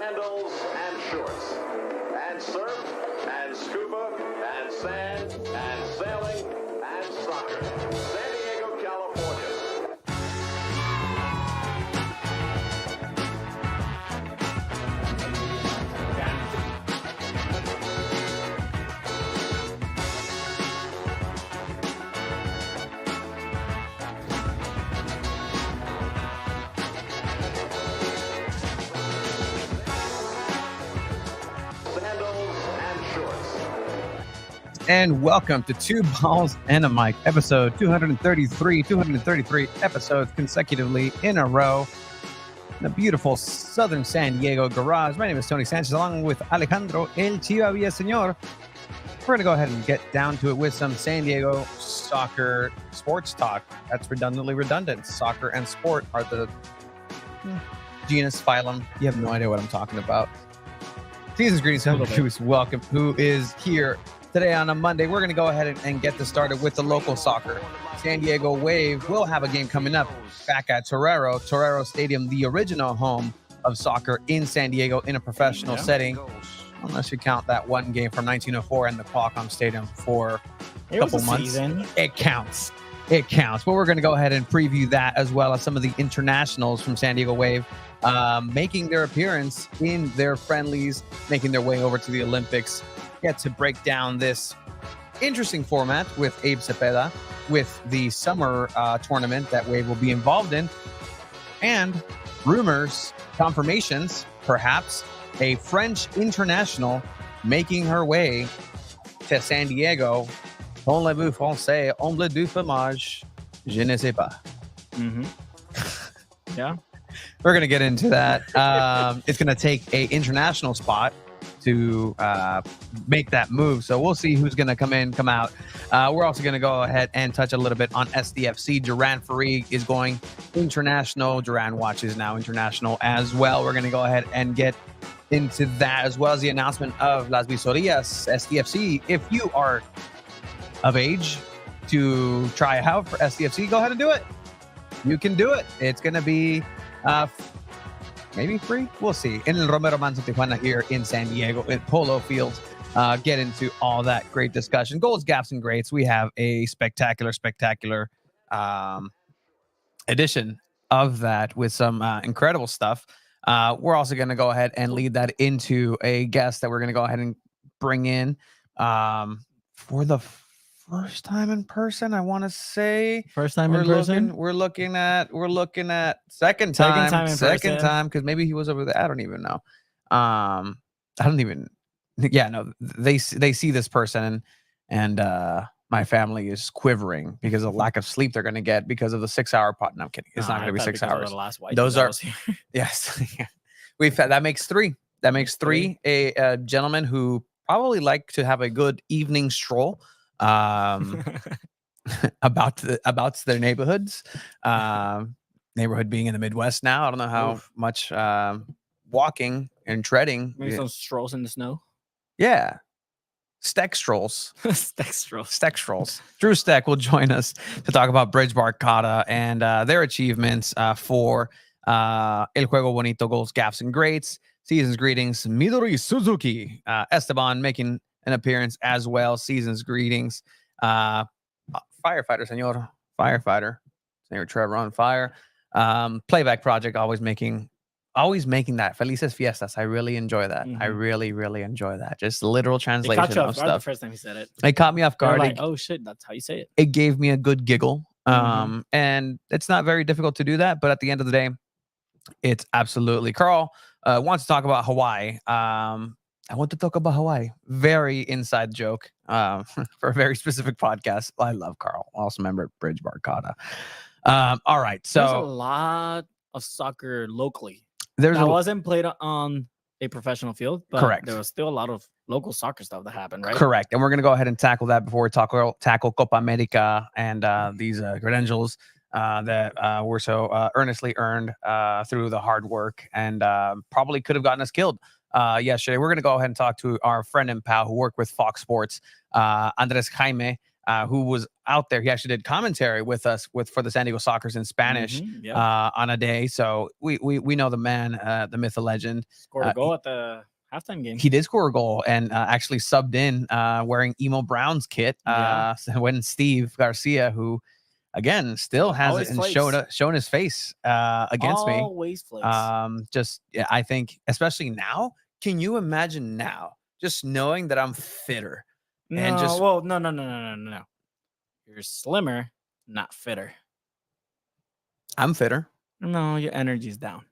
sandals and shorts, and surf and scuba and sand and sailing and soccer. San Diego, California. And welcome to Two Balls and a Mic, episode 233 episodes consecutively in a row in the beautiful southern San Diego garage. My name is Tony Sanchez, along with Alejandro El Chiva Villaseñor. We're going to go ahead and get down to it with some San Diego soccer sports talk. That's redundantly redundant. Soccer and sport are the genus, phylum. You have no idea what I'm talking about. Season's greetings to who's welcome, who is here today on a Monday. We're going to go ahead and get this started with the local soccer. San Diego Wave will have a game coming up back at Torero Stadium, the original home of soccer in San Diego in a professional setting. Unless you count that one game from 1904 in the Qualcomm Stadium for a couple months. Season. It counts. It counts. But we're going to go ahead and preview that as well as some of the internationals from San Diego Wave making their appearance in their friendlies, making their way over to the Olympics. Get to break down this interesting format with Abe Cepeda, with the summer tournament that Wave will be involved in, and rumors, confirmations, perhaps a French international making her way to San Diego. Parlez-vous français, omble du fromage, je ne sais pas. Yeah. We're going to get into that. It's going to take a international spot to make that move. So we'll see who's going to come out. We're also going to go ahead and touch a little bit on SDFC. Duran Farig is going international. Duran Watch is now international as well. We're going to go ahead and get into that, as well as the announcement of Las Visorías SDFC. If you are of age to try out for SDFC, go ahead and do it. You can do it. It's going to be maybe free. We'll see. In El Romero Manso Tijuana here in San Diego at Polo Fields. Get into all that great discussion. Goals, gaps, and greats. We have a spectacular edition of that with some incredible stuff. We're also going to go ahead and lead that into a guest that we're going to go ahead and bring in for the first time in person. I want to say First time in person. We're looking at second time because maybe he was over there. I don't even know. They see this person and my family is quivering because of lack of sleep they're going to get because of the 6-hour pot. No, I'm kidding. It's not going to be 6 hours. Those are yes. We've had that makes three. That makes three. A gentleman who probably like to have a good evening stroll about their neighborhoods. Neighborhood being in the Midwest now. I don't know how much walking and treading. Maybe some strolls in the snow. Yeah. Steck strolls. Steck strolls. Drew Steck will join us to talk about Bridge Barcata and their achievements for El Juego Bonito, goals, gaps, and greats. Season's greetings, Midori Suzuki. Esteban making an appearance as well. Season's greetings. Firefighter, Senor Trevor on fire. Playback Project, always making that. Felices Fiestas. I really enjoy that. I really, really enjoy that. Just literal translation of stuff. The first time he said it. It caught me off guard. Like, oh shit, that's how you say it. It gave me a good giggle. And it's not very difficult to do that, but at the end of the day, it's absolutely. Carl wants to talk about Hawaii. I want to talk about Hawaii. Very inside joke for a very specific podcast. I love Carl. Also member at Bridge Barcata. All right. So there's a lot of soccer locally. That wasn't played on a professional field, but correct. There was still a lot of local soccer stuff that happened, right? Correct. And we're going to go ahead and tackle that before we tackle Copa America and these credentials that were so earnestly earned through the hard work and probably could have gotten us killed yesterday. We're going to go ahead and talk to our friend and pal who worked with Fox Sports, Andres Jaime, who was out there. He actually did commentary with us for the San Diego Sockers in Spanish on a day. So we know the man, the myth, the legend. Scored a goal at the halftime game. He did score a goal and actually subbed in wearing Emo Brown's kit when Steve Garcia, who again still hasn't shown his face against me. Always flakes. I think especially now. Can you imagine now just knowing that I'm fitter? No. You're slimmer, not fitter. I'm fitter. No, your energy's down.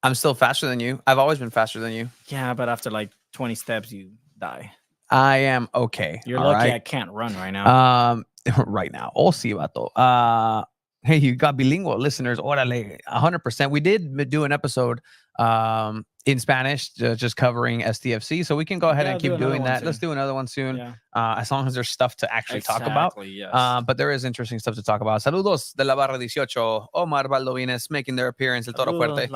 I'm still faster than you. I've always been faster than you. Yeah, but after like 20 steps, you die. I am okay. You're lucky right? I can't run right now. Right now. Oh, sí, vato. Hey, you got bilingual listeners. Órale, 100%. We did do an episode in Spanish, just covering STFC. So we can go ahead and keep doing that. Let's do another one soon. As long as there's stuff to actually talk about. Yes. But there is interesting stuff to talk about. Saludos de la barra 18. Omar Baldovines making their appearance. El Toro Fuerte.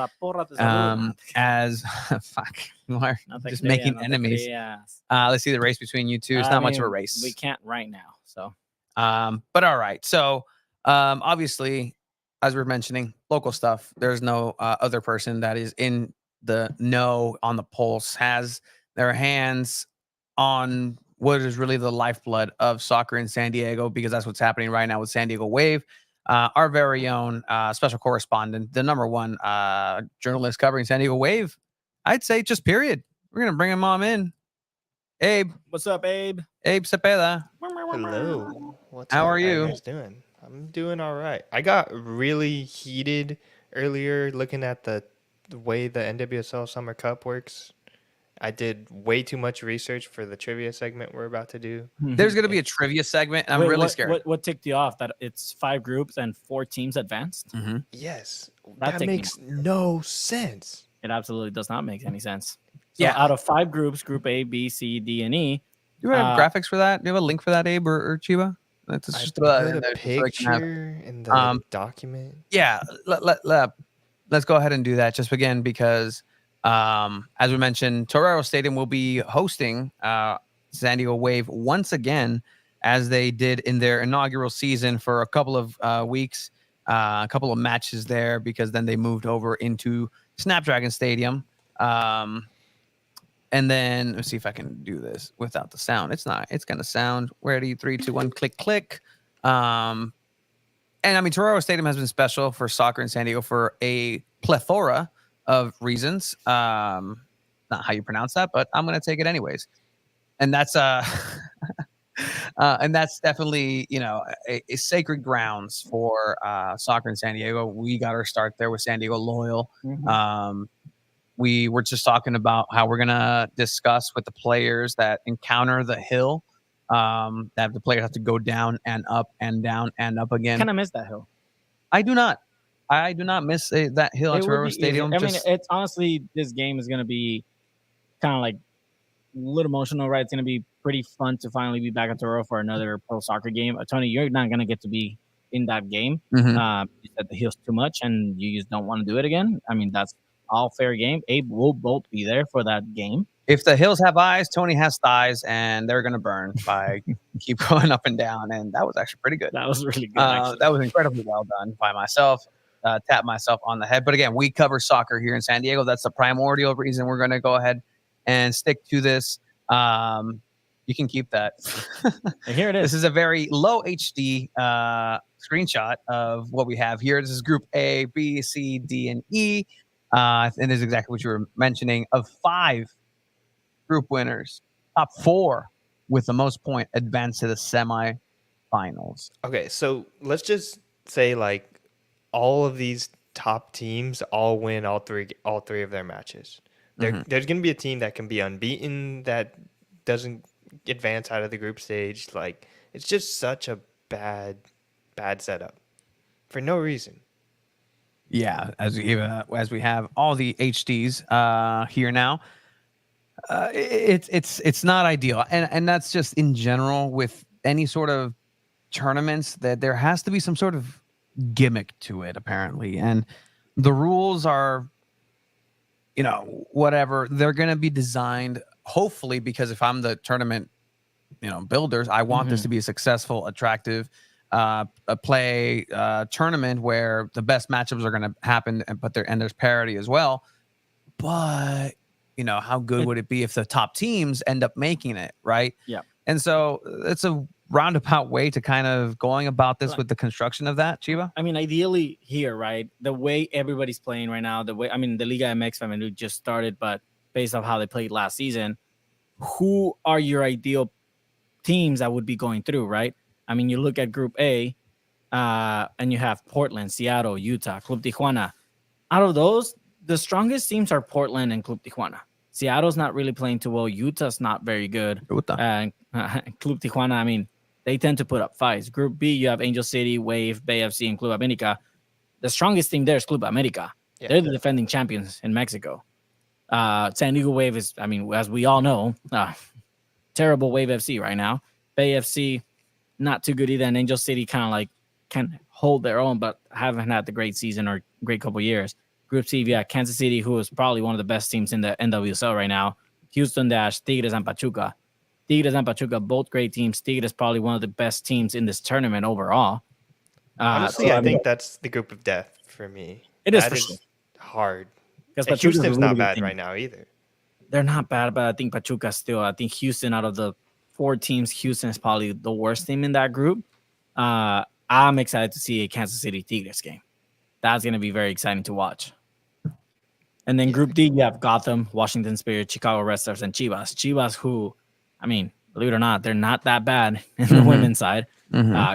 As fuck, you are just making enemies. Let's see the race between you two. It's not much of a race. We can't right now. So, but all right. So, obviously, as we're mentioning, local stuff. There's no other person that is in the know, on the pulse, has their hands on what is really the lifeblood of soccer in San Diego, because that's what's happening right now with San Diego Wave. Our very own special correspondent, the number one journalist covering San Diego Wave, I'd say just period. We're going to bring him on in. Abe. What's up, Abe? Abe Cepeda. Hello. How are you? How you guys doing? I'm doing all right. I got really heated earlier looking at the way the NWSL Summer Cup works. I did way too much research for the trivia segment we're about to do. There's going to be a trivia segment, and I'm really scared. What ticked you off? That it's 5 groups and 4 teams advanced? Yes. That makes no sense. It absolutely does not make any sense. So out of 5 groups, Group A, B, C, D, and E. Do you have graphics for that? Do you have a link for that, Abe or Chiba? Let's just put a picture in the document. Yeah, let's go ahead and do that just again because, as we mentioned, Torero Stadium will be hosting San Diego Wave once again, as they did in their inaugural season for a couple of weeks, a couple of matches there, because then they moved over into Snapdragon Stadium. And then let's see if I can do this without the sound. It's going to sound. Ready? 3, 2, 1, click, click. And I mean, Torero Stadium has been special for soccer in San Diego for a plethora of reasons. Not how you pronounce that, but I'm going to take it anyways. And that's and that's definitely, a sacred grounds for soccer in San Diego. We got our start there with San Diego Loyal. We were just talking about how we're going to discuss with the players that encounter the hill, that the players have to go down and up and down and up again. Kind of miss that hill. I do not miss that hill at Torero Stadium. I mean, it's honestly, this game is going to be kind of like a little emotional, right? It's going to be pretty fun to finally be back at Torero for another pro soccer game. Tony, you're not going to get to be in that game. You said the hill's too much and you just don't want to do it again. I mean, that's all fair game. Abe will both be there for that game. If the hills have eyes, Tony has thighs, and they're going to burn if I keep going up and down. And that was actually pretty good. That was really good. That was incredibly well done by myself. Tap myself on the head. But again, we cover soccer here in San Diego. That's the primordial reason we're going to go ahead and stick to this. You can keep that. Here it is. This is a very low HD screenshot of what we have here. This is Group A, B, C, D, and E. And this is exactly what you were mentioning. Of 5 group winners, top 4 with the most point advance to the semifinals. Okay, so let's just say like all of these top teams all win all three of their matches. There's going to be a team that can be unbeaten that doesn't advance out of the group stage. Like, it's just such a bad setup for no reason. Yeah, as we have all the HDs here now, it's not ideal, and that's just in general with any sort of tournaments, that there has to be some sort of gimmick to it apparently, and the rules are, whatever, they're going to be designed hopefully, because if I'm the tournament builders. I want this Mhm. to be a successful, attractive a play tournament where the best matchups are going to happen, but there's parity as well. But how good would it be if the top teams end up making it, right? Yeah. And so it's a roundabout way to kind of going about this Right. with the construction of that, Chiba. I mean, ideally here, right? The way everybody's playing right now, the Liga MX family just started, but based off how they played last season, who are your ideal teams that would be going through, right? I mean, you look at Group A, and you have Portland, Seattle, Utah, Club Tijuana. Out of those, the strongest teams are Portland and Club Tijuana. Seattle's not really playing too well. Utah's not very good. And Club Tijuana, I mean, they tend to put up fights. Group B, you have Angel City, Wave, Bay FC, and Club America. The strongest team there is Club America. Yeah. They're the defending champions in Mexico. San Diego Wave is, I mean, as we all know, terrible Wave FC right now. Bay FC, not too good either. And Angel City kind of like can hold their own, but haven't had the great season or great couple years. Group C, yeah, Kansas City, who is probably one of the best teams in the NWSL right now. Houston Dash, Tigres, and Pachuca. Tigres and Pachuca, both great teams. Tigres probably one of the best teams in this tournament overall. Honestly, I think that's the group of death for me. It is That for is sure. hard. Because And Houston's not bad right now either. They're not bad, but I think Pachuca still. I think Houston, out of the 4 teams, Houston is probably the worst team in that group. I'm excited to see a Kansas City Tigres game. That's going to be very exciting to watch. And then Group D, you have Gotham, Washington Spirit, Chicago Red Stars, and Chivas. Chivas, who, I mean, believe it or not, they're not that bad in the women's side.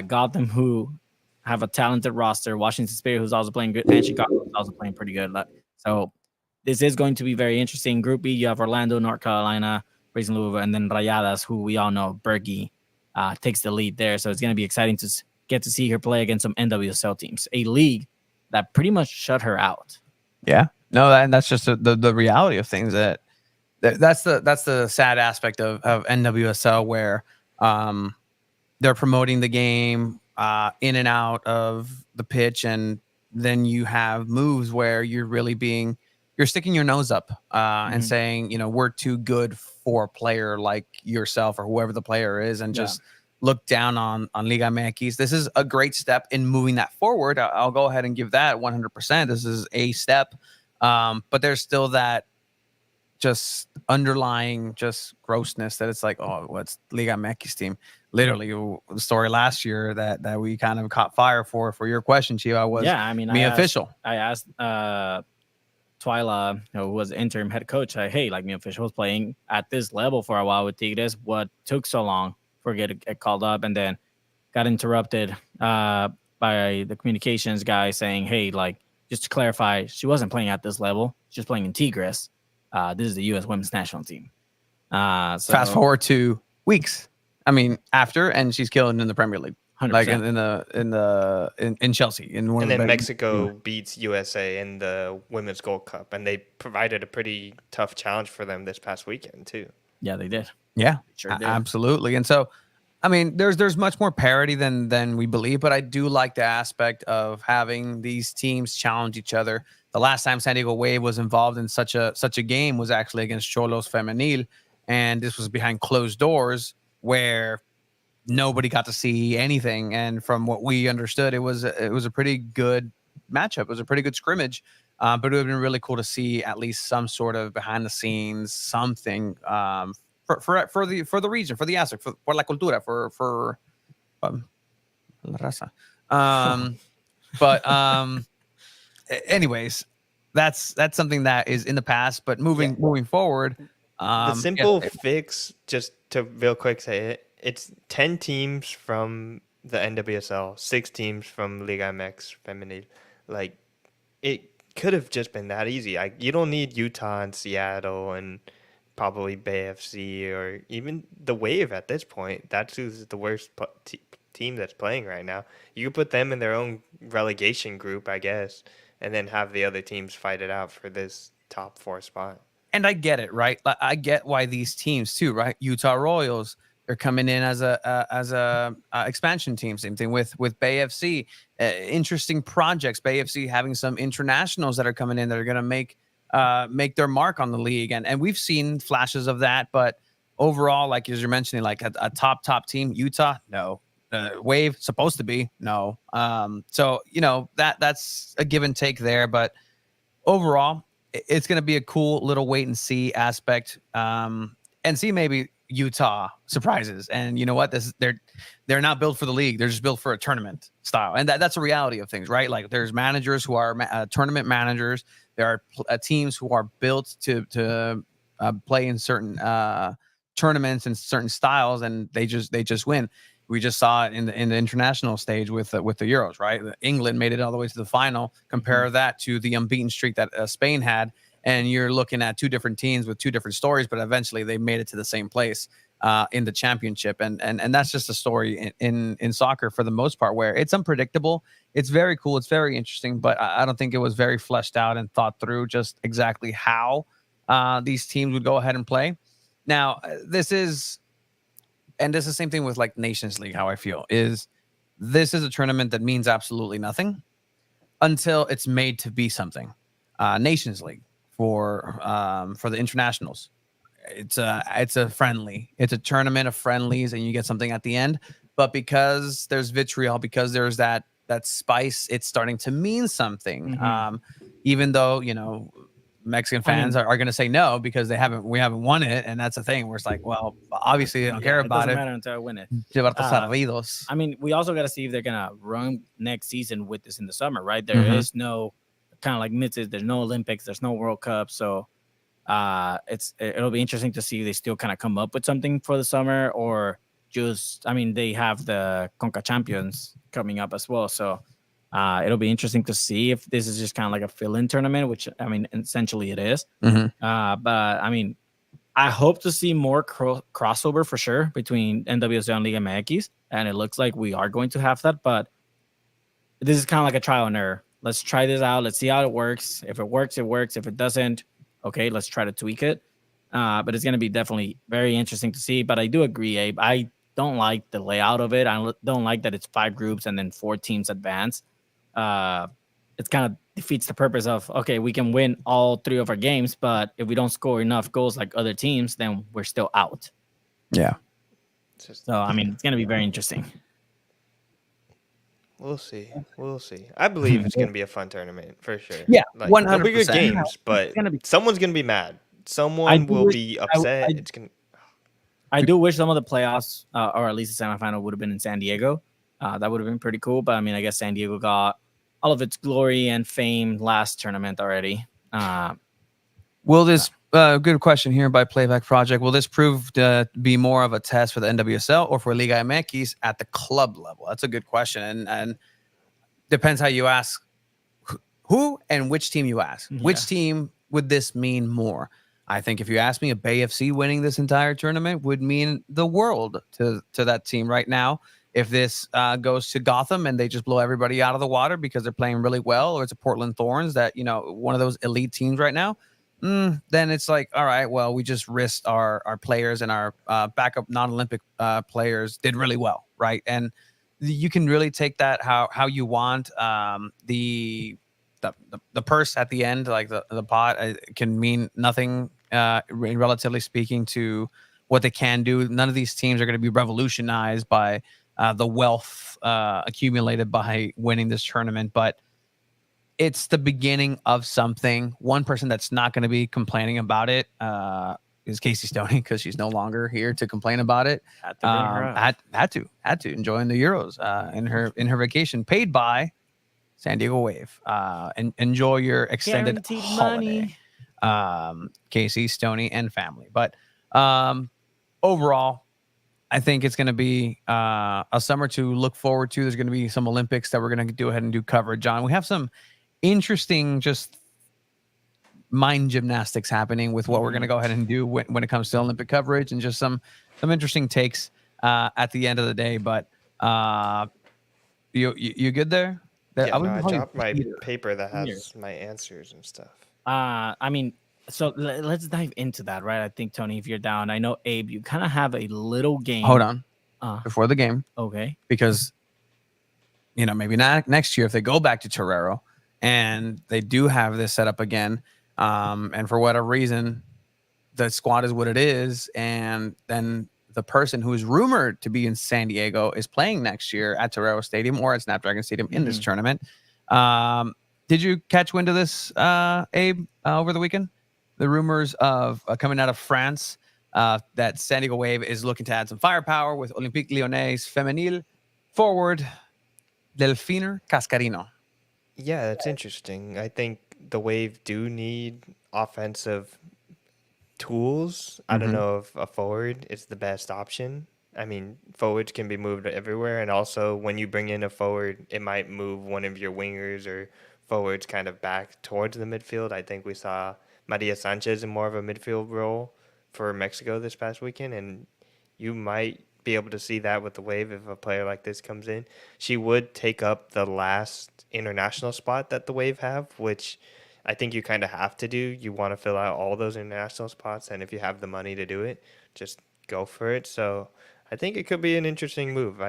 Gotham, who have a talented roster. Washington Spirit, who's also playing good, and Chicago, who's also playing pretty good. So this is going to be very interesting. Group B, you have Orlando, North Carolina, Racing Louisville, and then Rayadas, who we all know, Berkey takes the lead there. So it's going to be exciting to get to see her play against some NWSL teams, a league that pretty much shut her out. Yeah, no, and that's just the reality of things. That's the sad aspect of NWSL, where they're promoting the game in and out of the pitch, and then you have moves where you're sticking your nose up and saying, we're too good for a player like yourself or whoever the player is, and just look down on Liga MX. This is a great step in moving that forward. I'll go ahead and give that 100%. This is a step, but there's still that just underlying just grossness that it's like, oh, what's Liga MX team? Literally, the story last year that we kind of caught fire for your question, Chiva, was Mia Official. I asked Twyla, who was interim head coach, hey, like Mia Official was playing at this level for a while with Tigres. What took so long for her to get called up? And then got interrupted by the communications guy saying, hey, like, just to clarify, she wasn't playing at this level. She's playing in Tigres. This is the U.S. women's national team. So fast forward 2 weeks. I mean, after, and she's killing in the Premier League, 100%. like in Chelsea. And then Mexico beats USA in the Women's Gold Cup, and they provided a pretty tough challenge for them this past weekend too. Yeah, they did. Yeah, Sure did. Absolutely. And so, I mean, there's much more parity than we believe, but I do like the aspect of having these teams challenge each other. The last time San Diego Wave was involved in such a game was actually against Xolos Femenil, and this was behind closed doors where nobody got to see anything. And from what we understood, it was a pretty good matchup. It was a pretty good scrimmage, but it would have been really cool to see at least some sort of behind the scenes something for the region, for the aspect, for la cultura, for la raza. But anyways, that's something that is in the past. But moving forward, the simple fix, just to real quick say it, it's 10 teams from the NWSL, 6 teams from Liga MX Femenil. Like, it could have just been that easy. You don't need Utah and Seattle and probably Bay FC or even the Wave at this point. That's who's the worst team that's playing right now. You could put them in their own relegation group, I guess, and then have the other teams fight it out for this top 4 spot. And I get it, right? I get why these teams too, right? Utah Royals, they're coming in as a expansion team. Same thing with Bay FC. Interesting projects. Bay FC having some internationals that are coming in that are going to make their mark on the league, and we've seen flashes of that. But overall, like as you're mentioning, like a top team, Utah, no. Wave supposed to be no. So that's a give and take there, but overall, it's going to be a cool little wait and see aspect, and see maybe Utah surprises. And you know what? They're not built for the league. They're just built for a tournament style, and that's a reality of things, right? Like there's managers who are tournament managers. There are teams who are built to play in certain tournaments and certain styles, and they just win. We just saw it in the international stage with the Euros, right? England made it all the way to the final. Compare that to the unbeaten streak that Spain had, and you're looking at two different teams with two different stories, but eventually they made it to the same place in the championship, and that's just a story in soccer for the most part, where it's unpredictable. It's very cool, it's very interesting, but I don't think it was very fleshed out and thought through just exactly how these teams would go ahead and play. Now, this is the same thing with like Nations League. How I feel is this is a tournament that means absolutely nothing until it's made to be something. Nations League for the internationals, it's a friendly. It's a tournament of friendlies, and you get something at the end. But because there's vitriol, because there's that spice, it's starting to mean something. Even though Mexican fans are going to say no because we haven't won it, and that's the thing where it's like, well, obviously they don't care about it. Doesn't matter until I win it. I mean, we also got to see if they're gonna run next season with this in the summer, right? There is no kind of like misses. There's no Olympics. There's no World Cup, so it'll be interesting to see if they still kind of come up with something for the summer, or just, I mean, they have the Conca Champions coming up as well, so. It'll be interesting to see if this is just kind of like a fill-in tournament, which, I mean, essentially it is. But, I mean, I hope to see more crossover for sure between NWSL and Liga MX, and it looks like we are going to have that. But this is kind of like a trial and error. Let's try this out. Let's see how it works. If it works, it works. If it doesn't, okay, let's try to tweak it. But it's going to be definitely very interesting to see. But I do agree, Abe. I don't like the layout of it. I don't like that it's 5 groups and then 4 teams advance. It kind of defeats the purpose of, okay, we can win all 3 of our games, but if we don't score enough goals like other teams, then we're still out. Yeah. So, I mean, it's going to be very interesting. We'll see. I believe it's going to be a fun tournament for sure. Yeah, like, 100%. There'll be good games, but someone's going to be mad. Someone will be upset. I do wish some of the playoffs, or at least the semifinal, would have been in San Diego. That would have been pretty cool. But I mean, I guess San Diego got all of its glory and fame last tournament already. Will this good question here by Playback Project? Will this prove to be more of a test for the NWSL or for Liga MX at the club level? That's a good question, and depends how you ask who and which team you ask. Yeah. Which team would this mean more? I think if you ask me, a Bay FC winning this entire tournament would mean the world to that team right now. If this goes to Gotham and they just blow everybody out of the water because they're playing really well, or it's a Portland Thorns that, one of those elite teams right now, then it's like, all right, well, we just risked our players, and our backup non-Olympic players did really well, right? And you can really take that how you want. The purse at the end, like the pot, can mean nothing, relatively speaking, to what they can do. None of these teams are going to be revolutionized by the wealth accumulated by winning this tournament, but it's the beginning of something. One person that's not going to be complaining about it is Casey Stoney, because she's no longer here to complain about it. Had to enjoying the Euros in her vacation, paid by San Diego Wave. And enjoy your extended Guaranteed holiday, Casey Stoney and family. But overall, I think it's going to be a summer to look forward to. There's going to be some Olympics that we're going to go ahead and do coverage on. We have some interesting just mind gymnastics happening with what we're going to go ahead and do when it comes to Olympic coverage, and just some interesting takes at the end of the day. But you good there? Yeah, I dropped my paper that has my answers and stuff. I mean, so let's dive into that, right? I think, Tony, if you're down, I know, Abe, you kind of have a little game. Hold on. Before the game. Okay. Because, maybe not next year if they go back to Torero and they do have this set up again, and for whatever reason, the squad is what it is, and then the person who is rumored to be in San Diego is playing next year at Torero Stadium or at Snapdragon Stadium in this tournament. Did you catch wind of this, Abe, over the weekend? The rumors of coming out of France that San Diego Wave is looking to add some firepower with Olympique Lyonnais femenil forward Delfiner Cascarino. Yeah, that's interesting. I think the Wave do need offensive tools. I don't know if a forward is the best option. I mean, forwards can be moved everywhere, and also when you bring in a forward, it might move one of your wingers or forwards kind of back towards the midfield. I think we saw Maria Sanchez in more of a midfield role for Mexico this past weekend, and you might be able to see that with the Wave if a player like this comes in. She would take up the last international spot that the Wave have, which I think you kind of have to do. You want to fill out all those international spots, and if you have the money to do it, just go for it. So I think it could be an interesting move.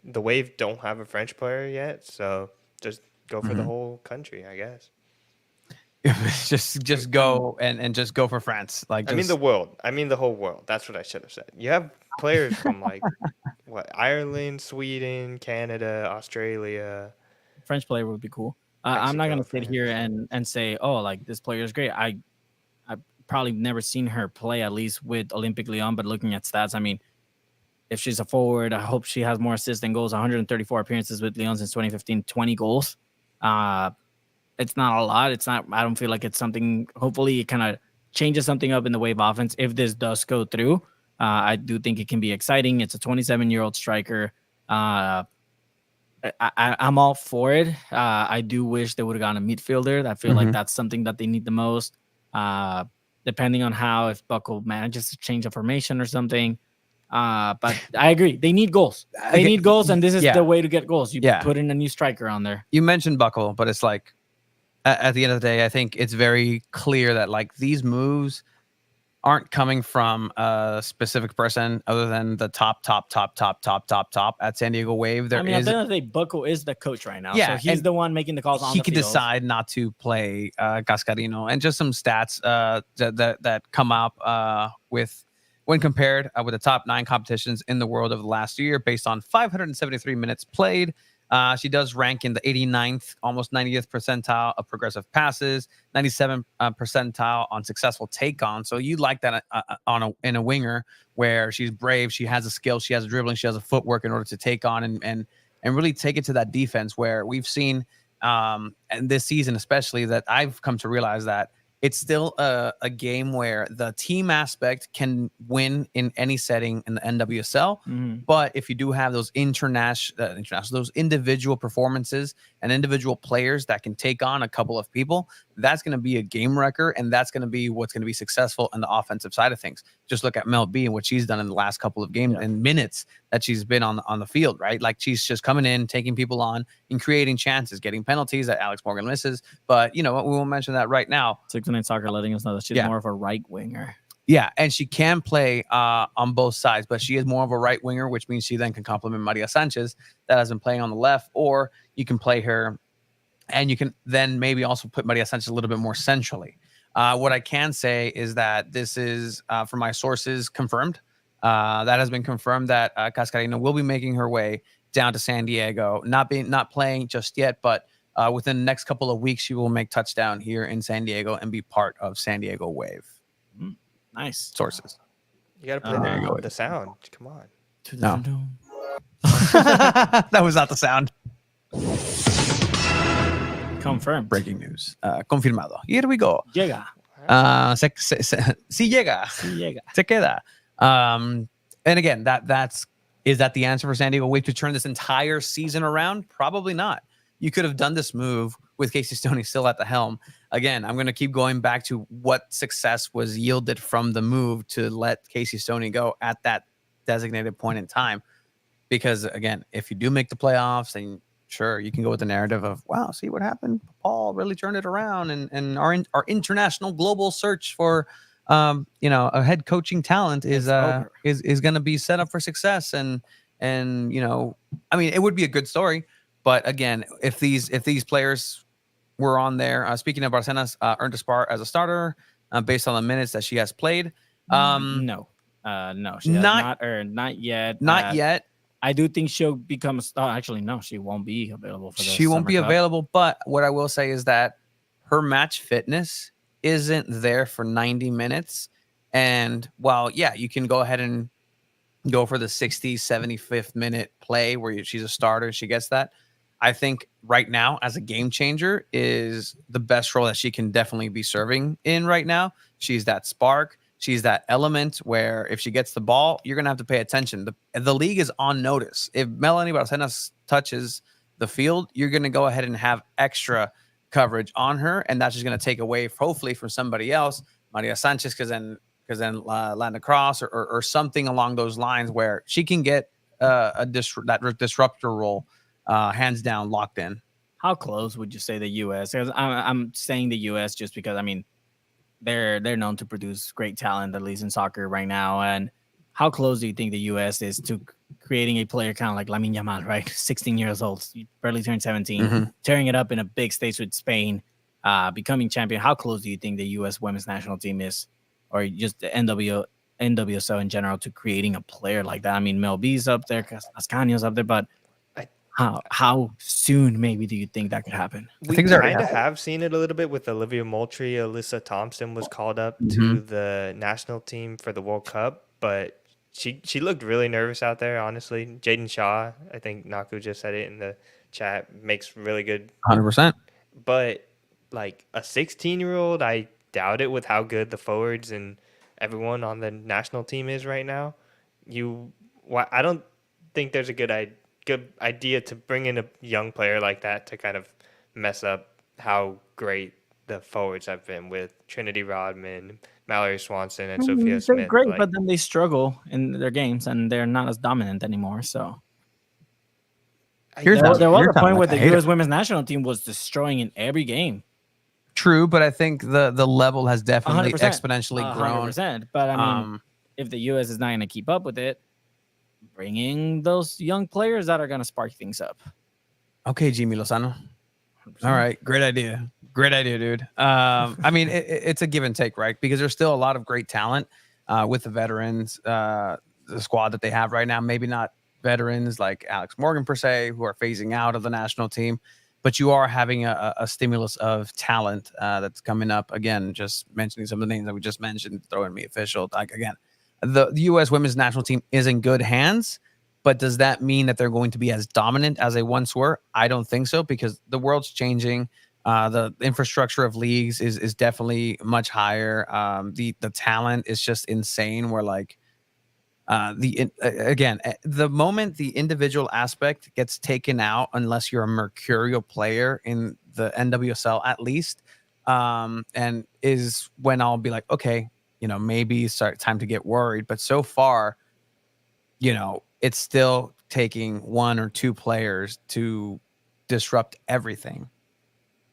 The Wave don't have a French player yet, so just go for the whole country, I guess. just go and just go for France. Like, I mean the world. I mean the whole world. That's what I should have said. You have players from like Ireland, Sweden, Canada, Australia. French player would be cool. I'm not gonna sit here and say, oh, like this player is great. I probably never seen her play, at least with Olympique Lyon, but looking at stats, I mean, if she's a forward, I hope she has more assists than goals. 134 appearances with Lyon since 2015, 20 goals. It's not a lot. It's not. I don't feel like it's something. Hopefully, it kind of changes something up in the Wave offense if this does go through. I do think it can be exciting. It's a 27-year-old striker. I'm all for it. I do wish they would have gotten a midfielder. I feel like that's something that they need the most. Depending on how, if Buckle manages to change the formation or something. But I agree. They need goals. They need goals, and this is the way to get goals. You put in a new striker on there. You mentioned Buckle, but it's like, at the end of the day, I think it's very clear that like these moves aren't coming from a specific person other than the top at San Diego Wave. At the end of the day, Buckle is the coach right now. Yeah, so he's the one making the calls on the field. He can decide not to play Cascarino. And just some stats that come up with when compared with the top 9 competitions in the world of the last year based on 573 minutes played. She does rank in the 89th, almost 90th percentile of progressive passes, 97th percentile on successful take-on. So you like that in a winger where she's brave, she has a skill, she has a dribbling, she has a footwork in order to take on and really take it to that defense where we've seen, and this season especially, that I've come to realize that it's still a game where the team aspect can win in any setting in the NWSL. But if you do have those those individual performances and individual players that can take on a couple of people, that's going to be a game wrecker, and that's going to be what's going to be successful on the offensive side of things. Just look at Mel B and what she's done in the last couple of games and minutes that she's been on the field, right? Like she's just coming in, taking people on, and creating chances, getting penalties that Alex Morgan misses. But you know what? We won't mention that right now. 6-9 Soccer letting us know that she's more of a right winger. Yeah, and she can play on both sides, but she is more of a right winger, which means she then can complement Maria Sanchez that has been playing on the left, or you can play her, and you can then maybe also put Maria Sanchez a little bit more centrally. What I can say is that this is, from my sources, confirmed. That has been confirmed that Cascarino will be making her way down to San Diego, not playing just yet, but within the next couple of weeks, she will make touchdown here in San Diego and be part of San Diego Wave. Nice sources. You got to play the sound. Come on. No. That was not the sound. Confirmed. Breaking news. Confirmado. Here we go. Llega. Sí llega. Se queda. And again, is that the answer for San Diego Wave to turn this entire season around? Probably not. You could have done this move with Casey Stoney still at the helm. Again, I'm going to keep going back to what success was yielded from the move to let Casey Stoney go at that designated point in time. Because again, if you do make the playoffs, then sure, you can go with the narrative of, wow, see what happened? Paul really turned it around, and our international global search for a head coaching talent is going to be set up for success. And I mean, it would be a good story. But again, if these players were on there, speaking of Barcenas, earned a spot as a starter based on the minutes that she has played. No, she has not- not, or not yet. not yet. I do think she'll become a star. Actually, no, she won't be available for the She won't Summer be Cup. available. But what I will say is that her match fitness isn't there for 90 minutes. And while, yeah, you can go ahead and go for the 60, 75th minute play where she's a starter, she gets that. I think right now, as a game changer, is the best role that she can definitely be serving in right now. She's that spark. She's that element where if she gets the ball, you're going to have to pay attention. The league is on notice. If Melanie Barcenas touches the field, you're going to go ahead and have extra coverage on her. And that's just going to take away, hopefully, from somebody else, Maria Sanchez, because then Landa Cross or something along those lines where she can get that disruptor role hands down locked in. How close would you say the U.S.? Because I'm saying the U.S. just because, I mean, they're known to produce great talent, at least in soccer right now. And how close do you think the U.S. is to creating a player kind of like Lamine Yamal, right? 16 years old, barely turned 17, tearing it up in a big stage with Spain, becoming champion. How close do you think the U.S. women's national team is, or just the NWSL in general, to creating a player like that? I mean, Mel B's up there, Ascanio's up there, but how soon maybe do you think that could happen? We kind of have seen it a little bit with Olivia Moultrie. Alyssa Thompson was called up to the national team for the World Cup, but she looked really nervous out there, honestly. Jaden Shaw, I think Naku just said it in the chat, makes really good. 100%. But like a 16-year-old, I doubt it with how good the forwards and everyone on the national team is right now. I don't think there's a good idea to bring in a young player like that to kind of mess up how great the forwards have been with Trinity Rodman, Mallory Swanson, and Sophia Smith. They're great, but then they struggle in their games and they're not as dominant anymore. So there was a point where the U.S. women's national team was destroying in every game. True, but I think the level has definitely 100%, exponentially grown. 100%. But I mean, if the U.S. is not going to keep up with it, bringing those young players that are going to spark things up. Okay, Jimmy Lozano. 100%. All right, great idea, dude. I mean, it's a give and take, right? Because there's still a lot of great talent with the veterans, the squad that they have right now. Maybe not veterans like Alex Morgan per se, who are phasing out of the national team, but you are having a stimulus of talent that's coming up. Again, just mentioning some of the names that we just mentioned, throwing me official. Like, again, the U.S. women's national team is in good hands, but does that mean that they're going to be as dominant as they once were? I don't think so, because the world's changing. The infrastructure of leagues is definitely much higher. The talent is just insane. Where like the moment the individual aspect gets taken out, unless you're a mercurial player in the NWSL at least, and is when I'll be like, okay, maybe start time to get worried. But so far, it's still taking one or two players to disrupt everything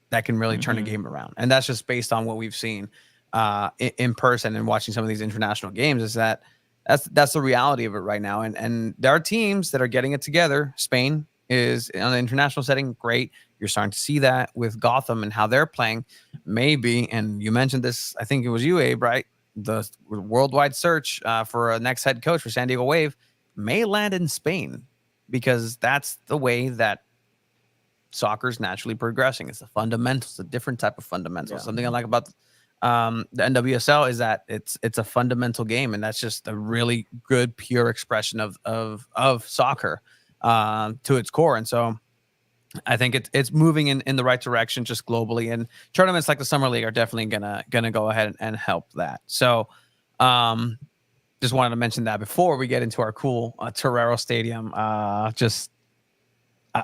that can really turn a game around. And that's just based on what we've seen in person and watching some of these international games. Is that's the reality of it right now. And there are teams that are getting it together. Spain is on the international setting. Great. You're starting to see that with Gotham and how they're playing. Maybe, and you mentioned this, I think it was you, Abe, right? The worldwide search for a next head coach for San Diego Wave may land in Spain, because that's the way that soccer's naturally progressing. It's the fundamentals, a different type of fundamentals. Yeah. Something I like about the NWSL is that it's a fundamental game, and that's just a really good, pure expression of soccer to its core. And so I think it's moving in the right direction just globally, and tournaments like the Summer League are definitely gonna go ahead and help that. So just wanted to mention that before we get into our cool Torero Stadium. I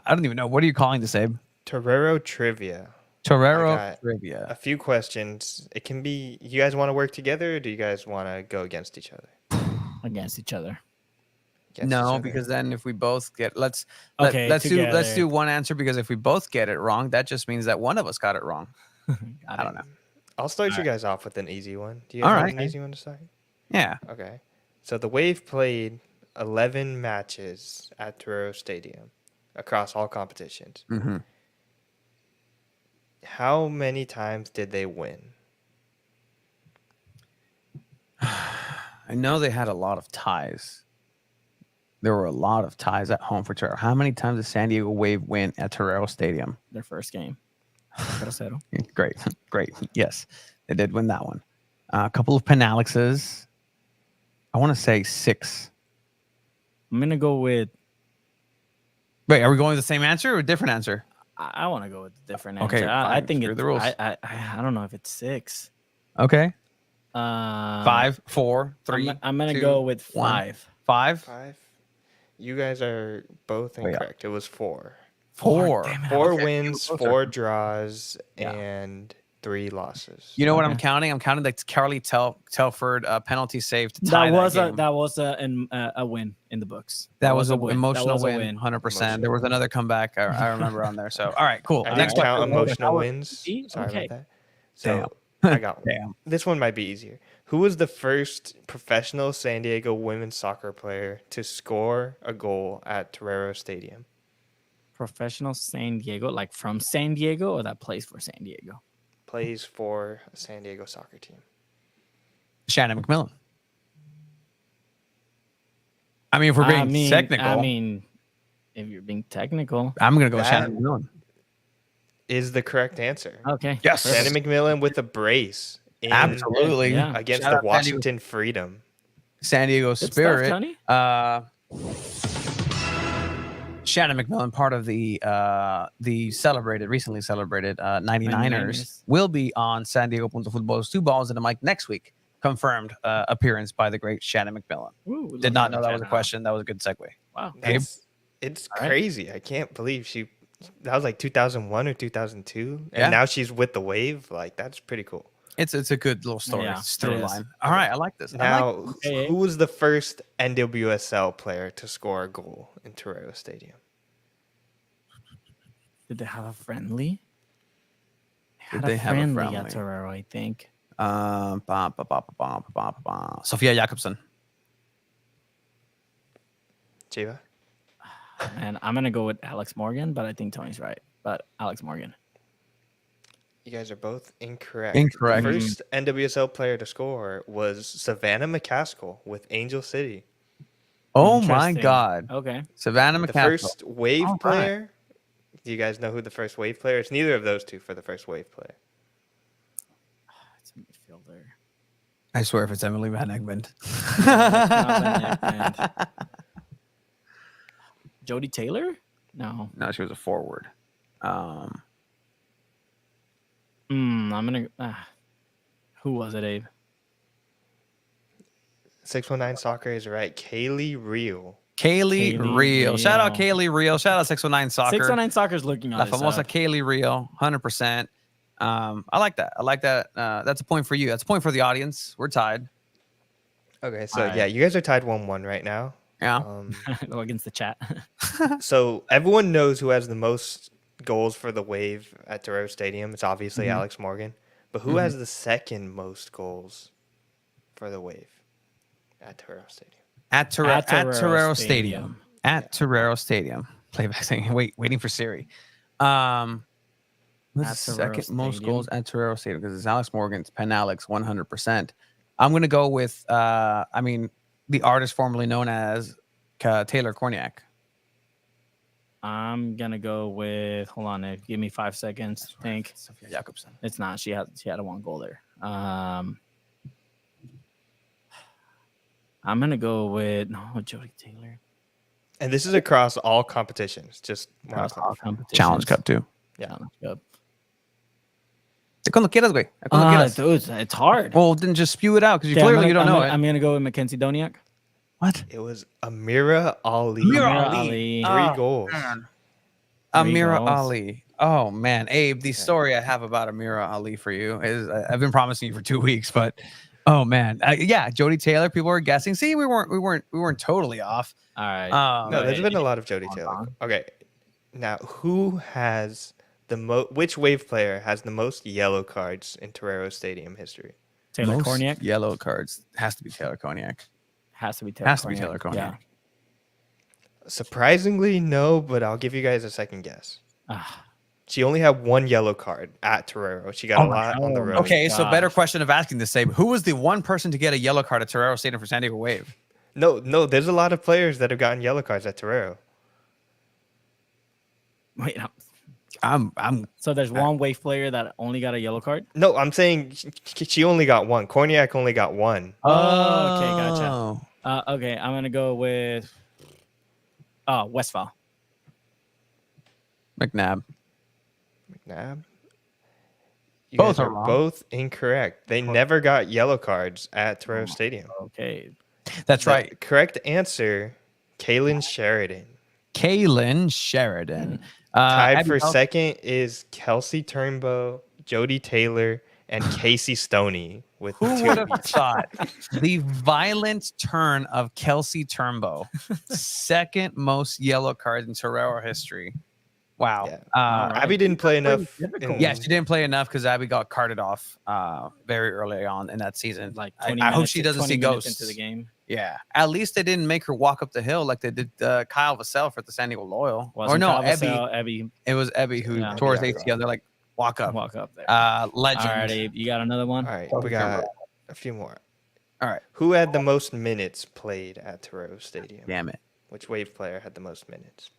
don't even know, what are you calling this, Abe? Torero Trivia. Torero Trivia. A few questions. It can be, you guys want to work together, or do you guys want to go against each other? Against each other. No, because then if we both get let's do one answer, because if we both get it wrong, that just means that one of us got it wrong. I don't know. I'll start you guys off with an easy one. Do you guys want an easy one to start? Yeah. Okay. So the Wave played 11 matches at Torero Stadium across all competitions. Mm-hmm. How many times did they win? I know they had a lot of ties. There were a lot of ties at home for Torero. How many times did San Diego Wave win at Torero Stadium? Their first game. 0-0. Great, great. Yes, they did win that one. A couple of Penalixes. I want to say 6. I'm gonna go with. Wait, are we going with the same answer or a different answer? I want to go with a different Okay, answer. I fine. think Screw it's the rules. I don't know if it's 6. Okay. 5, 5, 4, 3. I'm gonna 2, go with 1. 5. 5, 5. You guys are both yeah. incorrect. It was 4. 4. Damn it. 4 Okay, wins, closer. 4 draws, Yeah. and 3 losses. You know what I'm Okay. counting? I'm counting the Carly Telford penalty save to tie That was game. a win in the books. That was an win. emotional That was a win, 100%. Emotional There was another comeback I remember on there. So, all right, cool. I Next didn't one. count emotional wins. See? Sorry Okay. about that. So I got one. Damn. This one might be easier. Who was the first professional San Diego women's soccer player to score a goal at Torero Stadium? Professional San Diego, like from San Diego, or that plays for San Diego? Plays for a San Diego soccer team. Shannon McMillan. I mean, if we're being technical, I mean, if you're being technical, I'm going to go with That- Shannon McMillan. Is the correct answer. okay. Yes. Shannon McMillan with a brace in- Absolutely. Yeah. against Shout the out San Diego- Washington Freedom. San Diego Good stuff, Spirit. Tony. Shannon McMillan, part of the recently celebrated 99ers, 99ers. will be on San Diego Punto Futbol's Two Balls and a Mic next week. Confirmed appearance by the great Shannon McMillan. Ooh, we Did love not know that was a Shannon. question. That was a good segue. Wow. Gabe? It's All right. crazy. I can't believe that was like 2001 or 2002. And Yeah. now she's with the Wave. Like, that's pretty cool. It's a good little story. Yeah, It's it through is. line. All right, I like this. I like Now, Okay. who was the first NWSL player to score a goal in Torero Stadium? Did they have a friendly? Did they have a at friendly? Torero, I think. Sophia Jakobsen. Chiva? And I'm gonna go with Alex Morgan, but I think Tony's right. But Alex Morgan. You guys are both incorrect. Incorrect. The first NWSL player to score was Savannah McCaskill with Angel City. Oh my Interesting. God. Okay. Savannah The McCaskill. first Wave All right. player. Do you guys know who the first Wave player? It's neither of those two for the first Wave player. It's a midfielder. I swear if it's Emily Van Egmond. Not Van Egmond. Jody Taylor? No. No, she was a forward. I'm gonna. Who was it, Abe? 619 Soccer is right. Kaylee Reel. Kaylee Kaylee Real. Shout out Real. Kaylee Real. Shout out 619 Soccer. 609 Soccer's looking on La this famosa up. Kaylee Real. 100%. I like that. I like that. That's a point for you. That's a point for the audience. We're tied. Okay, so Alright. yeah, you guys are tied 1-1 right now. Yeah. Go against the chat. So everyone knows who has the most goals for the Wave at Torero Stadium. It's obviously Alex Morgan. But who has the second most goals for the Wave at Torero Stadium? At Torero Stadium. Stadium. At Torero Stadium. Playback saying, waiting for Siri. Who's the At Torero second most Stadium. goals at Torero Stadium? Because it's Alex Morgan, it's Penn Alex, 100%. I'm going to go with, the artist formerly known as Taylor Korniak. I'm gonna go with. Hold on, Abe. Give me 5 seconds to think. Sophia Jakobsen. It's not. She had a one goal there. I'm gonna go with Jody Taylor. And this is across all competitions. Just one Across all competition. competitions. Challenge Cup, too. Yeah. Challenge Cup. Cuando quieras, güey. Cuando quieras. Dude, it's hard. Well, then just spew it out because Okay, clearly you don't know I'm it. gonna go with Mackenzie Doniak. What? It was Amira Ali. Amira Ali. Three goals. Amira goals. Ali. Oh man, Abe, the story I have about Amira Ali for you is I've been promising you for 2 weeks, but oh man, yeah, Jody Taylor. People were guessing. See, we weren't totally off. All right. No, there's Right. been a lot of Jody Taylor. on. Okay. Now, who has which Wave player has the most yellow cards in Torero Stadium history? Taylor Most Korniak. yellow cards has to be Taylor Korniak. Has to be Taylor. Has to be Taylor Korniak. Yeah. Surprisingly, no, but I'll give you guys a second guess. She only had one yellow card at Torero. She got a lot on the road. Okay, so better gosh. question of asking this, Sabe. Who was the one person to get a yellow card at Torero Stadium for San Diego Wave? No, there's a lot of players that have gotten yellow cards at Torero. Wait, no. I'm So there's one Wave player that only got a yellow card. No, I'm saying she only got one. Korniak only got one. Oh, okay, gotcha. Okay, I'm gonna go with Westphal. McNabb. McNabb. You Both guys are wrong. both incorrect. They never got yellow cards at Torero Stadium. Okay, That's The right. correct answer, Kaylin Sheridan. Kaylin Sheridan. Tied Abby for Bell- second is Kelsey Turnbow, Jody Taylor, and Casey Stoney with Who 2 would have each. thought the violent turn of Kelsey Turnbow, second most yellow cards in Torero history? Wow. Yeah. Uh, right. Abby didn't play enough. difficult. Yeah, she didn't play enough because Abby got carted off very early on in that season. like I 20 hope minutes- she doesn't 20 see minutes ghosts into the game. Yeah, at least they didn't make her walk up the hill like they did Kyle Vassell for the San Diego Loyal. Or Wasn't no, Kyle Ebby. Vassell, Ebby It was Ebby who Yeah. tore his Yeah. ACL. They're like, walk up. walk up there. All Legend. right, Abe, you got another one? All right, Kelsey we got Turnbow. a few more. All right. Who had the most minutes played at Torero Stadium? Damn it. Which Wave player had the most minutes?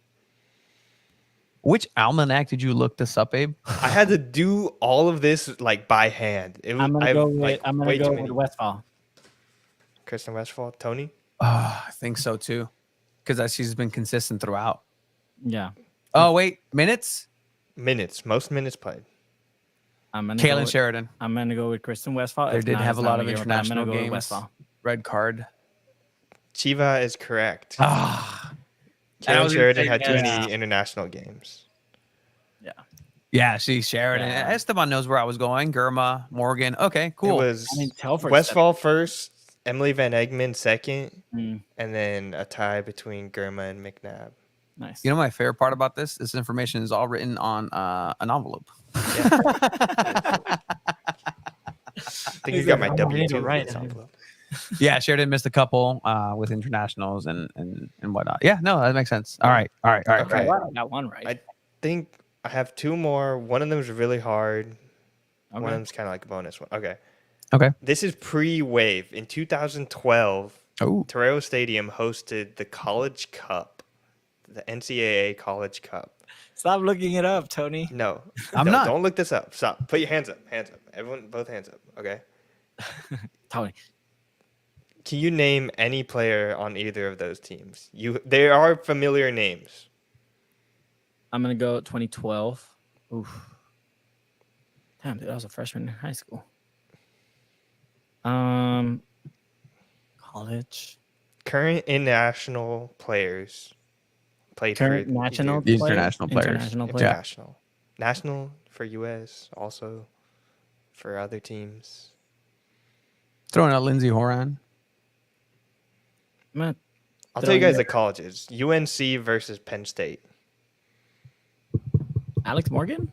Which almanac did you look this up, Abe? I had to do all of this like by hand. It was, I'm gonna I've, go with like, I'm gonna way go too with many. Westfall. Kristen Westphal, Tony. I think so too, because she's been consistent throughout. Yeah, Oh wait, minutes. Minutes, most minutes played. I'm gonna go Kaylin with, Sheridan, I'm gonna go with Kristen Westfall. They If did not, have it's a not lot of gonna be her, but I'm international gonna go with games. Westphal. red card. Chiva is correct. Ah, I Kaylin was gonna Sheridan say, had too yeah. many international games. yeah, she's Sheridan. Yeah. Esteban knows where I was going. Germa, Morgan. Okay, cool. It was I mean, Telford Westphal first, Emily Van Egmond second, Mm, and then a tie between Germa and McNabb. nice. You know my favorite part about this? This information is all written on an envelope. I think you got my I need W to two. write it. Yeah, Sheridan missed a couple with internationals and whatnot. Yeah, no, that makes sense. All right. Okay. I got one right. I think I have two more. One of them is really hard. One of Okay. them's kind of like a bonus one. Okay. Okay. This is pre-wave. In 2012, Oh, Torero Stadium hosted the College Cup, the NCAA College Cup. Stop looking it up, Tony. No, I'm no, not. Don't look this up. Stop. Put your hands up. Hands up. Everyone, both hands up. Okay. Tony. Can you name any player on either of those teams? There are familiar names. I'm gonna go 2012. Oof. Damn, dude, I was a freshman in high school. College. Current international players played Current for national These players? international players. International either- players. international, national for U.S. also for other teams. throwing out Lindsay Horan. I'm gonna I'll Throw tell you in guys there. the colleges: UNC versus Penn State. Alex Morgan?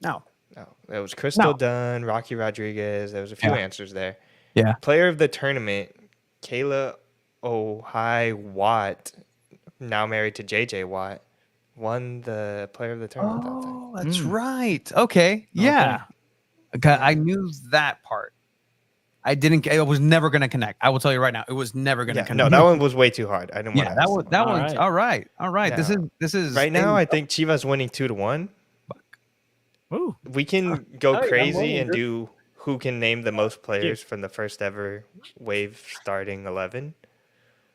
No. No, it was Crystal No. Dunn, Rocky Rodriguez. There was a few Yeah. answers there. Yeah. Player of the tournament, Kayla Ohai Watt, now married to JJ Watt, won the player of the tournament that time. Oh, that's Mm. right. Okay. Yeah. Okay. I knew that part. I didn't. I was never going to connect. I will tell you right now. It was never going to Yeah, connect. no, that one was way too hard. I didn't want Yeah, to. that was that All one's right. all right. All right. Yeah. This is Right now, I think Chivas winning 2-1. Ooh. We can go Oh, yeah, crazy well, and do who can name the most players from the first ever wave starting 11.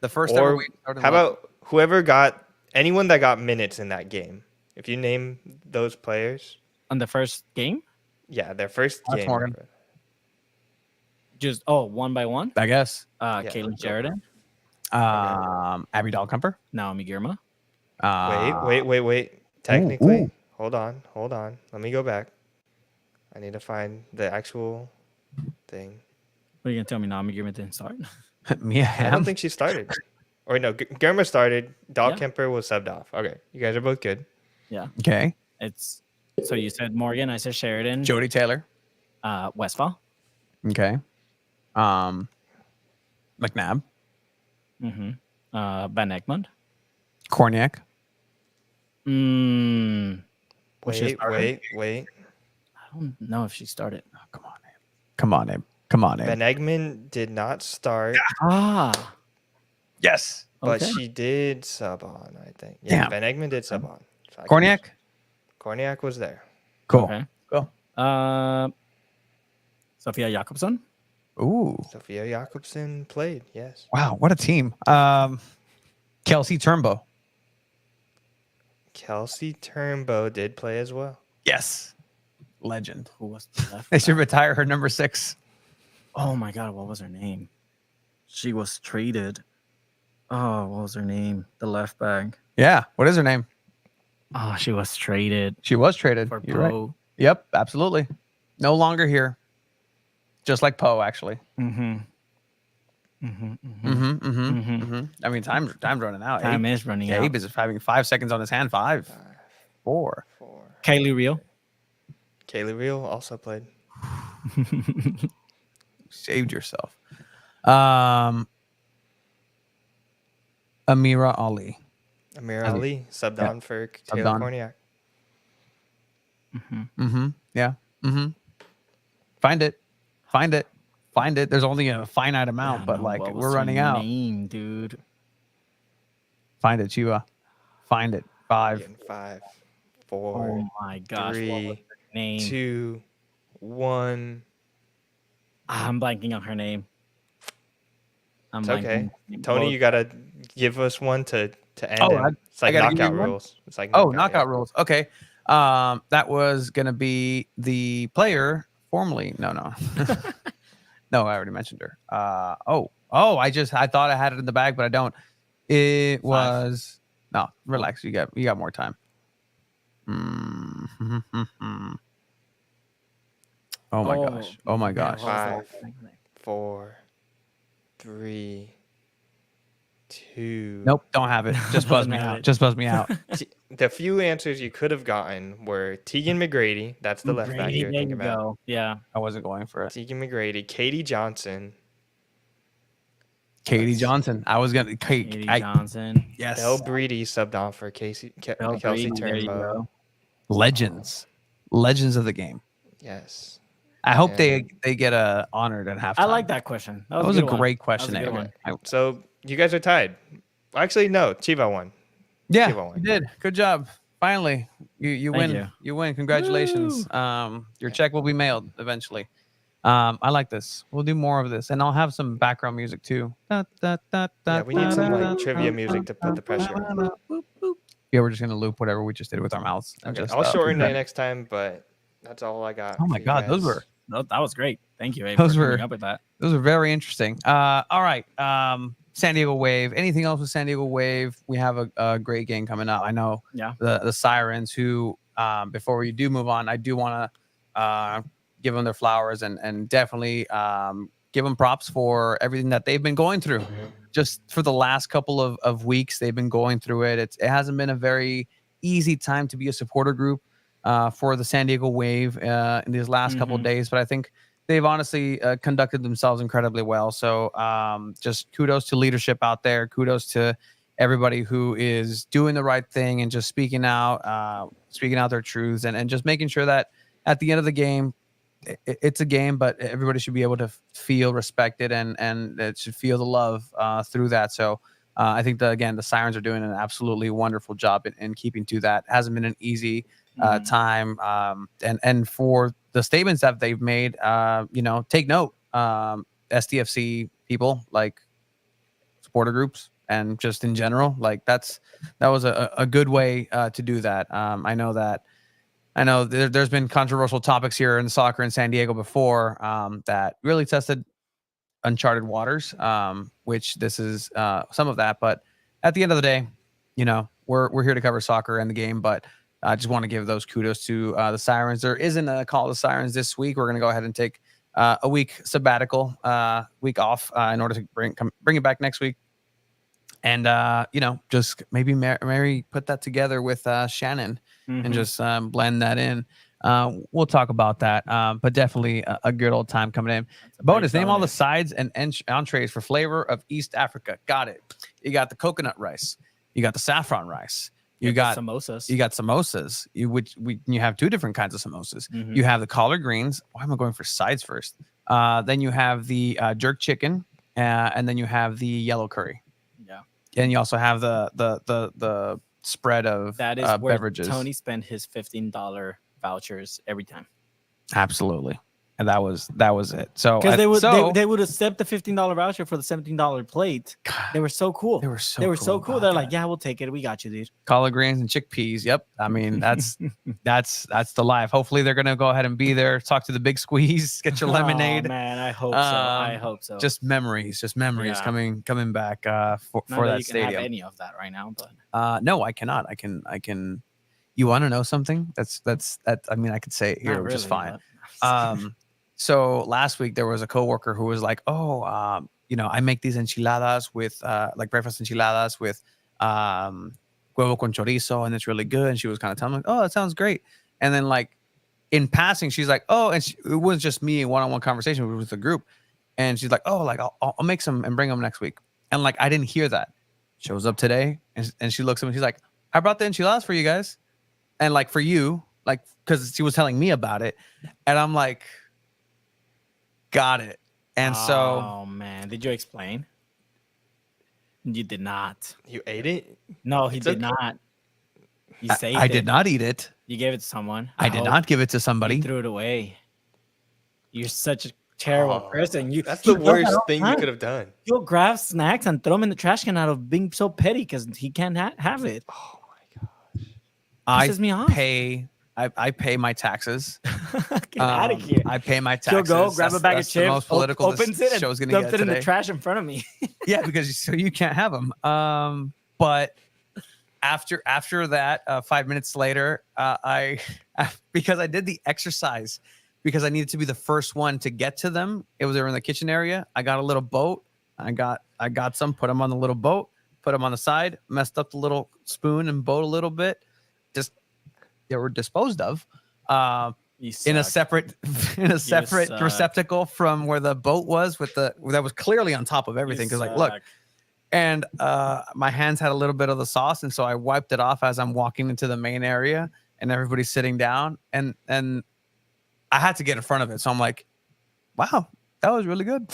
the first Or ever we started. how about whoever got anyone that got minutes in that game? If you name those players, On the first game? yeah, their first Alex game. Morgan. Just one by one? I guess Yeah, Kaylin go. Sheridan, Abby Dahlkemper. Naomi Girma. Wait. Technically, ooh. hold on. Let me go back. I need to find the actual thing. What are you gonna tell me? Naomi Girma didn't start? Mia I don't Hamm. think she started. Or no, Germa started. Dahlkemper was subbed off. Okay, you guys are both good. Yeah. Okay. It's so you said Morgan, I said Sheridan, Jody Taylor. Westfall. Okay. McNabb. Mm-hmm. Van Egmond. Korniak. Was she a starter? Wait. I don't know if she started. Oh, come on, Abe. Come on, Abe. Come on, Abe. Van Egmond did not start, Ah, Yes. but okay. she did sub on, I think. Yeah, Damn. Van Egmond did sub on. So Korniak? Korniak was there. Cool. Okay. Cool. Sophia Jakobsson. Ooh. Sophia Jakobsen played, yes. Wow, what a team. Kelsey Turnbow. Kelsey Turnbow did play as well. Yes. Legend. Who was the left They should back? retire her number 6. Oh my god, what was her name? She was traded. Oh, what was her name? The left back. Yeah. What is her name? Oh, she was traded She was traded. for You're right. Poe. Yep, absolutely. No longer here. Just like Poe, actually. Mm-hmm. I mean, time's running out. Time Abe, is running out. Abe is having 5 seconds on his hand. 5, 4. 4. Kaylee Rio. Kaylee Real also played. Saved yourself. Amira Ali. Amir Ali. Ali subbed Yeah. on for Subbed Taylor on. Korniak. Yeah. Find it. There's only a finite amount, but like What was we're her running out. name, dude. Find it, Chiva. Find it. 5. Getting 5, Oh 4, my gosh. What was 3, her name? 2, 1. I'm blanking on her name. It's blanking okay. on her name. Tony, Well, you gotta give us one to end Oh, it. It's like I gotta give you knockout one? rules. It's like Oh, yeah. knockout rules. Okay. That was gonna be the player formerly. No. No, I already mentioned her. I thought I had it in the bag, but I don't. It was no. Relax. You got more time. Oh my gosh. Oh my gosh. what was 5, 4, 3, 2. Nope. Don't have it. Just buzz me Don't have out. it. Just buzz me out. The few answers you could have gotten were Tegan McGrady. That's the left back Brady, you're there thinking you about. go. Yeah. I wasn't going for it. Tegan McGrady, Katie Johnson, Katie Yes. Johnson. I was gonna. Katie Johnson. Yes. Belle Breedy subbed on for Kelsey Belle Brady, there you Turnbow. go. Legends of the game. Yes. I hope And- they get honored at halftime. I like that question. That was a good one. great That was question. a good Abe. one. So you guys are tied. Actually, no. Chiva won. Yeah, Chiva won. you did. Good job. Finally, you Thank win. you. You win. Congratulations. Your check will be mailed eventually. I like this. We'll do more of this, and I'll have some background music too. Yeah, we need some like trivia music to put the pressure on. Yeah, we're just gonna loop whatever we just did with our mouths. And Okay, just, I'll shorten feedback. it next time, but that's all I got. Oh my for you God, those guys. were No, that was great. Thank you, Abe, Those for were- coming up with that. Those are very interesting. All right. San Diego Wave. Anything else with San Diego Wave? We have a great game coming up. I know Yeah. the Sirens who, before we do move on, I do want to give them their flowers and definitely give them props for everything that they've been going through. Just for the last couple of weeks, they've been going through it. It hasn't been a very easy time to be a supporter group for the San Diego Wave in these last couple of days, but I think they've honestly conducted themselves incredibly well. So just kudos to leadership out there. Kudos to everybody who is doing the right thing and just speaking out their truths and just making sure that at the end of the game, it's a game, but everybody should be able to feel respected and it should feel the love through that. So I think the Sirens are doing an absolutely wonderful job in keeping to that. Hasn't been an easy time. And for the statements that they've made, take note, SDFC people, like supporter groups and just in general, like that was a good way to do that. I know there's been controversial topics here in soccer in San Diego before that really tested uncharted waters, which this is some of that. But at the end of the day, we're here to cover soccer and the game, but I just want to give those kudos to the Sirens. There isn't a call to Sirens this week. We're going to go ahead and take a week sabbatical, week off in order to bring it back next week. And, just maybe Mary put that together with Shannon and just blend that in. We'll talk about that, but definitely a good old time coming in. Bonus, name all the sides and entrees for flavor of East Africa. Got it. You got the coconut rice. You got the saffron rice. You got samosas. You got samosas. You have two different kinds of samosas. Mhm. You have the collard greens. Why am I going for sides first? Then you have the jerk chicken, and then you have the yellow curry. Yeah. And you also have the spread of That is where beverages. Tony spent his $15 vouchers every time. Absolutely. And that was it. So Because so, they would accept the $15 voucher for the $17 plate. They were so cool. They were so cool. about They're that. like, yeah, we'll take it. We got you, dude. Collard greens and chickpeas. Yep. I mean, that's the life. Hopefully they're gonna go ahead and be there. Talk to the big squeeze. Get your lemonade. Oh, man, I hope so. I hope so. Just memories Yeah. coming back for Not that you can have stadium. any of that right now, but No, I cannot. I can. You want to know something? That's. I mean, I could say it here, not which is really, fine. but- So last week there was a coworker who was like, "Oh, I make these enchiladas with like breakfast enchiladas with huevo con chorizo, and it's really good." And she was kind of telling me, "Oh, that sounds great." And then like in passing, she's like, "Oh," and it wasn't just me one-on-one conversation, it was with a group, and she's like, "Oh, like I'll make some and bring them next week." And like I didn't hear that. Shows up today, and she looks at me, she's like, "I brought the enchiladas for you guys, and like for you, like because she was telling me about it," and I'm like. Got it. And so, oh man, did you explain? You did not. You ate it? No, he It's did okay. not. You saved I it. did not eat it. You gave it to someone. I did hope not give it to You somebody. threw it away. You're such a terrible Oh, person. That's you the do that worst all the thing you time. could have done. You'll grab snacks and throw them in the trash can out of being so petty because he can't have it. Oh my god. I Pisses me off. I pay my taxes. Get out of here. I pay my He'll taxes. go grab a bag of That's the chips, most political opens this it, show's and gonna dumps get it in the today. trash in front of me. Yeah, because so you can't have them. But after that, 5 minutes later, I because I did the exercise because I needed to be the first one to get to them. It was over in the kitchen area. I got a little boat. I got some. Put them on the little boat. Put them on the side. Messed up the little spoon and boat a little bit. Just they were disposed of. In a separate suck. receptacle from where the boat was that was clearly on top of everything because like look and my hands had a little bit of the sauce and so I wiped it off as I'm walking into the main area and everybody's sitting down and I had to get in front of it so I'm like wow that was really good.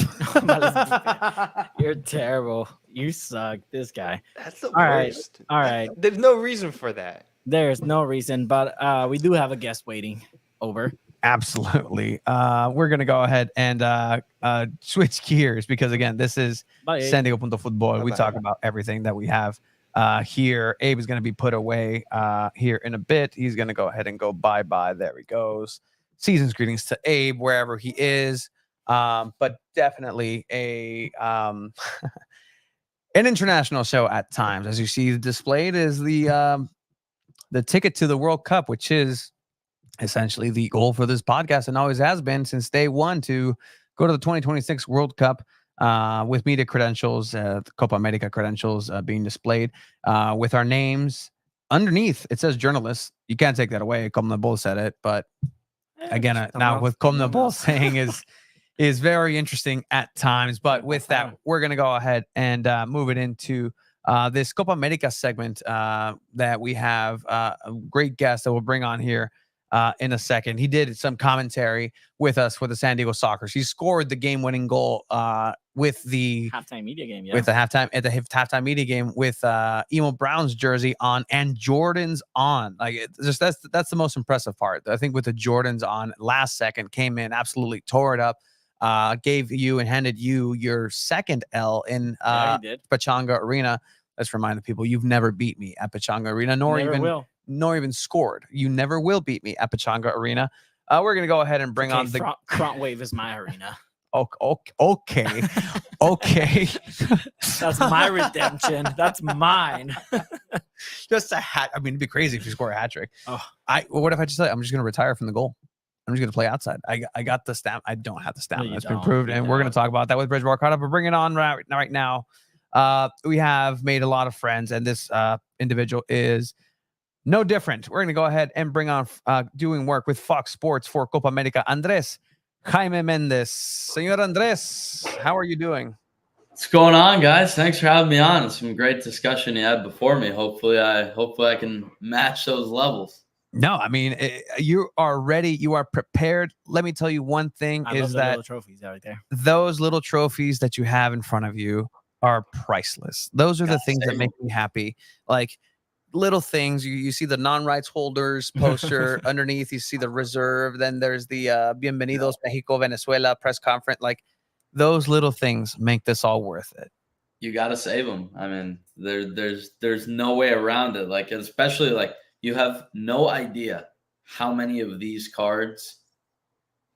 You're terrible. You suck. This guy. That's the All right. worst. All right. There's no reason for that. There's no reason, but we do have a guest waiting. Over. Absolutely. We're gonna go ahead and switch gears because again, this is Bye. San Diego Punto Football. We Bye-bye. talk about everything that we have here. Abe is gonna be put away here in a bit. He's gonna go ahead and go bye-bye. There he goes. Season's greetings to Abe wherever he is. But definitely an international show at times. As you see displayed is the ticket to the World Cup, which is essentially the goal for this podcast and always has been since day one to go to the 2026 World Cup with media credentials, the Copa America credentials being displayed with our names underneath. It says journalists. You can't take that away. Comnebol said it, but again, now with Comnebol saying is very interesting at times. But with that, we're going to go ahead and move it into this Copa America segment that we have a great guest that we'll bring on here in a second. He did some commentary with us for the San Diego Sockers. He scored the game-winning goal with the halftime media game. Yeah. with the halftime media game with Emo Brown's jersey on and Jordan's on. Like that's the most impressive part. I think with the Jordans on, last second came in, absolutely tore it up. Gave you and handed you your second L in Yeah, he did. Pachanga Arena. Let's remind the people you've never beat me at Pachanga Arena, nor even scored. You never will beat me at Pachanga Arena. We're gonna go ahead and bring on the front wave is my arena. Okay. Okay. That's my redemption. That's mine. Just a hat. I mean, it'd be crazy if you score a hat trick. Oh. What if I just say I'm just gonna retire from the goal? I'm just gonna play outside. I got the stamp. I don't have the stamp. No, That's you been don't. proved, You and we're gonna don't. talk about that with Bridgewater Carter. But bring it on right now. We have made a lot of friends, and this individual is no different. We're gonna go ahead and bring on doing work with Fox Sports for Copa America, Andres Jaime Mendez. Señor Andres, how are you doing? What's going on, guys? Thanks for having me on. It's some great discussion you had before me. Hopefully I can match those levels. No, I mean, you are ready. You are prepared. Let me tell you one thing I love is the that little trophies right there. those little trophies that you have in front of you are priceless. Those are the Gotta things that save make 'em. me happy. Like little things. You see the non-rights holders poster underneath. You see the reserve. Then there's the Bienvenidos Mexico Venezuela press conference. Like those little things make this all worth it. You gotta save them. I mean, there's no way around it. Like, especially like you have no idea how many of these cards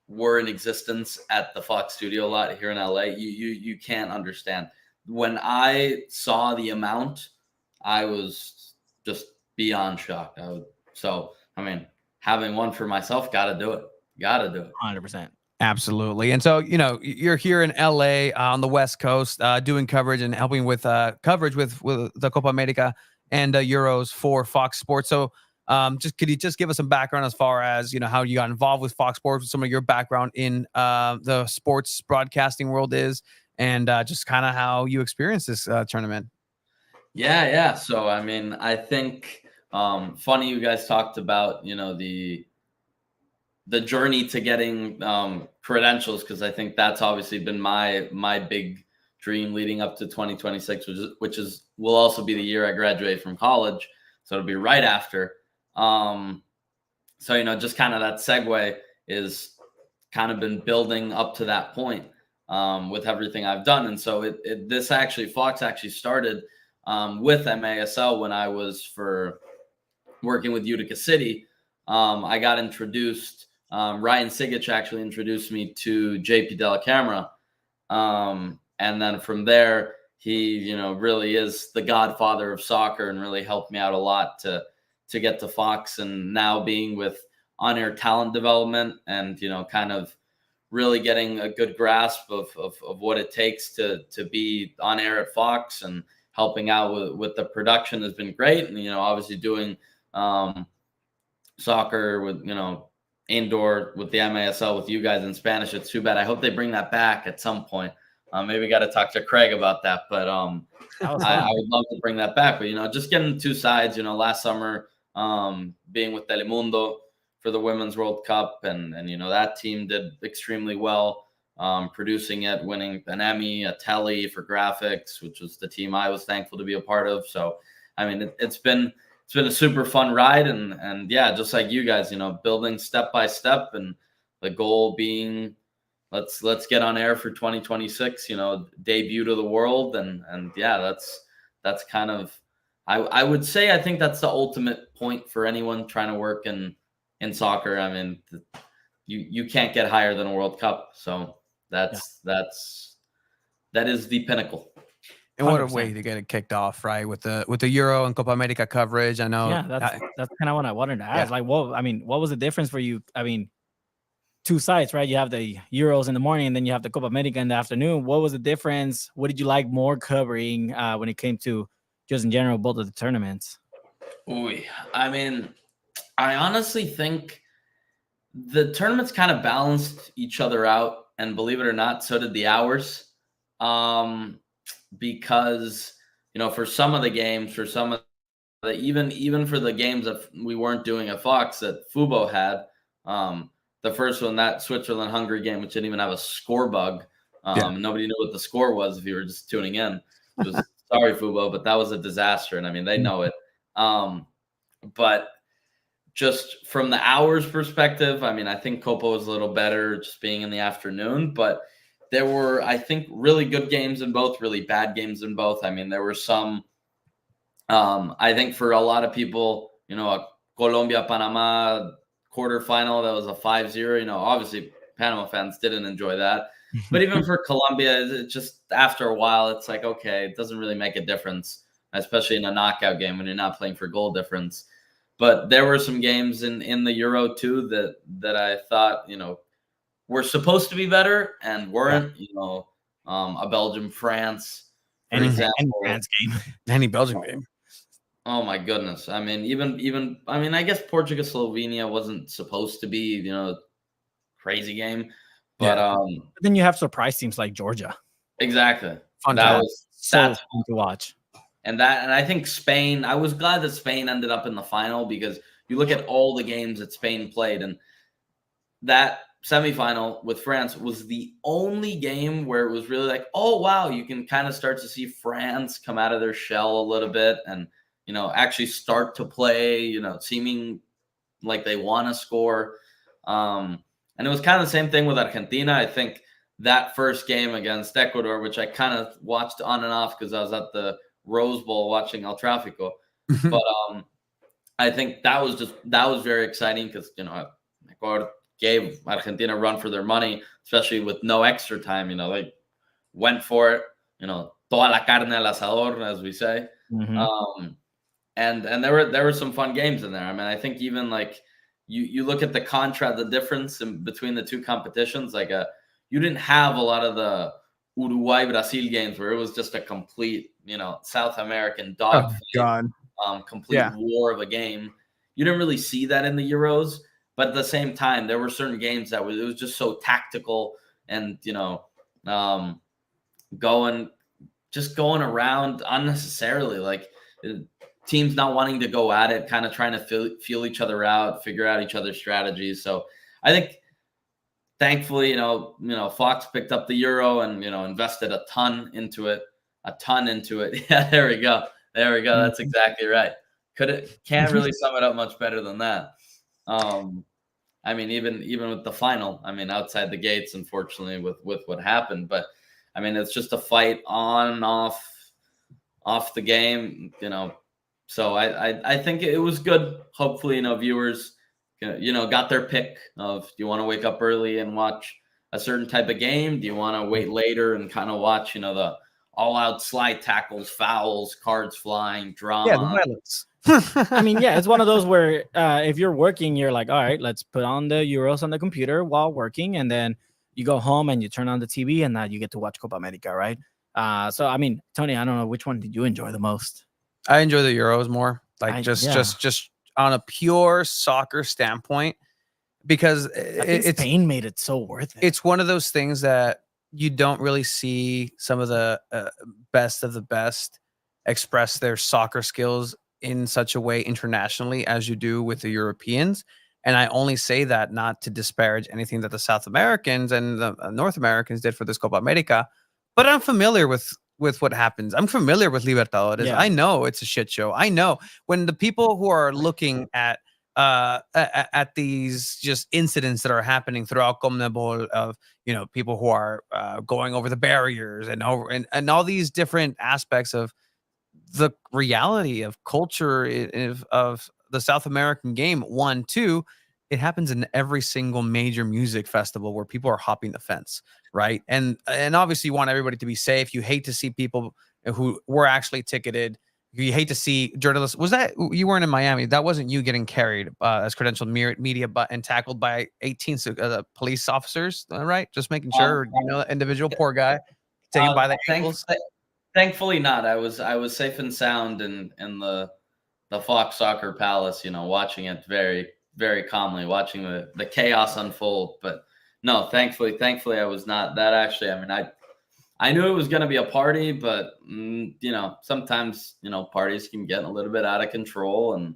were in existence at the Fox Studio lot here in LA. You can't understand. When I saw the amount, I was just beyond shocked. I mean, having one for myself, gotta do it. Gotta do it. 100%. Absolutely. And so, you're here in LA on the West Coast doing coverage and helping with coverage with the Copa America and Euros for Fox Sports. So, could you just give us some background as far as, how you got involved with Fox Sports, some of your background in the sports broadcasting world is, and just kind of how you experienced this tournament? Yeah. So I mean, I think funny you guys talked about, the journey to getting credentials, because I think that's obviously been my big dream leading up to 2026, which will also be the year I graduate from college. So it'll be right after. So just kind of that segue is kind of been building up to that point with everything I've done. And so Fox actually started with MASL when I was working with Utica City. I got introduced. Ryan Sigich actually introduced me to JP Della Camera. And then from there, he, really is the godfather of soccer and really helped me out a lot to get to Fox, and now being with on-air talent development and, kind of really getting a good grasp of what it takes to be on air at Fox, and helping out with the production has been great. And, obviously doing soccer with, indoor with the MASL with you guys in Spanish. It's too bad. I hope they bring that back at some point. Maybe got to talk to Craig about that, but I would love to bring that back. But, just getting two sides, last summer being with Telemundo for the Women's World Cup, and that team did extremely well, producing it, winning an Emmy, a Telly for graphics, which was the team I was thankful to be a part of. So, I mean, it's been a super fun ride, and yeah, just like you guys, building step by step, and the goal being let's get on air for 2026, debut to the world, and yeah, that's kind of I would say I think that's the ultimate point for anyone trying to work in soccer. I mean, you can't get higher than a World Cup, so that is the pinnacle. And what a 100%. way to get it kicked off, right? With the Euro and Copa America coverage. I know. Yeah, that's kind of what I wanted to ask. Yeah. Like, what was the difference for you? I mean, two sites, right? You have the Euros in the morning, and then you have the Copa America in the afternoon. What was the difference? What did you like more covering when it came to just in general both of the tournaments? I mean, I honestly think the tournaments kind of balanced each other out, and believe it or not, so did the hours. Because for some of the games, for some of the even for the games that we weren't doing at Fox that Fubo had, the first one, that Switzerland-Hungary game, which didn't even have a score bug. Nobody knew what the score was if you were just tuning in. It was sorry, Fubo, but that was a disaster, and I mean they know it. But just from the hours perspective, I mean, I think Copa was a little better just being in the afternoon, but there were, I think, really good games in both, really bad games in both. I mean, there were some, I think for a lot of people, a Colombia-Panama quarterfinal that was a 5-0, obviously Panama fans didn't enjoy that. But even for Colombia, it's just after a while, it's like, okay, it doesn't really make a difference, especially in a knockout game when you're not playing for goal difference. But there were some games in the Euro too that I thought, were supposed to be better and weren't. A Belgium-France, for example. Any France game. Any Belgian game. Oh my goodness! I mean, even I guess Portugal-Slovenia wasn't supposed to be, crazy game, but But then you have surprise teams like Georgia. Exactly. Fun That time. was So that's fun to watch. and I think Spain. I was glad that Spain ended up in the final because you look at all the games that Spain played, and that semifinal with France was the only game where it was really like, oh wow, you can kind of start to see France come out of their shell a little bit and actually start to play, seeming like they want to score. And it was kind of the same thing with Argentina. I think that first game against Ecuador, which I kind of watched on and off because I was at the Rose Bowl watching El Tráfico, but I think that was very exciting because Ecuador gave Argentina a run for their money, especially with no extra time. They went for it. Toda la carne al asador, as we say. Mhm. And there were some fun games in there. I mean, I think even like you look at the difference between the two competitions. Like you didn't have a lot of the Uruguay Brazil games where it was just a complete South American dogfight, complete war of a game. You didn't really see that in the Euros, but at the same time, there were certain games that it was just so tactical and going around unnecessarily, like teams not wanting to go at it, kind of trying to feel each other out, figure out each other's strategies. So I think thankfully, Fox picked up the Euro and invested a ton into it. Yeah, there we go. That's exactly right. Can't really sum it up much better than that. I mean, even with the final, I mean, outside the gates, unfortunately, with what happened, but I mean, it's just a fight on and off the game, So I think it was good. Hopefully, viewers, got their pick of, do you want to wake up early and watch a certain type of game? Do you want to wait later and kind of watch, the all-out slide tackles, fouls, cards flying, drama? Yeah, the violence. I mean, yeah, it's one of those where if you're working, you're like, all right, let's put on the Euros on the computer while working, and then you go home and you turn on the TV, and now you get to watch Copa America, right? So, I mean, Tony, I don't know, which one did you enjoy the most? I enjoy the Euros more, like just on a pure soccer standpoint, because Spain made it so worth it. It's one of those things that you don't really see some of the best of the best express their soccer skills in such a way internationally as you do with the Europeans. And I only say that not to disparage anything that the South Americans and the North Americans did for this Copa America, but I'm familiar with what happens. I'm familiar with Libertadores. Yeah. I know it's a shit show. I know when the people who are looking at these just incidents that are happening throughout CONMEBOL of people who are going over the barriers and all these different aspects of the reality of culture of the South American game. 1, 2, it happens in every single major music festival where people are hopping the fence, right? And obviously you want everybody to be safe. You hate to see people who were actually ticketed. You hate to see journalists. Was that you weren't in Miami? That wasn't you getting carried as credentialed media, and tackled by 18 police officers, right? Just making sure, individual poor guy taken by the ankles. Thankfully not. I was safe and sound in the Fox Soccer Palace, watching it very, very calmly, watching the chaos unfold. But no, thankfully I was not that. Actually, I mean, I knew it was going to be a party, but sometimes parties can get a little bit out of control, and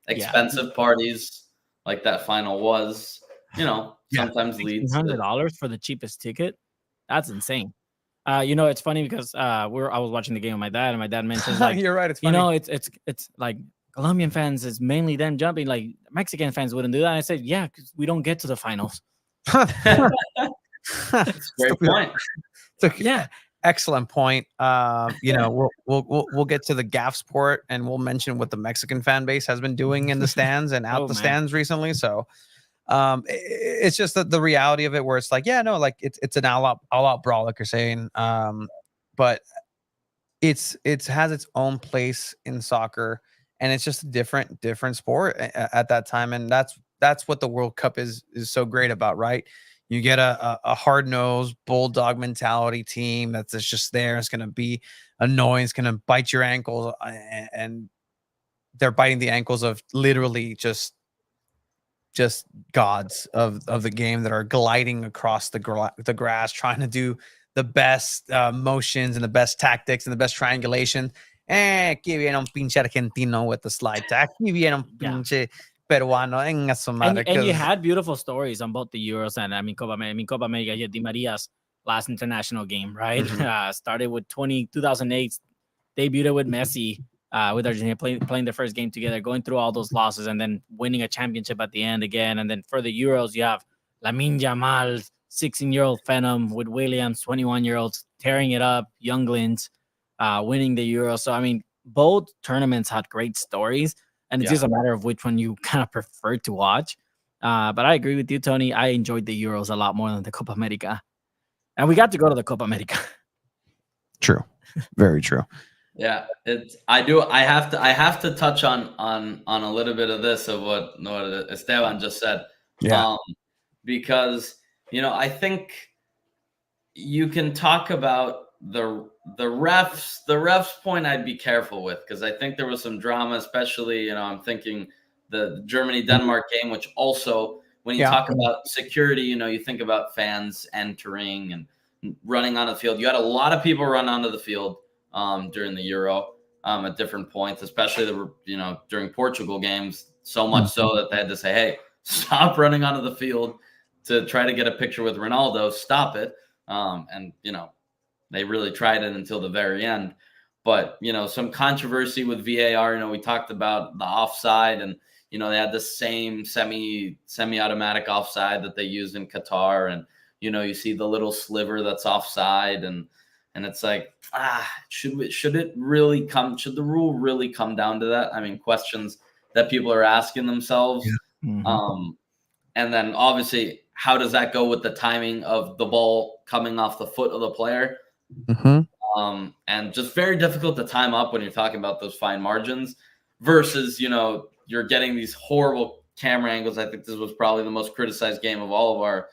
expensive parties like that final was, sometimes leads $100 for the cheapest ticket. That's insane. It's funny because I was watching the game with my dad, and my dad mentions like, you're right, it's funny. It's like Colombian fans is mainly them jumping. Like Mexican fans wouldn't do that. And I said, yeah, because we don't get to the finals. Great point. Yeah, excellent point. We'll get to the gaff sport, and we'll mention what the Mexican fan base has been doing in the stands and out stands recently. So it's just the reality of it, where it's like, it's an all out brawl, like you're saying. But it has its own place in soccer, and it's just a different sport at that time. And that's what the World Cup is so great about, right? You get a hard-nosed bulldog mentality team that's just there. It's going to be annoying. It's going to bite your ankles, and they're biting the ankles of literally just gods of the game that are gliding across the grass, trying to do the best motions and the best tactics and the best triangulation. Aquí viene un pinche argentino with the slide tack. Aquí viene un pinche peruano. En su madre, And you had beautiful stories on both the Euros and Copa America. You had Di Maria's last international game, right? Started with 2008, debuted with Messi with Argentina, playing their first game together, going through all those losses, and then winning a championship at the end again. And then for the Euros, you have Lamine Yamal, 16-year-old Phenom, with Williams, 21-year-olds, tearing it up, younglings, winning the Euro. So, I mean, both tournaments had great stories, and it's just a matter of which one you kind of prefer to watch. But I agree with you, Tony. I enjoyed the Euros a lot more than the Copa America. And we got to go to the Copa America. True. Very true. Yeah, I have to touch on a little bit of this, of what Esteban just said. Yeah. Because, I think you can talk about the refs point I'd be careful with, because I think there was some drama, especially, I'm thinking the Germany-Denmark game, which also, when you talk about security, you think about fans entering and running on the field. You had a lot of people run onto the field during the Euro at different points, especially during Portugal games, so much so that they had to say, hey, stop running onto the field to try to get a picture with Ronaldo, stop it. And they really tried it until the very end. But some controversy with VAR. We talked about the offside, and they had the same semi-automatic offside that they used in Qatar, and you see the little sliver that's offside, and it's like, should the rule really come down to that? I mean, questions that people are asking themselves. And then obviously, how does that go with the timing of the ball coming off the foot of the player? And just very difficult to time up when you're talking about those fine margins versus, you're getting these horrible camera angles. I think this was probably the most criticized game of all of our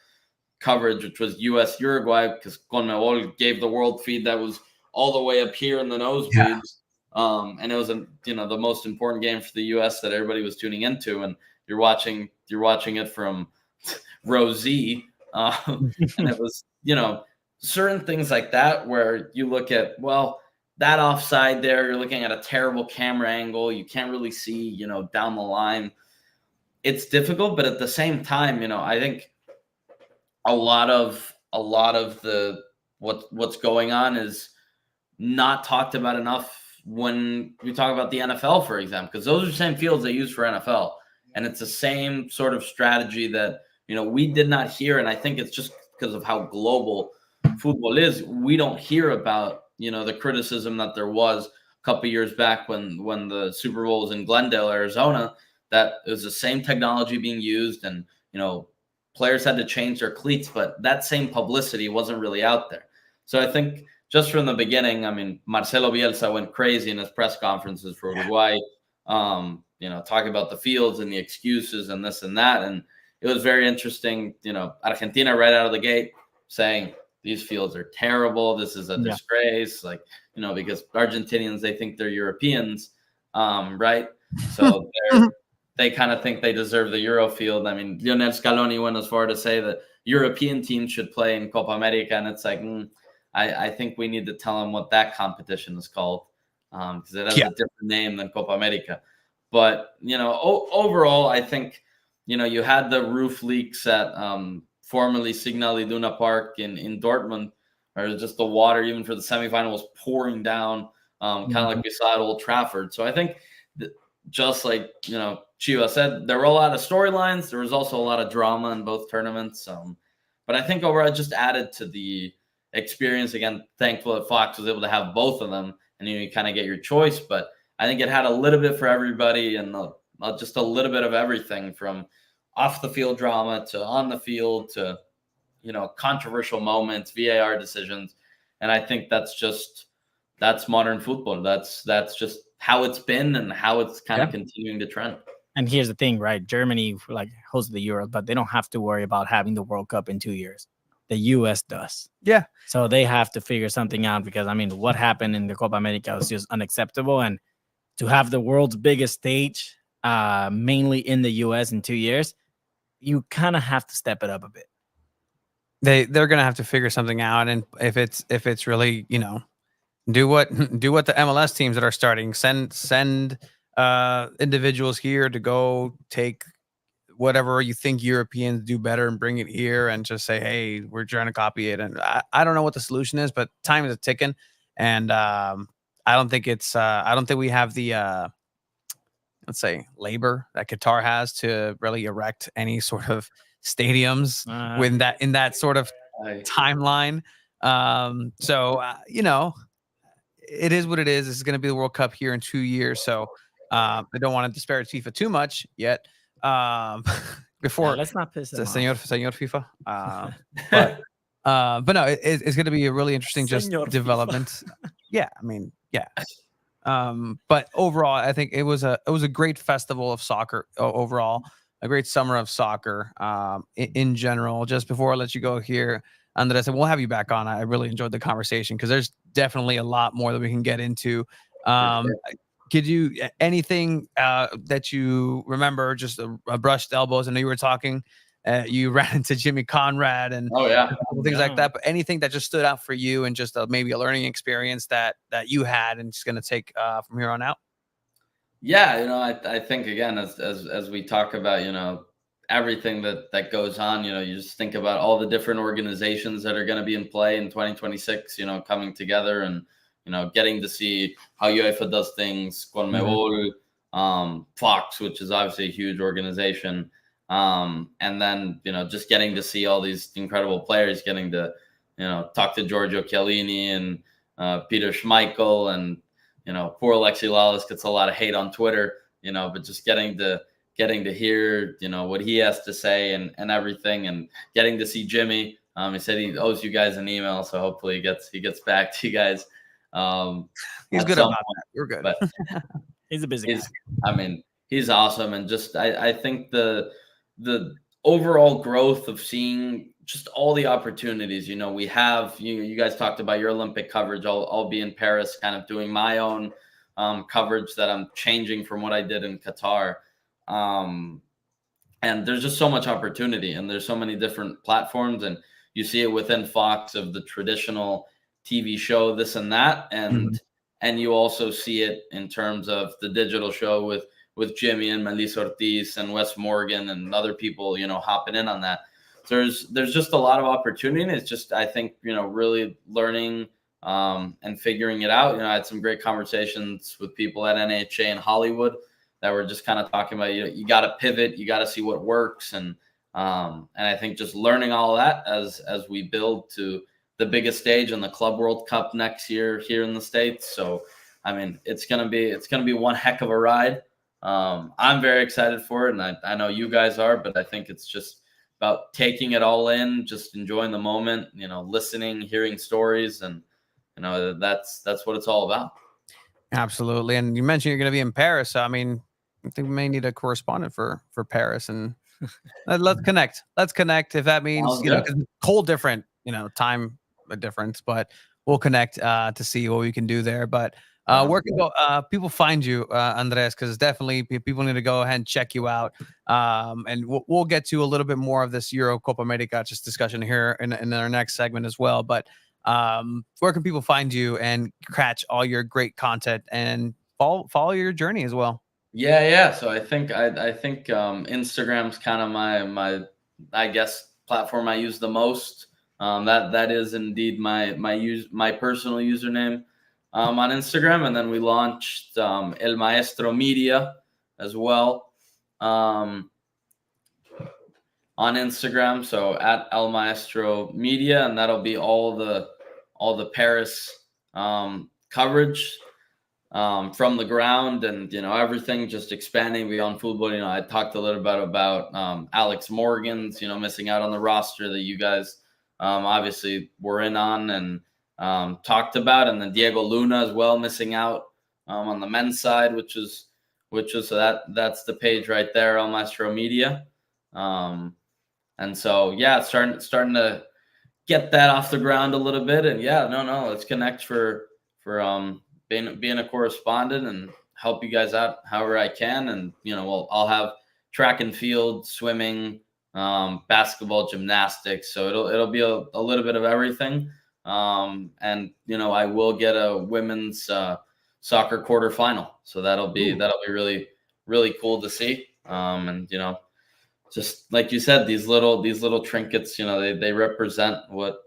coverage, which was US-Uruguay, because CONMEBOL gave the world feed that was all the way up here in the nosebleeds. And it was the most important game for the US that everybody was tuning into, and you're watching it from row Z. And it was, certain things like that where you look at, well, that offside there, you're looking at a terrible camera angle. You can't really see, down the line. It's difficult, but at the same time, I think a lot of the what's going on is not talked about enough when we talk about the NFL, for example, because those are the same fields they use for NFL, and it's the same sort of strategy that we did not hear. And I think it's just because of how global football is. We don't hear about the criticism that there was a couple years back when the Super Bowl was in Glendale, Arizona, that it was the same technology being used, and players had to change their cleats, but that same publicity wasn't really out there. So I think just from the beginning, I mean, Marcelo Bielsa went crazy in his press conferences for Uruguay, talking about the fields and the excuses and this and that. And it was very interesting, Argentina right out of the gate saying these fields are terrible. This is a disgrace, because Argentinians, they think they're Europeans, right? So they kind of think they deserve the Euro field. I mean, Lionel Scaloni went as far to say that European teams should play in Copa America, and it's like, I think we need to tell them what that competition is called, because it has a different name than Copa America. But overall, I think you had the roof leaks at formerly Signal Iduna Park in Dortmund, or just the water even for the semifinal was pouring down, kind of like we saw at Old Trafford. So I think just like Chiva said, there were a lot of storylines. There was also a lot of drama in both tournaments. But I think overall, it just added to the experience. Again, thankful that Fox was able to have both of them, and you kind of get your choice. But I think it had a little bit for everybody, and just a little bit of everything, from off the field drama to on the field to controversial moments, VAR decisions. And I think that's modern football. That's just how it's been and how it's kind of continuing to trend. And here's the thing, right? Germany hosts the Euros, but they don't have to worry about having the World Cup in 2 years. The US does. Yeah. So they have to figure something out, because what happened in the Copa America was just unacceptable. And to have the world's biggest stage, mainly in the US in 2 years, you kind of have to step it up a bit. they're gonna have to figure something out, and if it's really, do what do what the MLS teams that are starting, send individuals here to go take whatever you think Europeans do better and bring it here and just say, hey, we're trying to copy it. And I don't know what the solution is, but time is ticking. And I don't think we have the let's say labor that Qatar has to really erect any sort of stadiums in that sort of timeline. It is what it is. This is going to be the World Cup here in 2 years. So I don't want to disparage FIFA too much yet. Before let's not piss him off. Senor FIFA. But no, it's going to be a really interesting just Senor FIFA. development. Yeah, I mean, yeah. But overall, I think it was a great festival of soccer overall, a great summer of soccer in general. Just before I let you go here, Andres, and we'll have you back on. I really enjoyed the conversation because there's definitely a lot more that we can get into. Could you anything that you remember, just a brushed elbows? I know you were talking. You ran into Jimmy Conrad and things like that. But anything that just stood out for you and just maybe a learning experience that you had and just going to take from here on out? Yeah, I think again, as we talk about, everything that goes on, you just think about all the different organizations that are going to be in play in 2026, coming together and, getting to see how UEFA does things, CONMEBOL, Fox, which is obviously a huge organization. And then, just getting to see all these incredible players, getting to, talk to Giorgio Chiellini and Peter Schmeichel and, poor Alexi Lalas gets a lot of hate on Twitter, but just getting to hear, what he has to say and everything, and getting to see Jimmy. He said he owes you guys an email, so hopefully he gets back to you guys. He's good about that. You're good. But he's a busy guy. He's awesome. And just, I think the overall growth of seeing just all the opportunities, we have, you guys talked about your Olympic coverage. I'll be in Paris kind of doing my own coverage that I'm changing from what I did in Qatar. And there's just so much opportunity and there's so many different platforms, and you see it within Fox of the traditional TV show, this and that. And you also see it in terms of the digital show with Jimmy and Melissa Ortiz and Wes Morgan and other people, hopping in on that. There's just a lot of opportunity. And it's just, I think, really learning and figuring it out. I had some great conversations with people at NHA in Hollywood that were just kind of talking about, you got to pivot, you got to see what works. And I think just learning all of that as we build to the biggest stage in the Club World Cup next year here in the States. So, I mean, it's going to be one heck of a ride. I'm very excited for it, and I know you guys are, but I think it's just about taking it all in, just enjoying the moment, listening, hearing stories, and that's what it's all about. Absolutely. And you mentioned you're going to be in Paris. So, I mean, I think we may need a correspondent for Paris, and let's connect. Let's connect if that means, 'cause whole different, time difference, but we'll connect to see what we can do there. But where can people find you, Andres? Because definitely people need to go ahead and check you out. And we'll get to a little bit more of this Euro Copa America just discussion here in our next segment as well. But where can people find you and catch all your great content and follow your journey as well? Yeah. So I think Instagram's kind of my I guess platform I use the most. That is indeed my personal username on Instagram, and then we launched El Maestro Media as well on Instagram. So at El Maestro Media, and that'll be all the Paris coverage from the ground, and everything just expanding beyond football. I talked a little bit about Alex Morgan's missing out on the roster that you guys obviously were in on and talked about, and then Diego Luna as well missing out on the men's side, which is so that's the page right there, El Maestro Media. And so starting to get that off the ground a little bit, and let's connect for being a correspondent and help you guys out however I can. And I'll have track and field, swimming, basketball, gymnastics. So it'll be a little bit of everything. And I will get a women's soccer quarterfinal. So that'll be really, really cool to see. And just like you said, these little trinkets, they represent what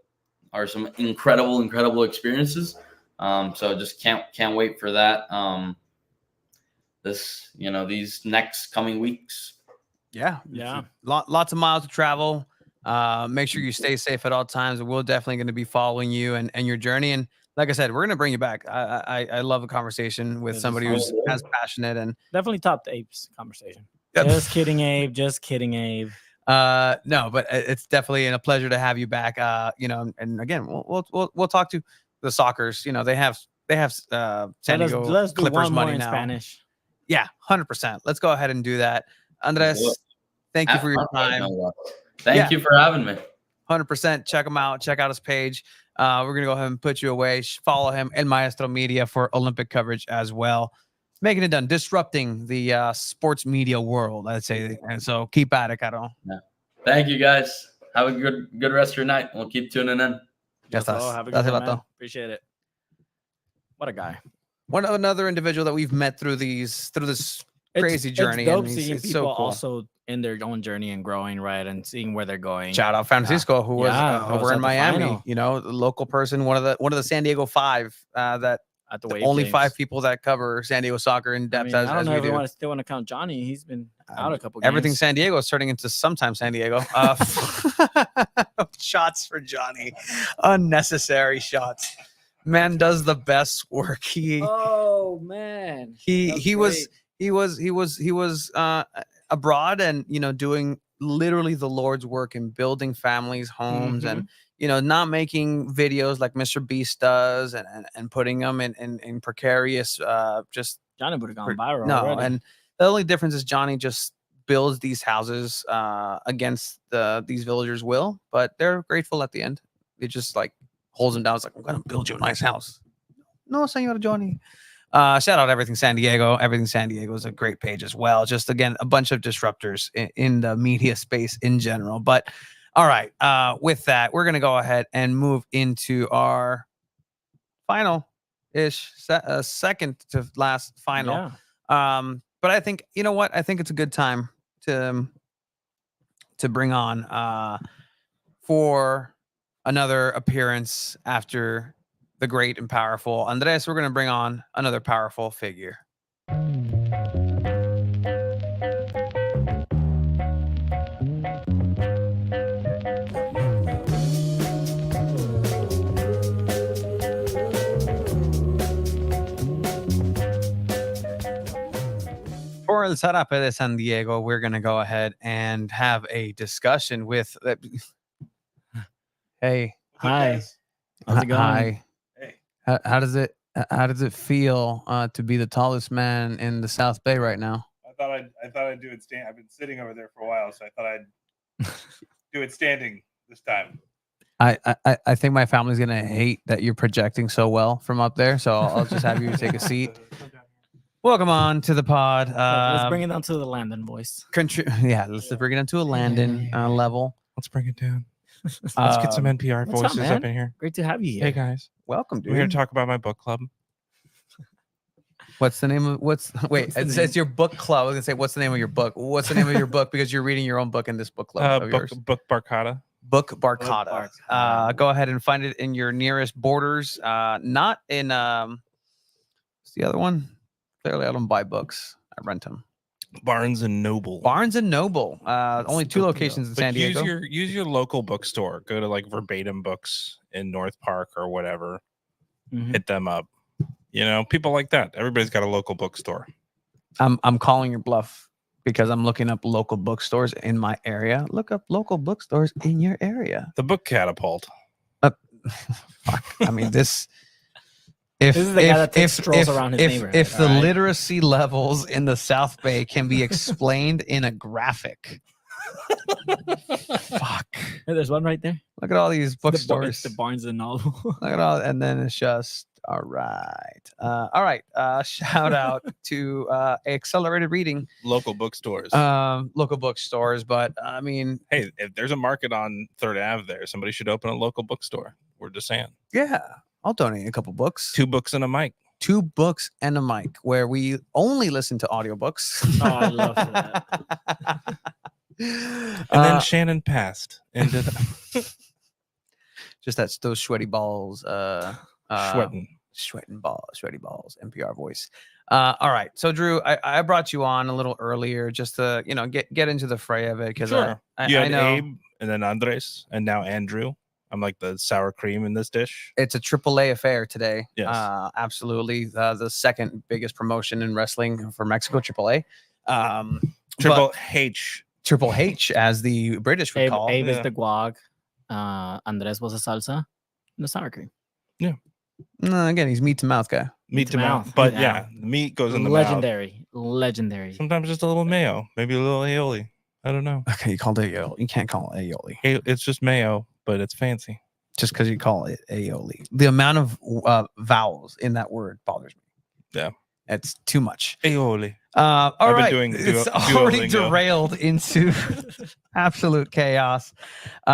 are some incredible experiences. So just can't wait for that. These next coming weeks. Yeah. Yeah. Lots of miles to travel. Make sure you stay safe at all times. We're definitely going to be following you and your journey. And like I said, we're going to bring you back. I love a conversation with somebody who's as passionate and Definitely top the Abe's conversation. Yep. Just kidding, Abe. Just kidding, Abe. No, but it's definitely a pleasure to have you back. And again, we'll talk to the Sockers. They have San Diego Let's do Clippers one more money in now. Spanish. Yeah, 100%. Let's go ahead and do that. Andres, thank you for your time. Thank you for having me. 100%. Check him out. Check out his page. We're going to go ahead and put you away. Follow him and Maestro Media for Olympic coverage as well. Making it done. Disrupting the sports media world, I'd say. And so keep at it, Caro. Yeah. Thank you, guys. Have a good rest of your night. We'll keep tuning in. Yes, Have a good one, man. Appreciate it. What a guy. Another individual that we've met through this crazy journey. It's dope and seeing it's people so cool. also in their own journey and growing, right, and seeing where they're going. Shout out Francisco, who was who was over at in the Miami. final. The local person, one of the San Diego Five. That At the the Wave only Games. 5 people that cover San Diego soccer in I depth mean, as I don't know we if we do. still want to count Johnny. He's been out a couple. Everything games. San Diego is turning into sometimes San Diego. Shots for Johnny, unnecessary shots. Man does the best work. Oh man, He was abroad and doing literally the Lord's work in building families, homes, and not making videos like Mr. Beast does and putting them in precarious just Johnny would have gone viral. no. already. And the only difference is Johnny just builds these houses against these villagers' will, but they're grateful at the end. It just like holds them down. It's like, I'm gonna build you a nice house. No, Senor Johnny. Shout out Everything San Diego. Everything San Diego is a great page as well. Just again, a bunch of disruptors in the media space in general. But all right, with that, we're gonna go ahead and move into our final-ish, second to last final. Yeah. But I think I think it's a good time to bring on for another appearance after the great and powerful Andres. We're going to bring on another powerful figure. For El Zarape de San Diego, we're going to go ahead and have a discussion with. Hey, Hi. How's it going? Hi. Hey. How does it feel to be the tallest man in the South Bay right now? I thought I'd do it stand. I've been sitting over there for a while, so I thought I'd do it standing this time. I think my family's gonna hate that you're projecting so well from up there, so I'll just have you take a seat. Welcome on to the pod. Let's bring it down to the Landon voice. Let's bring it down to a Landon level. Let's bring it down. Let's get some NPR what's up, voices man? up in here. Great to have you here. Hey guys, Welcome, dude. we're here to talk about my book club. What's the name of it's your book club. I was gonna say, what's the name of your book? What's the name of your book? Because you're reading your own book in this book club of yours. Book Barcata. Book Barcata. Go ahead and find it in your nearest borders. Not in what's the other one? Clearly, I don't buy books. I rent them. Barnes and Noble. Barnes and Noble. Only 2 locations in But San Diego. use your local bookstore. Go to like Verbatim Books in North Park or whatever. Mhm. Hit them up. People like that. Everybody's got a local bookstore. I'm calling your bluff because I'm looking up local bookstores in my area. Look up local bookstores in your area. The Book Catapult. Fuck. I mean, this. If, This is the guy that takes strolls around his neighborhood, If the all right? literacy levels in the South Bay can be explained in a graphic, fuck. Hey, there's one right there. Look at all these It's bookstores. the Barnes and Noble. Look at all, and then it's just All right. Shout out to Accelerated Reading, Local bookstores. local bookstores. But I mean, Hey, if there's a market on Third Ave there, somebody should open a local bookstore. We're just saying. yeah, I'll donate a couple books. 2 books and a mic. 2 books and a mic, where we only listen to audiobooks. Oh, I love that. And then Shannon passed. And just those sweaty balls. sweating. Sweaty balls. NPR voice. All right. So Drew, I brought you on a little earlier just to get into the fray of it because Sure. You I had know Abe and then Andres and now Andrew. I'm like the sour cream in this dish. it's a AAA affair today. Yes. Absolutely. The second biggest promotion in wrestling for Mexico, AAA. Triple H. Triple H, as the British would call. Abe is Yeah. the guac. Andres was a salsa and the sour cream. No, again, he's meat to mouth guy. Meat to mouth. mouth. But Yeah. yeah, the meat goes in the mouth. Legendary. Sometimes just a little mayo, maybe a little aioli. I don't know. Okay, you called it aioli. You can't call it aioli It's just mayo, but it's fancy. just because you call it aioli. The amount of vowels in that word bothers me. Yeah. It's too much. Aioli. All I've been right. doing It's already Duolingo. derailed into absolute chaos. But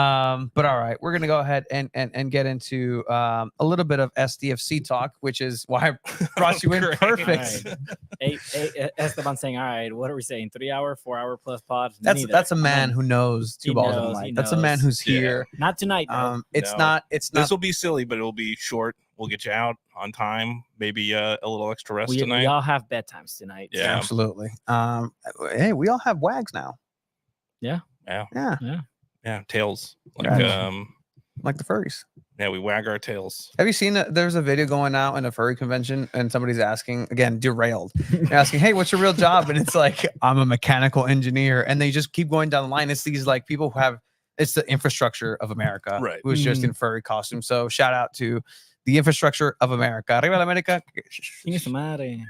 all right, we're gonna go ahead and get into a little bit of SDFC talk, which is why I brought you in Great. perfect. Esteban saying, all right, what are we saying? 3 hour, 4 hour plus pod? That's Neither. that's a Come man on. who knows two He balls in knows, a he mic. That's a man knows. who's Yeah. here. Not tonight. though. It's No. not. It's This not. will be silly, but it'll be short. We'll get you out on time. Maybe a little extra rest we tonight. all have bedtimes tonight. so- Yeah. Absolutely. Hey, we all have wags now. Yeah. Yeah. Yeah, Yeah, tails. Like Yeah. like the furries. yeah, we wag our tails. Have you seen there's a video going out in a furry convention and somebody's asking, again, derailed, asking, hey, what's your real job? And it's like, I'm a mechanical engineer. And they just keep going down the line. It's these like people who have, it's the infrastructure of America, Right. who's just in furry costume. So shout out to the infrastructure of America. Arriba la America. Chingue su madre.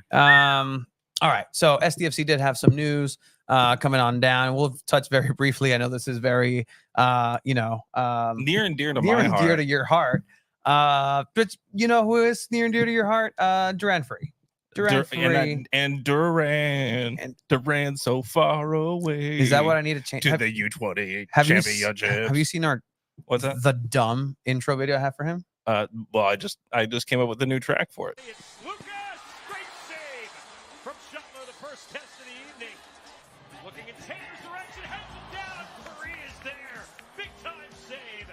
All right. So SDFC did have some news coming on down. We'll touch very briefly. I know this is very, Near and dear to near my and heart. dear to your heart. But you know who is near and dear to your heart? Duran Free. Duran Free. And Duran. And- Duran so far away. Is that what I need to change? to Have, the U28 have you championship? have you seen our What's that? the dumb intro video I have for him? Well, I just came up with a new track for it. It's Lucas, great save from Shuttler, the first test of the evening. Looking in Taylor's direction, heads him down. Curry is there, big time save.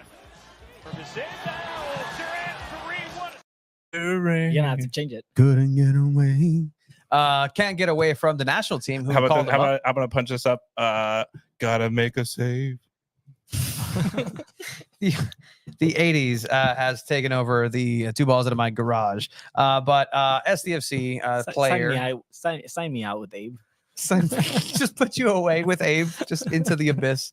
From his end now, Durant 3-1. Duran. You're gonna have to change it. Couldn't get away. Can't get away from the national team. Who How called about, him up. I'm gonna punch this up. Gotta make a save. The 80s has taken over the two balls out of my garage. But SDFC player Sign me out with Abe. just put you away with Abe, just into the abyss.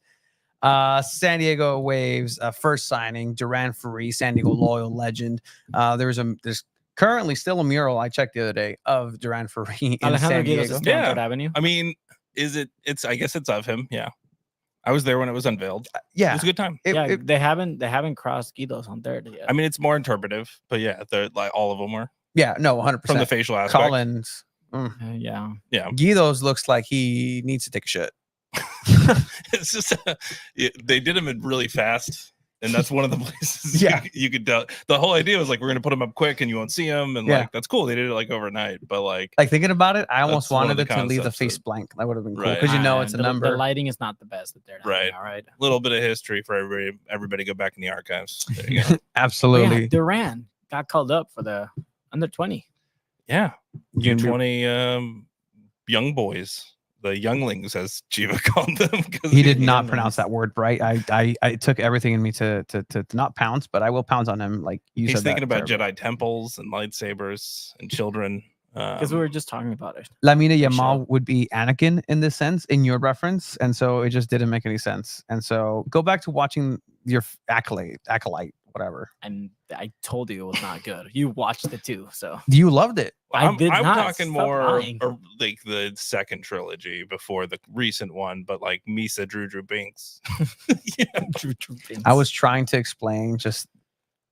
San Diego Waves first signing Duran Free, San Diego loyal legend. There's currently still a mural I checked the other day of Duran Free in Alejandro San Guidos Diego. is Stanford Avenue. I mean, it's I guess it's of him. Yeah. I was there when it was unveiled. It Yeah, was a good time. They haven't crossed Guidos on third yet. I mean, it's more interpretive, but yeah, they're like all of them were yeah, no, 100%. from the facial aspect. Collins, Yeah. Yeah. Guidos looks like he needs to take a shit. It's just they did them in really fast, and that's one of the places. Yeah. you could tell. The whole idea was like we're gonna put them up quick, and you won't see them, and Yeah. like that's cool. They did it like overnight, but like Like thinking about it, I almost That's one of wanted the it to leave the concepts face of- blank. That would have been cool Right. because you know it's a The number. lighting is not the best that they're Right. All right. a little bit of history for everybody go back in the archives. There you go. Absolutely. Yeah, Duran got called up for the under 20. Yeah, You can be- U20 young boys, the younglings, as Chiva called them. 'cause He did not younglings. pronounce that word right. I took everything in me to not pounce, but I will pounce on him. Like you He's said, thinking that about terribly. Jedi temples and lightsabers and children. Because we were just talking about it. Lamina Sure. Yamal would be Anakin in this sense, in your reference, and so it just didn't make any sense. And so go back to watching your acolyte, whatever. And I told you it was not good. You watched it too. So You loved it. I did I'm not. talking Stop more lying. like the second trilogy before the recent one, but like Misa Drew Binks. I was trying to explain just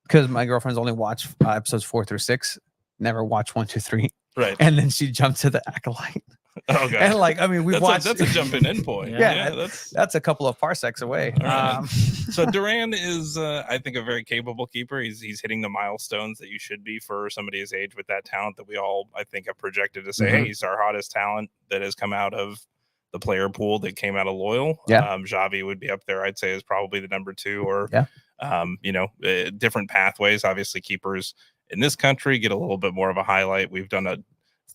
because my girlfriend's only watched episodes 4 through 6, never watched 1, 2, 3, Right. and then she jumped to the Acolyte. Okay. And like, I mean, we've watched. That's a jumping in point. Yeah, That's that's a couple of parsecs away. All right. So Duran is, I think, a very capable keeper. He's hitting the milestones that you should be for somebody his age with that talent that we all, I think, have projected to say, hey, he's our hottest talent that has come out of the player pool that came out of Loyal. Yeah. Xavi would be up there, I'd say, is probably the number 2, or Yeah. different pathways. Obviously, keepers in this country get a little bit more of a highlight. We've done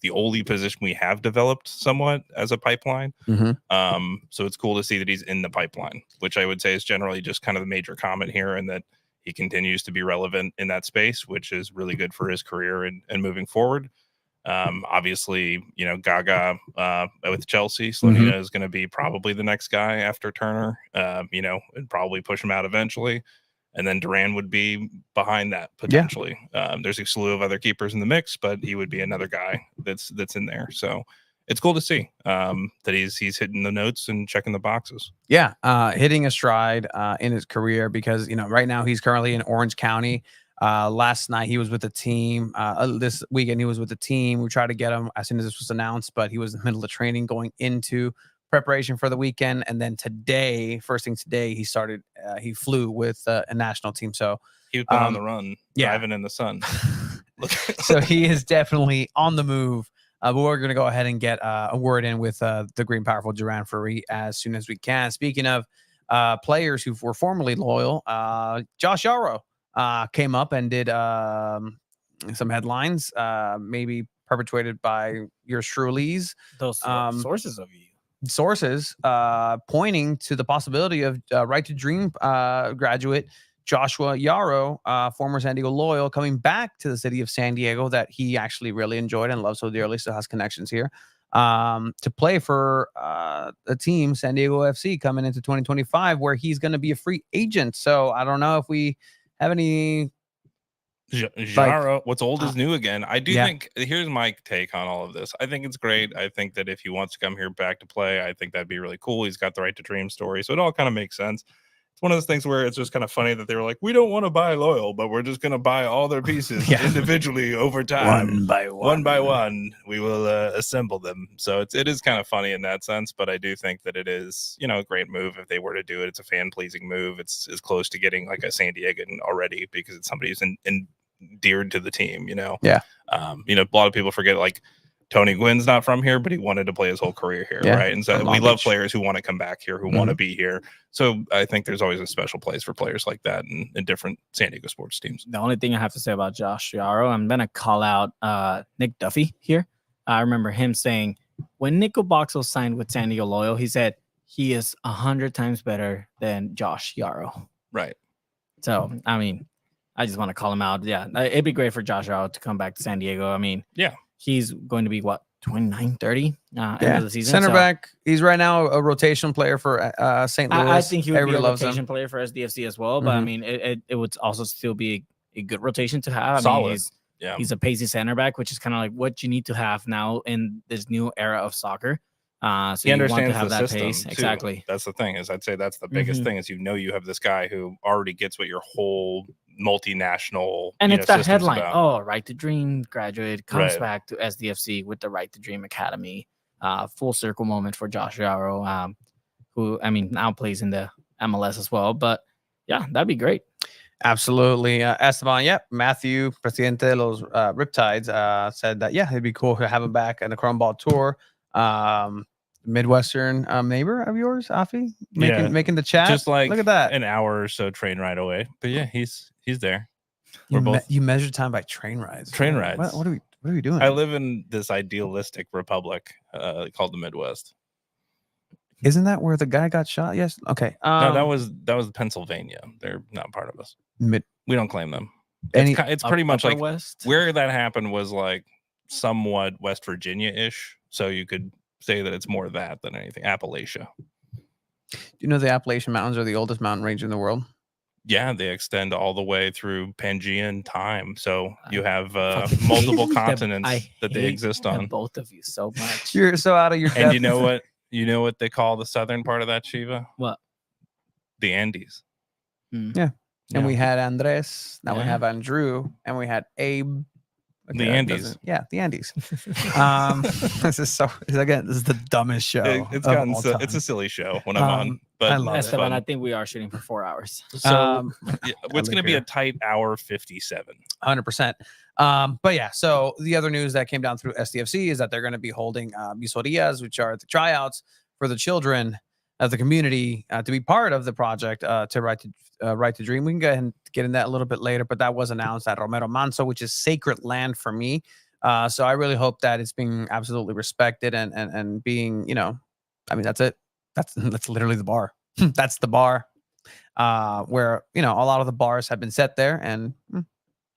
the only position we have developed somewhat as a pipeline. So it's cool to see that he's in the pipeline, which I would say is generally just kind of the major comment here, and that he continues to be relevant in that space, which is really good for his career and moving forward. Obviously, Gaga with Chelsea, Slonina is going to be probably the next guy after Turner, and probably push him out eventually. And then Duran would be behind that potentially. There's a slew of other keepers in the mix, but he would be another guy that's in there. So it's cool to see that he's hitting the notes and checking the boxes. Yeah, hitting a stride in his career, because right now he's currently in Orange County. Last night he was with the team. This weekend he was with the team. We tried to get him as soon as this was announced, but he was in the middle of training going into preparation for the weekend. And then today, first thing today, he flew with a national team. So he was on the run, driving in the sun. So he is definitely on the move. But we're going to go ahead and get a word in with the green powerful Duran Ferry as soon as we can. Speaking of players who were formerly Loyal, Josh Yaro came up and did some headlines, maybe perpetuated by yours truly's. Those sources of you. Sources pointing to the possibility of Right to Dream graduate Joshua Yaro, former San Diego Loyal, coming back to the city of San Diego that he actually really enjoyed and loves so dearly, still has connections here, to play for a team, San Diego FC, coming into 2025, where he's going to be a free agent. So I don't know if we have any... Jaro, what's old is new again. I do think, here's my take on all of this. I think it's great. I think that if he wants to come here back to play, I think that'd be really cool. He's got the Right to Dream story. So it all kind of makes sense. It's one of those things where it's just kind of funny that they were like, we don't want to buy Loyal, but we're just going to buy all their pieces individually over time. One by one, we will assemble them. So it is kind of funny in that sense, but I do think that it is, a great move if they were to do it. It's a fan-pleasing move. It's as close to getting like a San Diegan already, because it's somebody who's endeared to the team, a lot of people forget, like, Tony Gwynn's not from here, but he wanted to play his whole career here, right? And so we love players who want to come back here, who want to be here. So I think there's always a special place for players like that in different San Diego sports teams. The only thing I have to say about Josh Yaro, I'm going to call out Nick Duffy here. I remember him saying, when Nico Boxall signed with San Diego Loyal, he said he is 100 times better than Josh Yaro. Right. So, I mean, I just want to call him out. Yeah, it'd be great for Josh Yaro to come back to San Diego. I mean, he's going to be, 29, 30 end of the season. Center back. He's right now a rotation player for St. Louis. I think he would Everybody be a loves rotation him. player for SDFC as well. But I mean, it would also still be a good rotation to have. Solid. I mean, he's a pacey center back, which is kind of like what you need to have now in this new era of soccer. So he understands want to have the that system pace. too. Exactly. That's the thing, is I'd say that's the biggest thing, is you have this guy who already gets what your whole multinational and it's that headline. about. Oh, Right to Dream graduate comes back to SDFC with the Right to Dream Academy. Full circle moment for Josh Yaro, who, I mean, now plays in the MLS as well. But yeah, that'd be great. Absolutely. Esteban, Matthew, Presidente de los Riptides, said that, it'd be cool to have him back in the Chrome Ball Tour. Midwestern neighbor of yours, Afi, making the chat. Just like, look at that, an hour or so train ride away. But he's there. You measure time by train rides. Train rides. What are we doing? I live in this idealistic republic called the Midwest. Isn't that where the guy got shot? Yes. Okay. No, that was Pennsylvania. They're not part of us. We don't claim them. It's pretty much like West. Where that happened was like somewhat West Virginia-ish. So you could say that it's more that than anything. Appalachia. Do you know the Appalachian Mountains are the oldest mountain range in the world? Yeah, they extend all the way through Pangaean time. So you have multiple continents that they exist on. Both of you so much. You're so out of your depth. And you know what? You know what they call the southern part of that, Shiva? What? The Andes. Yeah. And we had Andres. Now we have Andrew. And we had Abe. The Andes. Yeah, the Andes. This is the dumbest show. It's of gotten all time. it's a silly show when I'm on, but I love it. Esteban, I fun. think we are shooting for 4 hours. So yeah, it's going to be here. a tight hour 57. 100%. But yeah, so the other news that came down through SDFC is that they're going to be holding Visorías, which are the tryouts for the children of the community to be part of the project to Right to Dream. We can go ahead and get in that a little bit later, but that was announced at Romero Manso, which is sacred land for me. So I really hope that it's being absolutely respected and being, I mean, that's it. That's literally the bar. That's the bar where, a lot of the bars have been set there, and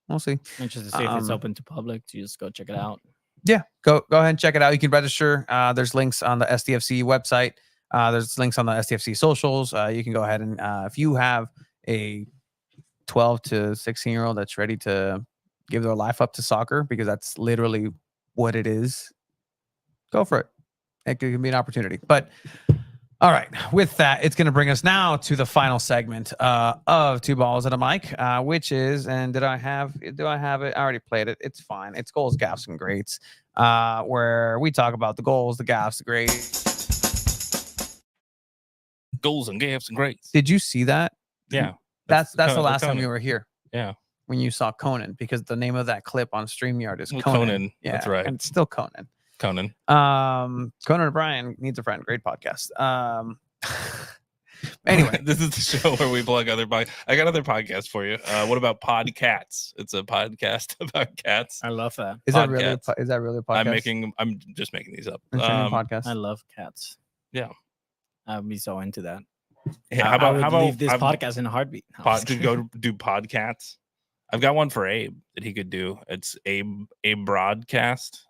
we'll see. Interested to see if it's open to public. To just go check it out. Yeah, go ahead and check it out. You can register. There's links on the SDFC website. There's links on the SDFC socials. You can go ahead and if you have a 12 to 16-year-old that's ready to give their life up to soccer, because that's literally what it is, go for it. It can be an opportunity. But all right, with that, it's going to bring us now to the final segment of Two Balls and a Mic, which is, and do I have it? I already played it. It's fine. It's Goals, Gaffes, and Greats, where we talk about the goals, the gaffes, the greats. Goals and gaffes and greats. Did you see that? Yeah. That's the Conan- last time Conan. you were here. Yeah. When you saw Conan, because the name of that clip on StreamYard is Well, Conan. Conan, Yeah, that's right. and it's still Conan. Conan. Conan O'Brien needs a friend. Great podcast. Anyway, this is the show where we plug other I got other podcasts for you. What about Podcats? It's a podcast about cats. I love that. is that really a podcast? I'm just making these up. Entertainment podcast. I love cats. Yeah. I'd be so into that. Hey, I would leave this podcast in a heartbeat. to go do Podcats? I've got one for Abe that he could do. It's a broadcast.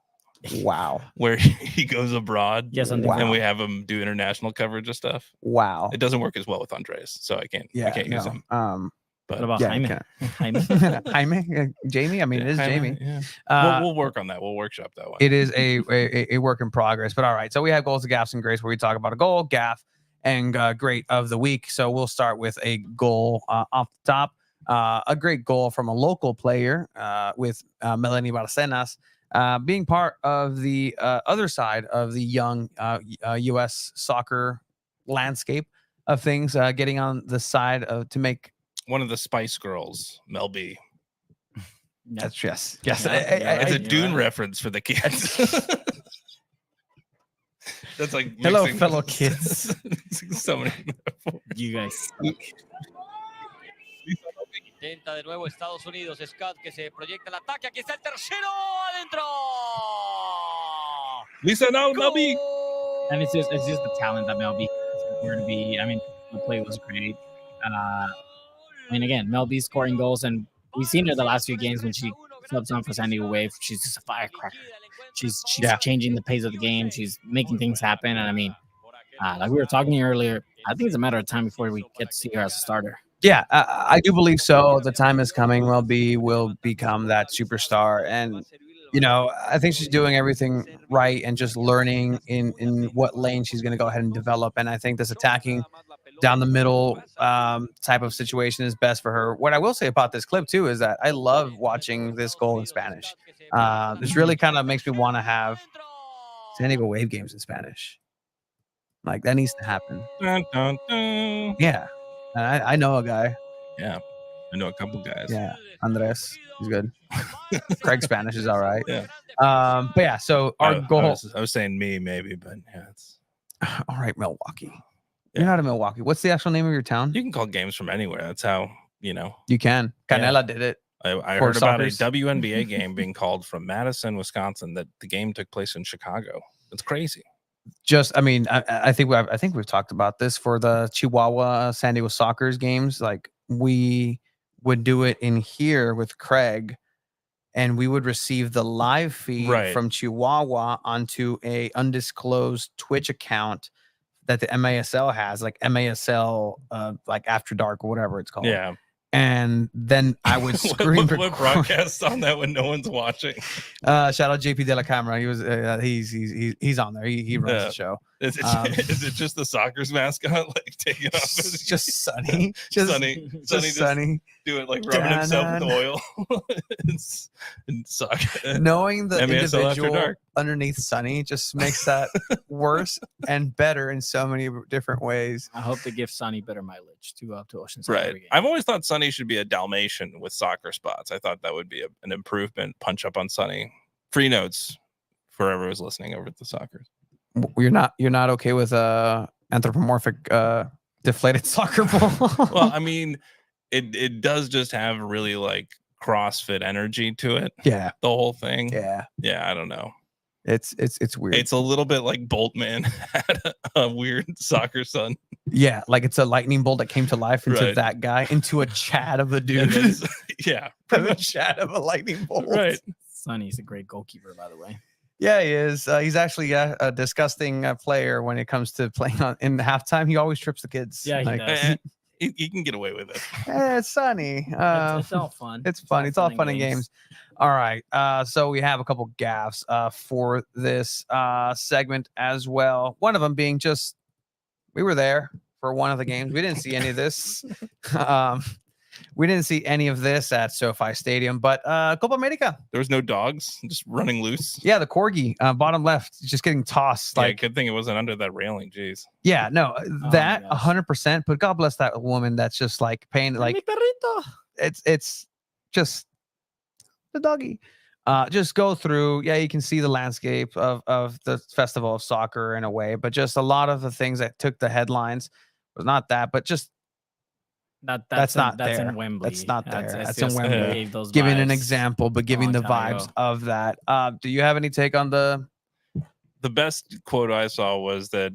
Wow. Where he goes abroad. Yes, and we have him do international coverage of stuff. Wow. It doesn't work as well with Andres, so I can't use him. What about yeah, Jaime? Jaime? Jamie? I mean, it is Jaime, Jamie. Yeah. We'll work on that. We'll workshop that one. It is a work in progress. But all right. So we have goals, gaffes, and greats, where we talk about a goal, gaff, and great of the week. So we'll start with a goal off the top. A great goal from a local player with Melanie Barcenas. Being part of the other side of the young U.S. soccer landscape of things, getting on the side of to make one of the Spice Girls, Mel B. That's yes. It's a Dune reference for the kids. That's like hello, fellow kids. So many. You guys. Intenta de nuevo Estados Unidos, Scott que se proyecta el ataque, aquí está el tercero, adentro. Listen out, Mel B. And it's just the talent that Mel B is going to be. I mean, the play was great. I mean, again, Mel B scoring goals, and we've seen her the last few games when she subs on for San Diego Wave. She's just a firecracker. She's changing the pace of the game. She's making things happen. And I mean, like we were talking earlier, I think it's a matter of time before we get to see her as a starter. Yeah, I do believe so. The time is coming. Mel B will become that superstar. And, I think she's doing everything right and just learning in what lane she's going to go ahead and develop. And I think this attacking down the middle type of situation is best for her. What I will say about this clip, too, is that I love watching this goal in Spanish. This really kind of makes me want to have San Diego Wave games in Spanish. Like, that needs to happen. Dun, dun, dun. Yeah. I know a guy. Yeah. I know a couple guys. Yeah. Andres. He's good. Craig's Spanish is all right. Yeah. But yeah, so our goal. I was saying me, maybe, but yeah, it's all right, Milwaukee. You're not in Milwaukee. What's the actual name of your town? You can call games from anywhere. That's how, You can. Canela did it. I heard about a WNBA game being called from Madison, Wisconsin, that the game took place in Chicago. It's crazy. I think we've talked about this for the Chihuahua San Diego Soccer's games. Like, we would do it in here with Craig, and we would receive the live feed from Chihuahua onto a undisclosed Twitch account that the MASL has, like MASL, like After Dark or whatever it's called. Yeah. and then I would scream. what broadcast on that when no one's watching? Shout out JP De La Camera. He was he's on there. He runs the show. Is it just the Soccer's mascot like taking off? Just Sunny. Just Sunny. Do it like rubbing himself with oil. Knowing the MASL After individual Dark. underneath Sunny just makes that worse and better in so many different ways. I hope they give Sonny better mileage to Oceanside. Right. every game. I've always thought Sunny should be a Dalmatian with soccer spots. I thought that would be an improvement. Punch up on Sunny. Free notes for whoever was listening over at the soccer. You're not okay with anthropomorphic deflated soccer ball? Well, I mean, it does just have really like CrossFit energy to it. Yeah. The whole thing. Yeah. Yeah, I don't know. It's weird. It's a little bit like Boltman had a weird soccer son. Yeah, like it's a lightning bolt that came to life into Right. that guy, into a chat of a And dude. then- yeah. a chat of a lightning bolt. Right. Sonny's a great goalkeeper, by the way. Yeah, he is. He's actually a disgusting player when it comes to playing in halftime. He always trips the kids. Yeah, he Like, does. He can get away with it. It's Sunny. It's all fun. It's fun. It's all fun and games. All right. So we have a couple gaffes for this segment as well. One of them being just we were there for one of the games. We didn't see any of this. We didn't see any of this at SoFi Stadium, but Copa America. There was no dogs just running loose. Yeah, the corgi, bottom left, just getting tossed. Like, Like, good thing it wasn't under that railing. Jeez. yeah, no, my that gosh. 100%. But God bless that woman that's just like paying like Mi perrito. it's just the doggy. Just go through. Yeah, you can see the landscape of the Festival of Soccer in a way, but just a lot of the things that took the headlines was not that, but just That's not that's there. in Wembley. That's not there. That's in just Wembley. gave those giving an vibes example, but giving long the time vibes ago. of that. Do you have any take on the? The best quote I saw was that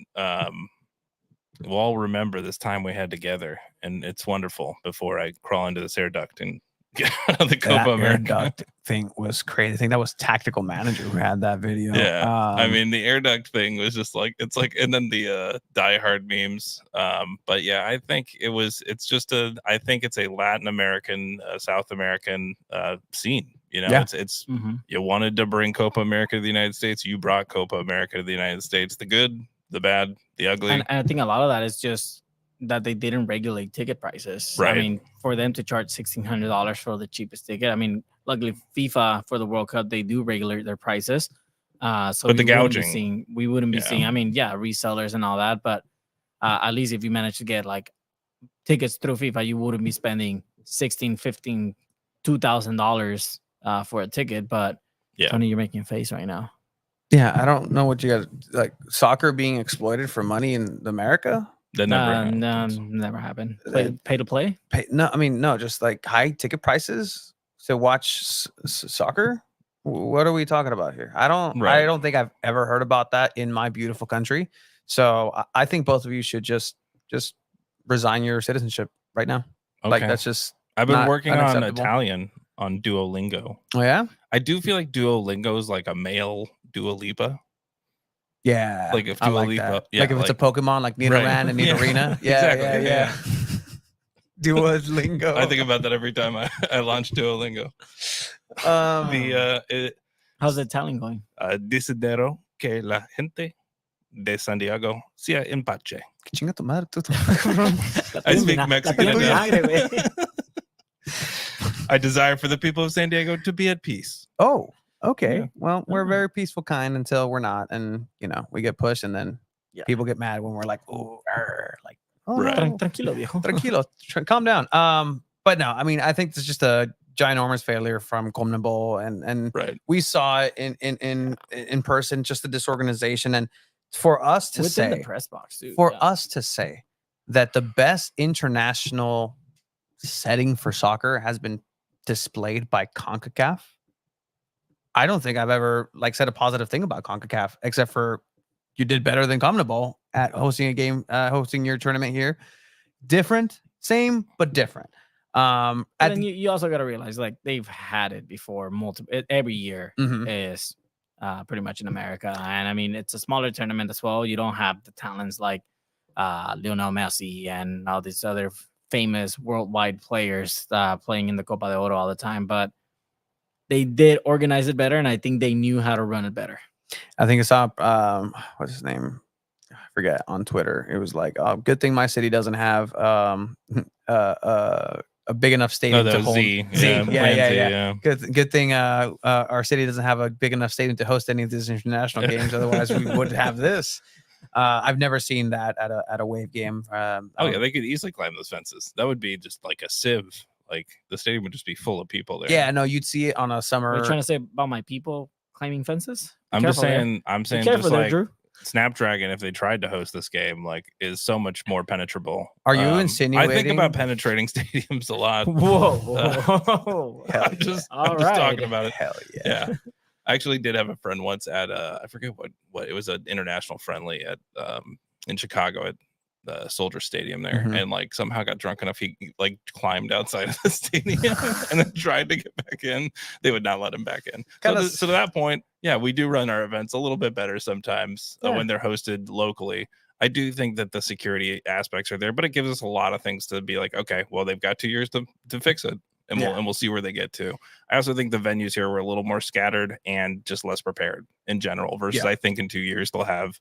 we'll all remember this time we had together, and it's wonderful before I crawl into this air duct and get out of the That Copa air America. duct thing was crazy. I think that was Tactical Manager who had that video. Yeah, I Um, mean the air duct thing was just like it's like, and then the Die Hard memes. But yeah, I think I think it's a Latin American, South American scene. You know, Yeah. it's Mhm. you wanted to bring Copa America to the United States. You brought Copa America to the United States. The good, the bad, the ugly. And I think a lot of that is just that they didn't regulate ticket prices. Right. I mean, for them to charge $1,600 for the cheapest ticket. I mean, luckily FIFA for the World Cup they do regulate their prices. So But the we wouldn't be gouging. seeing- we wouldn't be Yeah. seeing. I mean, yeah, resellers and all that, but at least if you manage to get like tickets through FIFA, you wouldn't be spending $16, $15, $2,000 for a ticket. But Yeah. Tony, you're making a face right now. yeah, I don't know what you got like soccer being exploited for money in America. That never No, happens. never happened. They- Pay to play. No, I mean no, just like high ticket prices to watch soccer. What are we talking about here? I Right. don't think I've ever heard about that in my beautiful country. So I think both of you should just resign your citizenship right now. Like Okay. that's just I've been not working on unacceptable. Italian on Duolingo. oh yeah. I do feel like Duolingo is like a male Dua Lipa. Yeah, Like if I Dua like Lipa, that. yeah, like if it's a Pokemon, like Nidoran Right. and Yeah. Nidorina. Yeah, Exactly, yeah. Duolingo. I think about that every time I launch Duolingo. The How's the Italian going? desidero que la gente de San Diego sea en pace. Chinga tu madre, tú. I speak Mexican. La now. güey. I desire for the people of San Diego to be at peace. Oh, okay. Yeah. Well, we're a Oh. very peaceful kind until we're not, and we get pushed, and then Yeah. people get mad when we're like, "Oh, like, oh, Right. no, Tranquilo, viejo. tranquilo, calm down." But no, I mean, I think it's just a ginormous failure from CONMEBOL, and Right. we saw it in person, just the disorganization, and for us to Within say, the press box, dude. for yeah. us to say that the best international setting for soccer has been displayed by CONCACAF. I don't think I've ever said a positive thing about CONCACAF, except for you did better than CONMEBOL at hosting a game, hosting your tournament here. Different, same, but different. And At then you also got to realize, like, they've had it before every year Mhm. is pretty much in America. And I mean, it's a smaller tournament as well. You don't have the talents like Lionel Messi and all these other famous worldwide players playing in the Copa de Oro all the time, but they did organize it better, and I think they knew how to run it better. I think I saw what's his name? I forget, on Twitter. It was like, oh, good thing my city doesn't have a big enough stadium to hold. Yeah. Good thing our city doesn't have a big enough stadium to host any of these international games. Otherwise, we would have this. I've never seen that at a Wave game. They could easily climb those fences. That would be just like a sieve. Like the stadium would just be full of people there. Yeah, no, you'd see it on a summer. Are you trying to say about my people climbing fences? I'm just saying just like Drew. Snapdragon, if they tried to host this game, like, is so much more penetrable. Are you insinuating? I think about penetrating stadiums a lot. Whoa. I'm just talking about it. Hell yeah. I actually did have a friend once at I forget what it was, an international friendly at in Chicago at the Soldier Stadium there, and like somehow got drunk enough he like climbed outside of the stadium and then tried to get back in. They would not let him back in. So to that point, yeah, we do run our events a little bit better sometimes when they're hosted locally. I do think that the security aspects are there, but it gives us a lot of things to be like, okay, well, they've got 2 years to fix it. And we'll see where they get to. I also think the venues here were a little more scattered and just less prepared in general versus I think in 2 years they'll have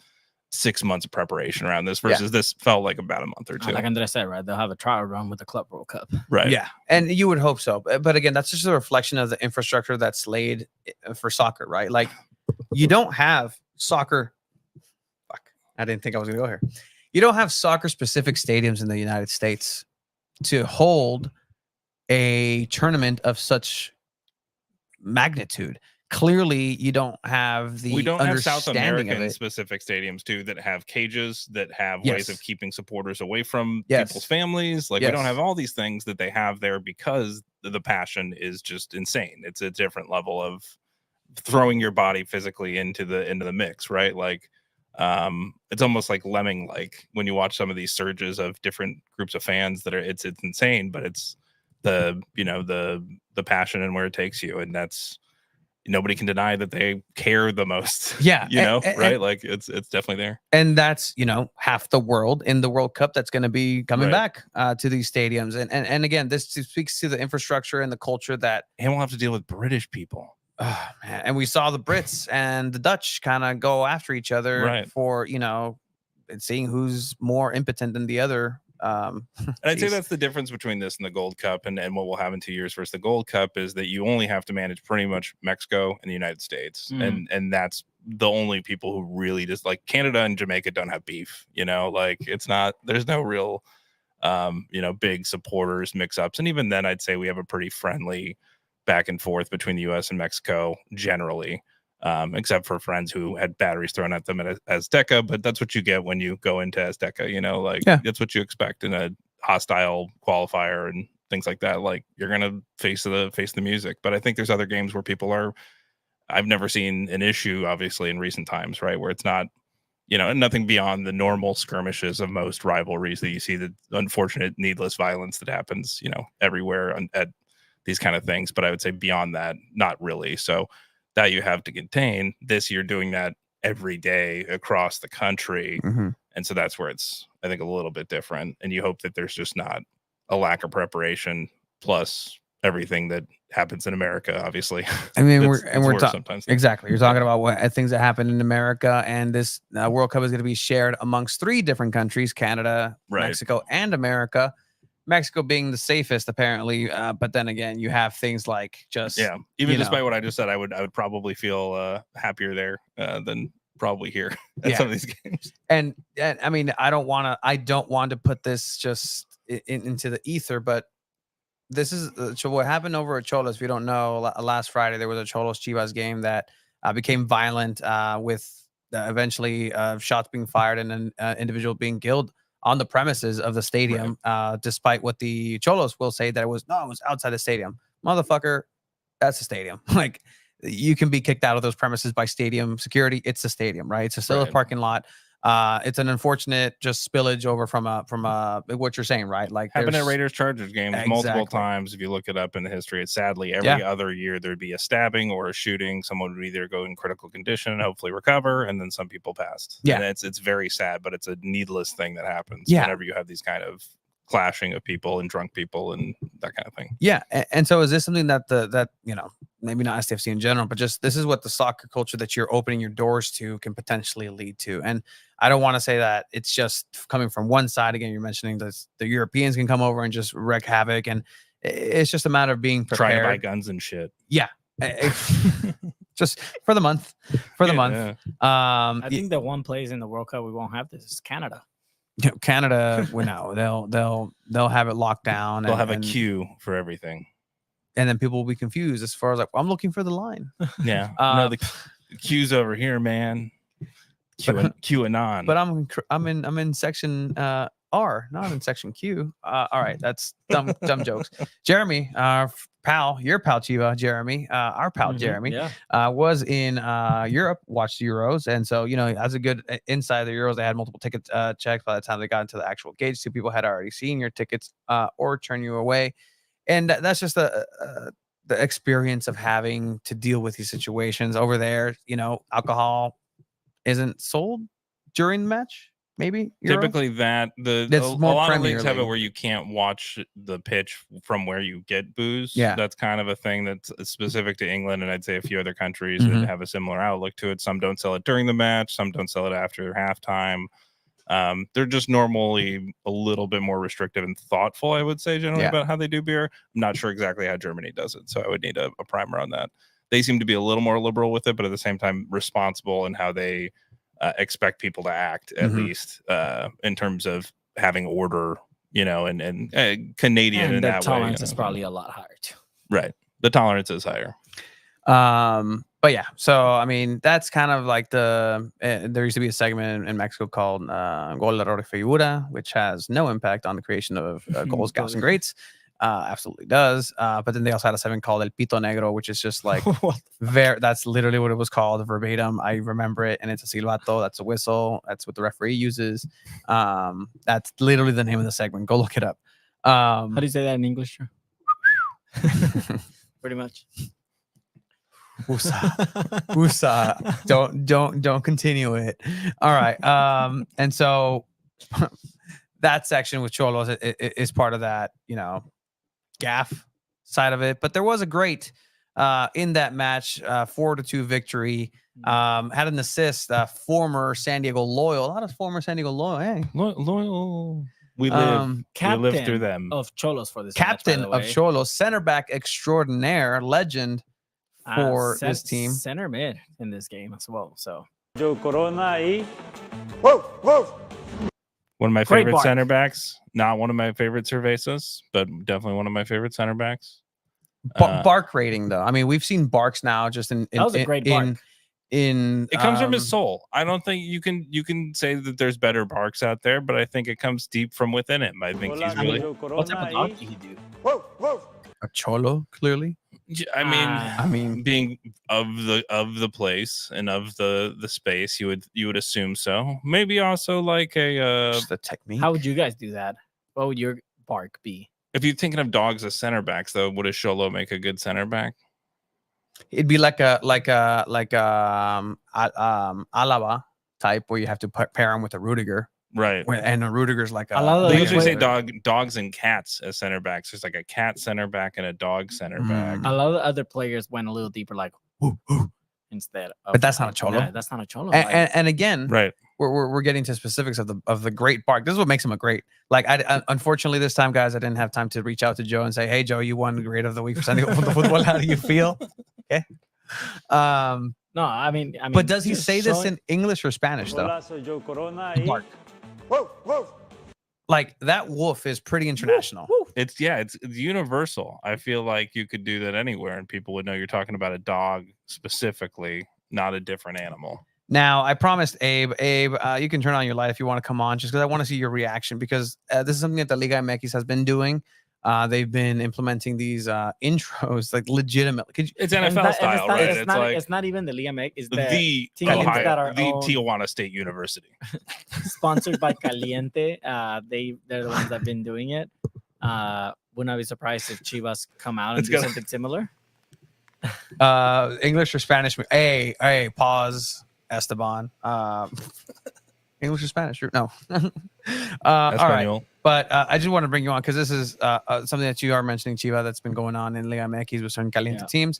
6 months of preparation around this versus this felt like about a month or two. Like Andres said, right? They'll have a trial run with the Club World Cup. Right. Yeah. And you would hope so. But again, that's just a reflection of the infrastructure that's laid for soccer, right? Like you don't have soccer. Fuck. I didn't think I was going to go here. You don't have soccer specific stadiums in the United States to hold a tournament of such magnitude. Clearly, you don't have the we don't have South understanding American specific stadiums too that have cages, that have ways of keeping supporters away from people's families. Like we don't have all these things that they have there because the passion is just insane. It's a different level of throwing your body physically into the mix, right? Like it's almost like lemming, like when you watch some of these surges of different groups of fans that are it's insane, but it's the passion and where it takes you, and that's nobody can deny that they care the most. Yeah. Right? Like it's definitely there. And that's, half the world in the World Cup that's going to be coming back to these stadiums. And again, this speaks to the infrastructure and the culture that. And we'll have to deal with British people. Oh, man. And we saw the Brits and the Dutch kind of go after each other for, seeing who's more impotent than the other. And I'd say that's the difference between this and the Gold Cup and what we'll have in 2 years versus the Gold Cup is that you only have to manage pretty much Mexico and the United States. And that's the only people who really just like Canada and Jamaica don't have beef, like it's not, there's no real, big supporters mix ups. And even then I'd say we have a pretty friendly back and forth between the US and Mexico generally. Except for friends who had batteries thrown at them at Azteca, but that's what you get when you go into Azteca, that's what you expect in a hostile qualifier and things like that. Like you're gonna face the music. But I think there's other games where I've never seen an issue, obviously, in recent times, right? Where it's not, nothing beyond the normal skirmishes of most rivalries that you see, the unfortunate, needless violence that happens, everywhere at these kind of things. But I would say beyond that, not really. So that you have to contain. This you're doing that every day across the country. And so that's where it's, I think, a little bit different. And you hope that there's just not a lack of preparation plus everything that happens in America, obviously. I mean, we're talking exactly. You're talking about things that happen in America, and this World Cup is going to be shared amongst 3 different countries: Canada, Mexico, and America. Mexico being the safest, apparently, but then again, you have things like even despite what I just said, I would probably feel happier there than probably here at some of these games. And I mean, I don't want to put this just into the ether, but this is what happened over at Cholos. If you don't know, last Friday there was a Cholos Chivas game that became violent with eventually shots being fired and an individual being killed on the premises of the stadium, despite what the Cholos will say that it was outside the stadium. Motherfucker, that's the stadium. Like, you can be kicked out of those premises by stadium security. It's the stadium, right? It's still a parking lot. It's an unfortunate just spillage over from what you're saying, right? Like happened at Raiders Chargers games multiple times. If you look it up in the history, it's sadly every other year there'd be a stabbing or a shooting. Someone would either go in critical condition and hopefully recover, and then some people passed. And it's very sad, but it's a needless thing that happens whenever you have these kind of clashing of people and drunk people and that kind of thing. Yeah, and so is this something that that maybe not STFC in general, but just this is what the soccer culture that you're opening your doors to can potentially lead to? And I don't want to say that it's just coming from one side. Again, you're mentioning that the Europeans can come over and just wreak havoc, and it's just a matter of being prepared. Trying to buy guns and shit. Yeah. Just for the month. I think the one place in the World Cup we won't have this is Canada. Canada, they'll have it locked down. They'll have a queue for everything, and then people will be confused as far as like, I'm looking for the line. Yeah, no, the queue's over here, man. QAnon. But I'm in section R, not in section Q. All right, that's dumb jokes. Jeremy, our pal, your pal Chiva, Jeremy, our pal Jeremy, was in Europe, watched the Euros, and so as a good inside the Euros, they had multiple ticket checks. By the time they got into the actual gate, 2 people had already seen your tickets or turn you away, and that's just the experience of having to deal with these situations over there. Alcohol isn't sold during the match. Maybe typically that a lot of leagues have it where you can't watch the pitch from where you get booze. Yeah, that's kind of a thing that's specific to England, and I'd say a few other countries that have a similar outlook to it. Some don't sell it during the match, some don't sell it after halftime. They're just normally a little bit more restrictive and thoughtful, I would say, generally about how they do beer. I'm not sure exactly how Germany does it, so I would need a primer on that. They seem to be a little more liberal with it, but at the same time responsible in how they expect people to act, at least in terms of having order, and Canadian and in that tolerance way, is probably a lot higher too. Right, the tolerance is higher. But yeah, so I mean that's kind of like there used to be a segment in Mexico called Gol, Error y Figura, which has no impact on the creation of goals, gaffes, and greats. Absolutely does. But then they also had a segment called El Pito Negro, which is just like that's literally what it was called verbatim. I remember it, and it's a silbato. That's a whistle. That's what the referee uses. That's literally the name of the segment. Go look it up. How do you say that in English? Pretty much. Usa. Don't continue it. All right. And so that section with Xolos is part of that, gaff side of it. But there was a great in that match, 4-2 victory. Had an assist, former San Diego Loyal. A lot of former San Diego Loyal. Hey, Loyal. We live through them. Of Xolos for this captain match, by the of way. Xolos, center back extraordinaire, legend for this team. Center mid in this game as well. So Joe Corona y one of my Great favorite bark. center backs. Not one of my favorite cervezas, but definitely one of my favorite center backs. Bark rating though. I mean, we've seen barks now just in that was a great bark. It comes from his soul. I don't think you can say that there's better barks out there, but I think it comes deep from within him. I think he's really. What type of dog did he do? a cholo, clearly. I mean, being of the place and of the space, you would assume so. Maybe also like Just the technique. How would you guys do that? What would your bark be? If you're thinking of dogs as center backs, though, would a Xolo make a good center back? It'd be like Alaba type where you have to pair him with a Rudiger, Right. and a Rudiger's like they usually say dogs and cats as center backs. There's like a cat center back and a dog center back. A lot of the other players went a little deeper, like woo, woo, instead of. But that's not a cholo. Yeah, that's not a cholo. And again, right. We're getting to specifics of the great bark. This is what makes him a great. Like I unfortunately this time, guys, I didn't have time to reach out to Joe and say, "Hey, Joe, you won the Great of the Week for San Diego Football. How do you feel?" Okay. No, I mean, but does he say this in English or Spanish though? Bark. Like that wolf is pretty international. It's universal. I feel like you could do that anywhere, and people would know you're talking about a dog specifically, not a different animal. Now, I promised Abe, you can turn on your light if you want to come on, just because I want to see your reaction, because this is something that the Liga MX has been doing. They've been implementing these intros like legitimately. It's NFL style, right? It's not even the Liga MX. It's the teams that are Tijuana State University, sponsored by Caliente. They're the ones that have been doing it. Wouldn't I be surprised if Chivas come out and do something similar? English or Spanish? Hey, pause. Esteban. English or Spanish? No. All right. But I just want to bring you on because this is something that you are mentioning, Chiva, that's been going on in Liga MX with certain caliente teams.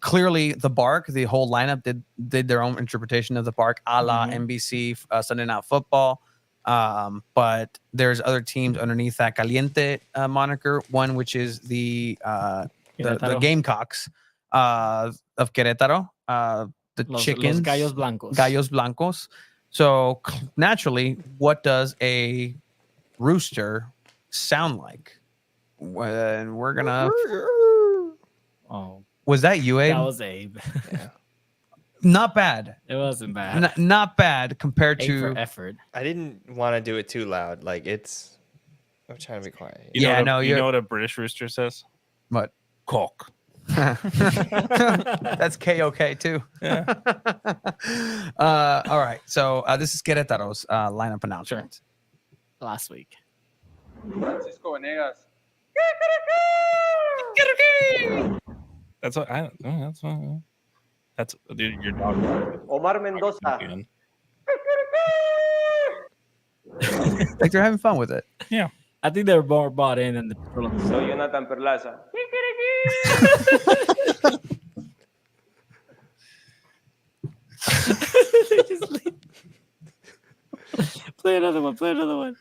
Clearly, the Bark, the whole lineup did their own interpretation of the Bark, a la NBC Sunday Night Football. But there's other teams underneath that caliente moniker. One which is the Gamecocks of Querétaro, the chickens, Gallos Blancos. Gallos Blancos. So naturally, what does a rooster sound like? When we're gonna. Oh, was that you, Abe? that was Abe. Yeah. Not bad. It wasn't bad. Not bad compared Abe to for effort. I didn't want to do it too loud. Like it's. I'm trying to be quiet. You know you're what a British rooster says? what? Cock. That's KOK too. Yeah. All right. So this is Querétaro's lineup announcement. Last week. Francisco Venegas. That's what I. That's what. That's dude, your dog. Omar Mendoza. Again. Like they're having fun with it. Yeah. I think they were more bought in than the Soy Jonathan Perlaza. Play another one. Play another one.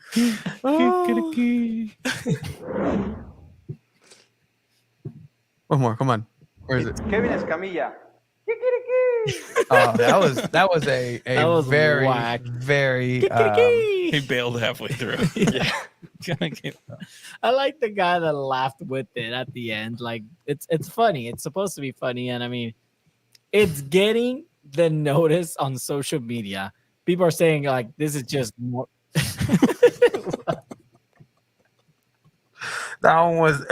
One more. Come on. Where is it? Kevin Escamilla. Oh, that was a That was very whack. very. He bailed halfway through. Yeah. I like the guy that laughed with it at the end. Like it's funny. It's supposed to be funny, and I mean, it's getting the notice on social media. People are saying like this is just more. That one was.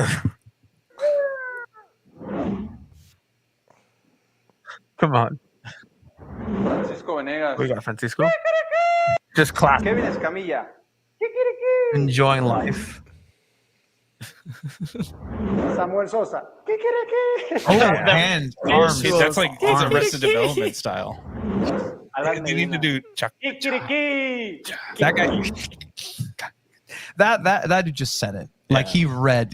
Come on. Francisco Venegas. We got Francisco. Just clap. Kevin Escamilla. Enjoying life. Samuel Sosa. Oh, hands, arms. That's like his arms. Arrested Development style. Alan You need to Medina. do Chuck. Kikiriki. That guy. That dude just said it. Like he read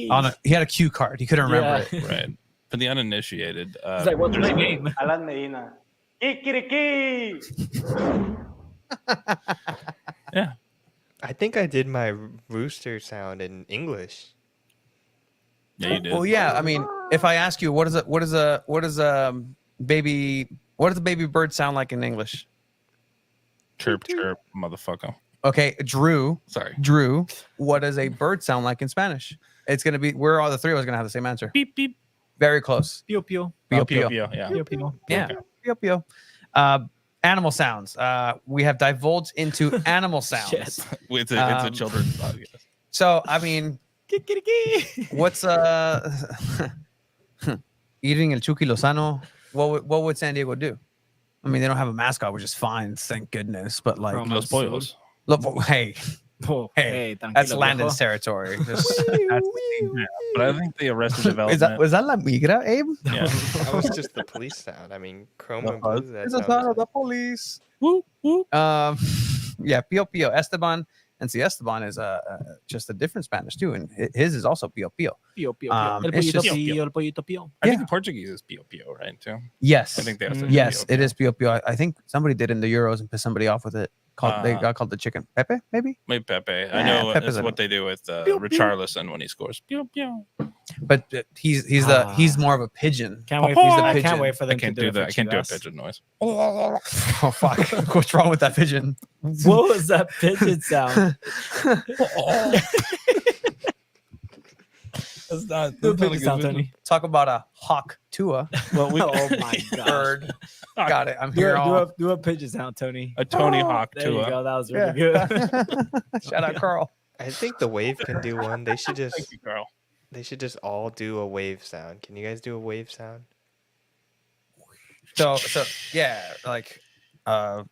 on he had a cue card. He couldn't remember it. Right. For the uninitiated, It's like, what's my name? Alan Medina. Kikiriki. yeah. I think I did my rooster sound in English. Yeah, you did. Well, yeah. I mean, if I ask you, what does a baby bird sound like in English? Chirp, chirp, motherfucker. Okay, Drew. Sorry. Drew, what does a bird sound like in Spanish? It's gonna be. We're all the three of us gonna have the same answer. Beep beep. Very close. Pio pio. Pio Pio, pio. yeah. Pio pio. Yeah. Pio pio. Animal sounds. We have divulged into animal sounds. Shit. It's a children's podcast. So I mean, what's eating el Chucky Lozano? What would San Diego do? I mean, they don't have a mascot, which is fine, thank goodness. But like, Los pollos. look, hey, Oh, hey, tranquilo, that's viejo. Landon's territory. Just, that's But I think the Arrested is Development. was that La Migra, Abe? Yeah. That was just the police sound. I mean, Chrome and Blue. That It's a sounds son of the police. Whoop, whoop. Yeah, Pio Pio Esteban, and see Esteban is just a different Spanish too, and his is also Pio Pio. Pio pio. Um, El it's pollito just- pio. El pollito pio. I think Yeah. the Portuguese is Pio Pio, right? Too. Yes, I think they also yes, Pio it is Pio Pio. I think somebody did in the Euros and pissed somebody off with it. They Uh, got called the chicken Pepe, maybe. Maybe Pepe. I Yeah, know Pepe's that's a- what they do with Pio, pio. Richarlison when he scores. Pio, pio. But he's more of a pigeon. Can't wait. He's the I pigeon. can't wait for I them can't to do it that. for I can't do a Chivas. pigeon noise. Oh fuck! What's wrong with that pigeon? What was that pigeon sound? That's not. Do a pigeon sound, Tony. Talk about a hawk Tua Well, we Oh my god. bird. Got it. I'm Do here a, all. do a pigeon sound, Tony. a Tony Hawk There you Tua. go. That was really Yeah. good. Shout out Carl. I think the wave can do one. They should Thank just you, Carl. all do a wave sound. Can you guys do a wave sound? So yeah, like That's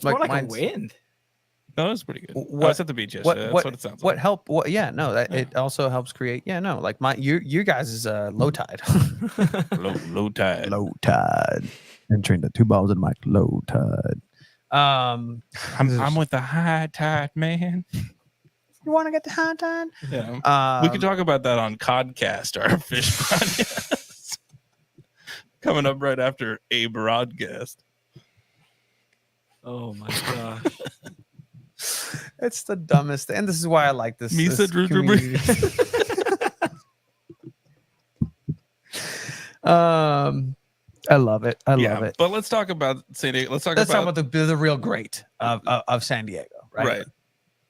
Like more like a mine's- wind. That was pretty good. I What- was at the beach yesterday. That's what it sounds What like. help? What? Yeah, no. That it also helps create. Yeah, no. Like you guys is low tide. Low tide. Low tide. Entering the 2 balls in the mic. Low tide. I'm with the high tide, man. You want to get the high tide? Yeah. We could talk about that on Codcast, our fish podcast. Coming up right after a broadcast. Oh my gosh. It's the dumbest, and this is why I like this. Misa this Drew Drew Brees. I love it. I love it. But let's talk about San Diego. Let's talk Talk about about the real great of San Diego, right? right.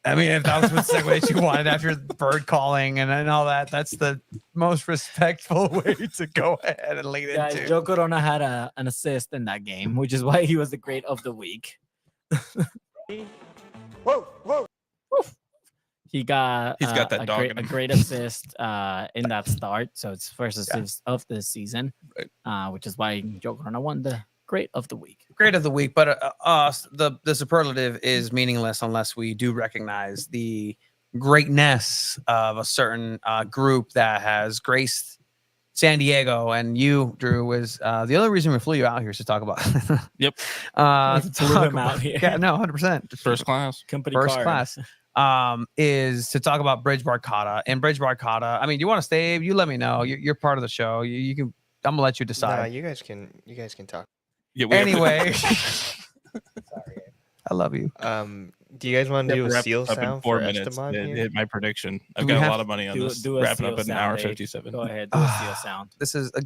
I mean, if that was what segue you wanted after bird calling and all that, that's the most respectful way to go ahead and lead Guys, into. Joe Corona had an assist in that game, which is why he was the great of the week. Whoa, whoa. He's got that a dog great, in a him. great assist in that start. So it's first assist of the season, which is why Joe Corona won the great of the week. Great of the week, but the superlative is meaningless unless we do recognize the greatness of a certain group that has graced San Diego. And you, Drew, was the only reason we flew you out here is to talk about. Yep. Flew talk him out here. Yeah, no, 100%. First class. Company First card. class. Is to talk about Bridge Barcata. And Bridge Barcata, I mean, you want to stay? You let me know. You're part of the show. You can. I'm gonna let you Nah, decide. you guys can talk. Yeah, we have to- Anyway, I love you. Do you guys want to do a wrap seal up in sound 4 for minutes. Esteban It here? hit my prediction. I've Do we got a have lot of money on this. Do a Wrapping seal up in an sound, hour Nate. 57. Go ahead, do a seal sound. This is I'm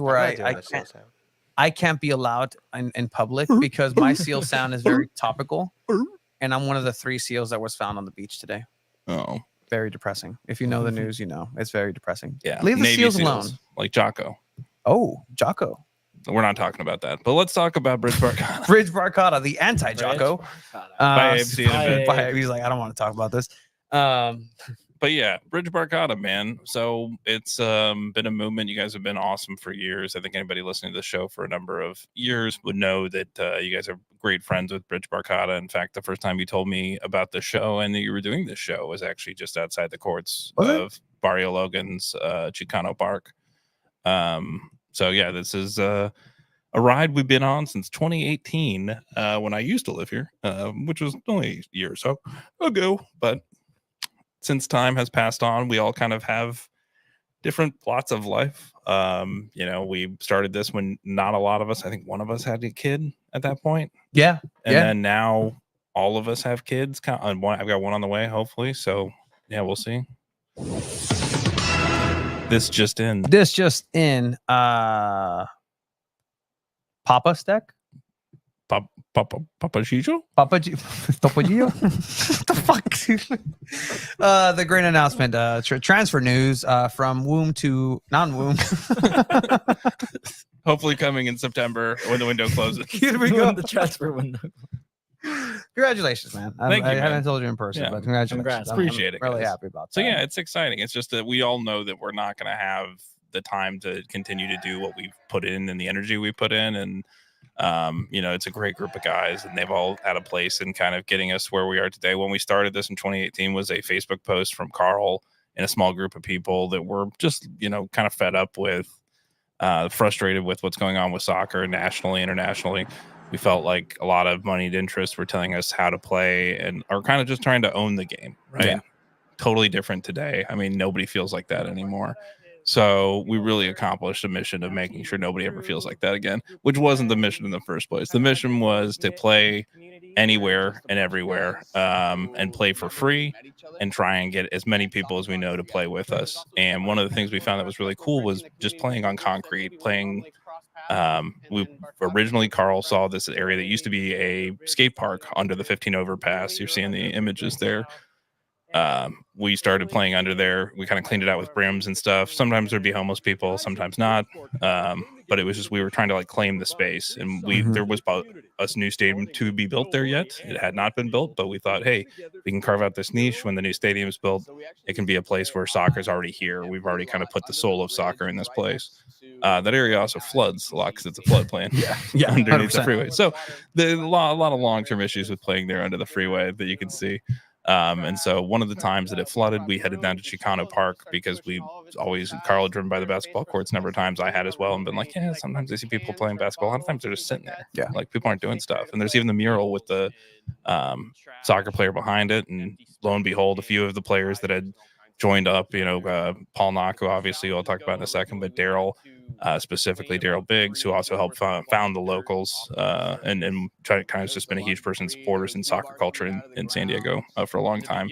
where not doing I a seal sound. I can't be allowed in public because my seal sound is very topical, and I'm one of the 3 seals that was found on the beach today. Oh, Very depressing. If you know the news, you know it's very depressing. yeah. Leave the Navy seals SEALs, alone. like Jocko. Oh, Jocko. We're not talking about that. But let's talk about Bridge Barcata. Bridge Barcata, the anti-Jocko. By AFC in a bit. He's like, I don't want to talk about this. But yeah, Bridge Barcata, man. So it's been a movement. You guys have been awesome for years. I think anybody listening to the show for a number of years would know that you guys are great friends with Bridge Barcata. In fact, the first time you told me about the show and that you were doing this show was actually just outside the courts of Barrio Logan's Chicano Park. So yeah, this is a ride we've been on since 2018 when I used to live here, which was only a year or so ago. But since time has passed on, we all kind of have different plots of life. We started this when not a lot of us, I think one of us had a kid at that point. Yeah. And then now all of us have kids. I've got one on the way, hopefully. So yeah, we'll see. This just in. Papa Stack? Papa Chicho? Papa Topollillo? What the fuck? The great announcement, transfer news from womb to non-womb. Hopefully coming in September when the window closes. Here we go. The transfer window. Congratulations, man. Thank you, I haven't man. told you in person, Yeah. but congratulations. Congrats. I'm Appreciate it, really guys. happy about that. So yeah, it's exciting. It's just that we all know that we're not going to have the time to continue to do what we've put in and the energy we put in. And, it's a great group of guys and they've all had a place in kind of getting us where we are today. When we started this in 2018 was a Facebook post from Carl and a small group of people that were just, kind of fed up with, frustrated with what's going on with soccer nationally, internationally. We felt like a lot of moneyed interests were telling us how to play and are kind of just trying to own the game, right? Yeah. Totally different today. I mean, nobody feels like that anymore. So we really accomplished a mission of making sure nobody ever feels like that again, which wasn't the mission in the first place. The mission was to play anywhere and everywhere, and play for free and try and get as many people as we know to play with us. And one of the things we found that was really cool was just playing on concrete, we originally, Carl saw this area that used to be a skate park under the 15 overpass. You're seeing the images there. We started playing under there. We kind of cleaned it out with brims and stuff. Sometimes there'd be homeless people, sometimes not. But it was just, we were trying to claim the space, and there was about a new stadium to be built there yet. It had not been built, but we thought, hey, we can carve out this niche. When the new stadium is built, it can be a place where soccer is already here. We've already kind of put the soul of soccer in this place. that area also floods a lot because it's a floodplain. Yeah, underneath 100%. the freeway. So there's a lot of long-term issues with playing there under the freeway that you can see. And so one of the times that it flooded, we headed down to Chicano Park because we always, Carl had driven by the basketball courts a number of times. I had as well, and been like, yeah, sometimes I see people playing basketball. A lot of times they're just sitting there. Yeah. Like people aren't doing stuff. And there's even the mural with the soccer player behind it. And lo and behold, a few of the players that had joined up, Paul Knock, who obviously I'll talk about in a second, but Daryl, specifically Daryl Biggs, who also helped found the locals and kind of just been a huge person supporters in soccer culture in San Diego for a long time.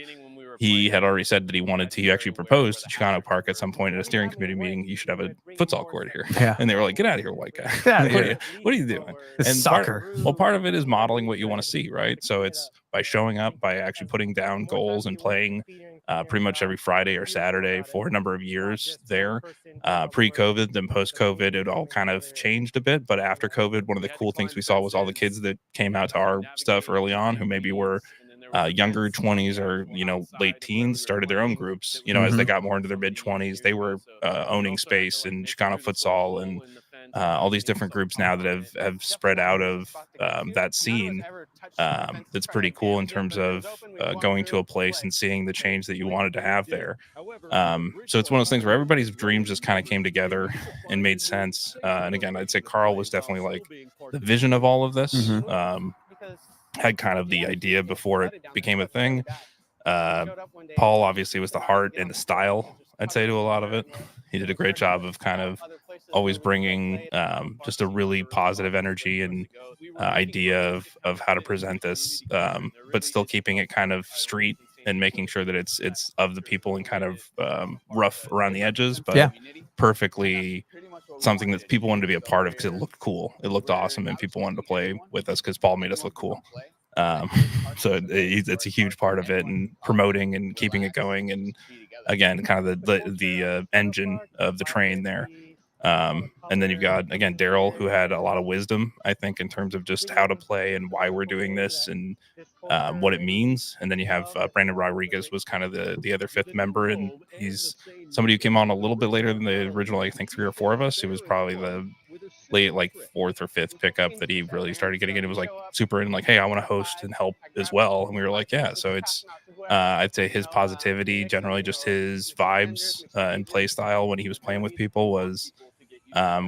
He had already said that he actually proposed to Chicano Park at some point at a steering committee meeting, you should have a futsal court here. Yeah. And they were like, get out of here, white guy. Get outta here. What are you doing? It's And soccer. part of it is modeling what you want to see, right? So it's by showing up, by actually putting down goals and playing pretty much every Friday or Saturday for a number of years there. Pre-COVID, then post-COVID, it all kind of changed a bit. But after COVID, one of the cool things we saw was all the kids that came out to our stuff early on who maybe were younger 20s or late teens started their own groups. As they got more into their mid 20s, they were owning space in Chicano futsal and all these different groups now that have spread out of that scene. That's pretty cool in terms of going to a place and seeing the change that you wanted to have there. So it's one of those things where everybody's dreams just kind of came together and made sense. And again, I'd say Carl was definitely like the vision of all of this. Had kind of the idea before it became a thing. Paul obviously was the heart and the style, I'd say, to a lot of it. He did a great job of kind of always bringing just a really positive energy and idea of how to present this, but still keeping it kind of street and making sure that it's of the people and kind of rough around the edges, but perfectly something that people wanted to be a part of because it looked cool. It looked awesome, and people wanted to play with us because Paul made us look cool. So it's a huge part of it, and promoting and keeping it going, and again, kind of the engine of the train there. And then you've got, again, Daryl, who had a lot of wisdom, I think, in terms of just how to play and why we're doing this and what it means. And then you have Brandon Rodriguez was kind of the other fifth member, and he's somebody who came on a little bit later than the original, I think, 3 or 4 of us. He was probably the late, like 4th or 5th pickup that he really started getting in. It was like super in, like, hey, I want to host and help as well. And we were like, yeah. So it's I'd say his positivity, generally just his vibes and play style when he was playing with people was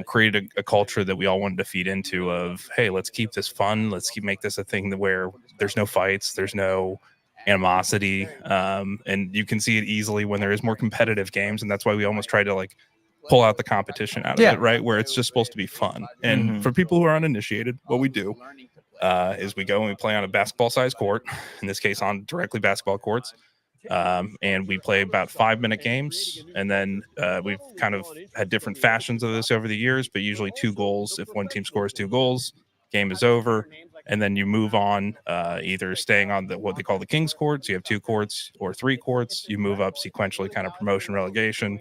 created a culture that we all wanted to feed into of, hey, let's keep this fun. Let's make this a thing where there's no fights, there's no animosity. And you can see it easily when there is more competitive games. And that's why we almost try to like pull out the competition out of it, right? Where it's just supposed to be fun. And for people who are uninitiated, what we do is we go and we play on a basketball sized court, in this case on directly basketball courts. And we play about 5-minute games, and then we've kind of had different fashions of this over the years, but usually 2 goals. If one team scores 2 goals, game is over, and then you move on, either staying on what they call the King's courts. You have 2 courts or 3 courts. You move up sequentially, kind of promotion, relegation.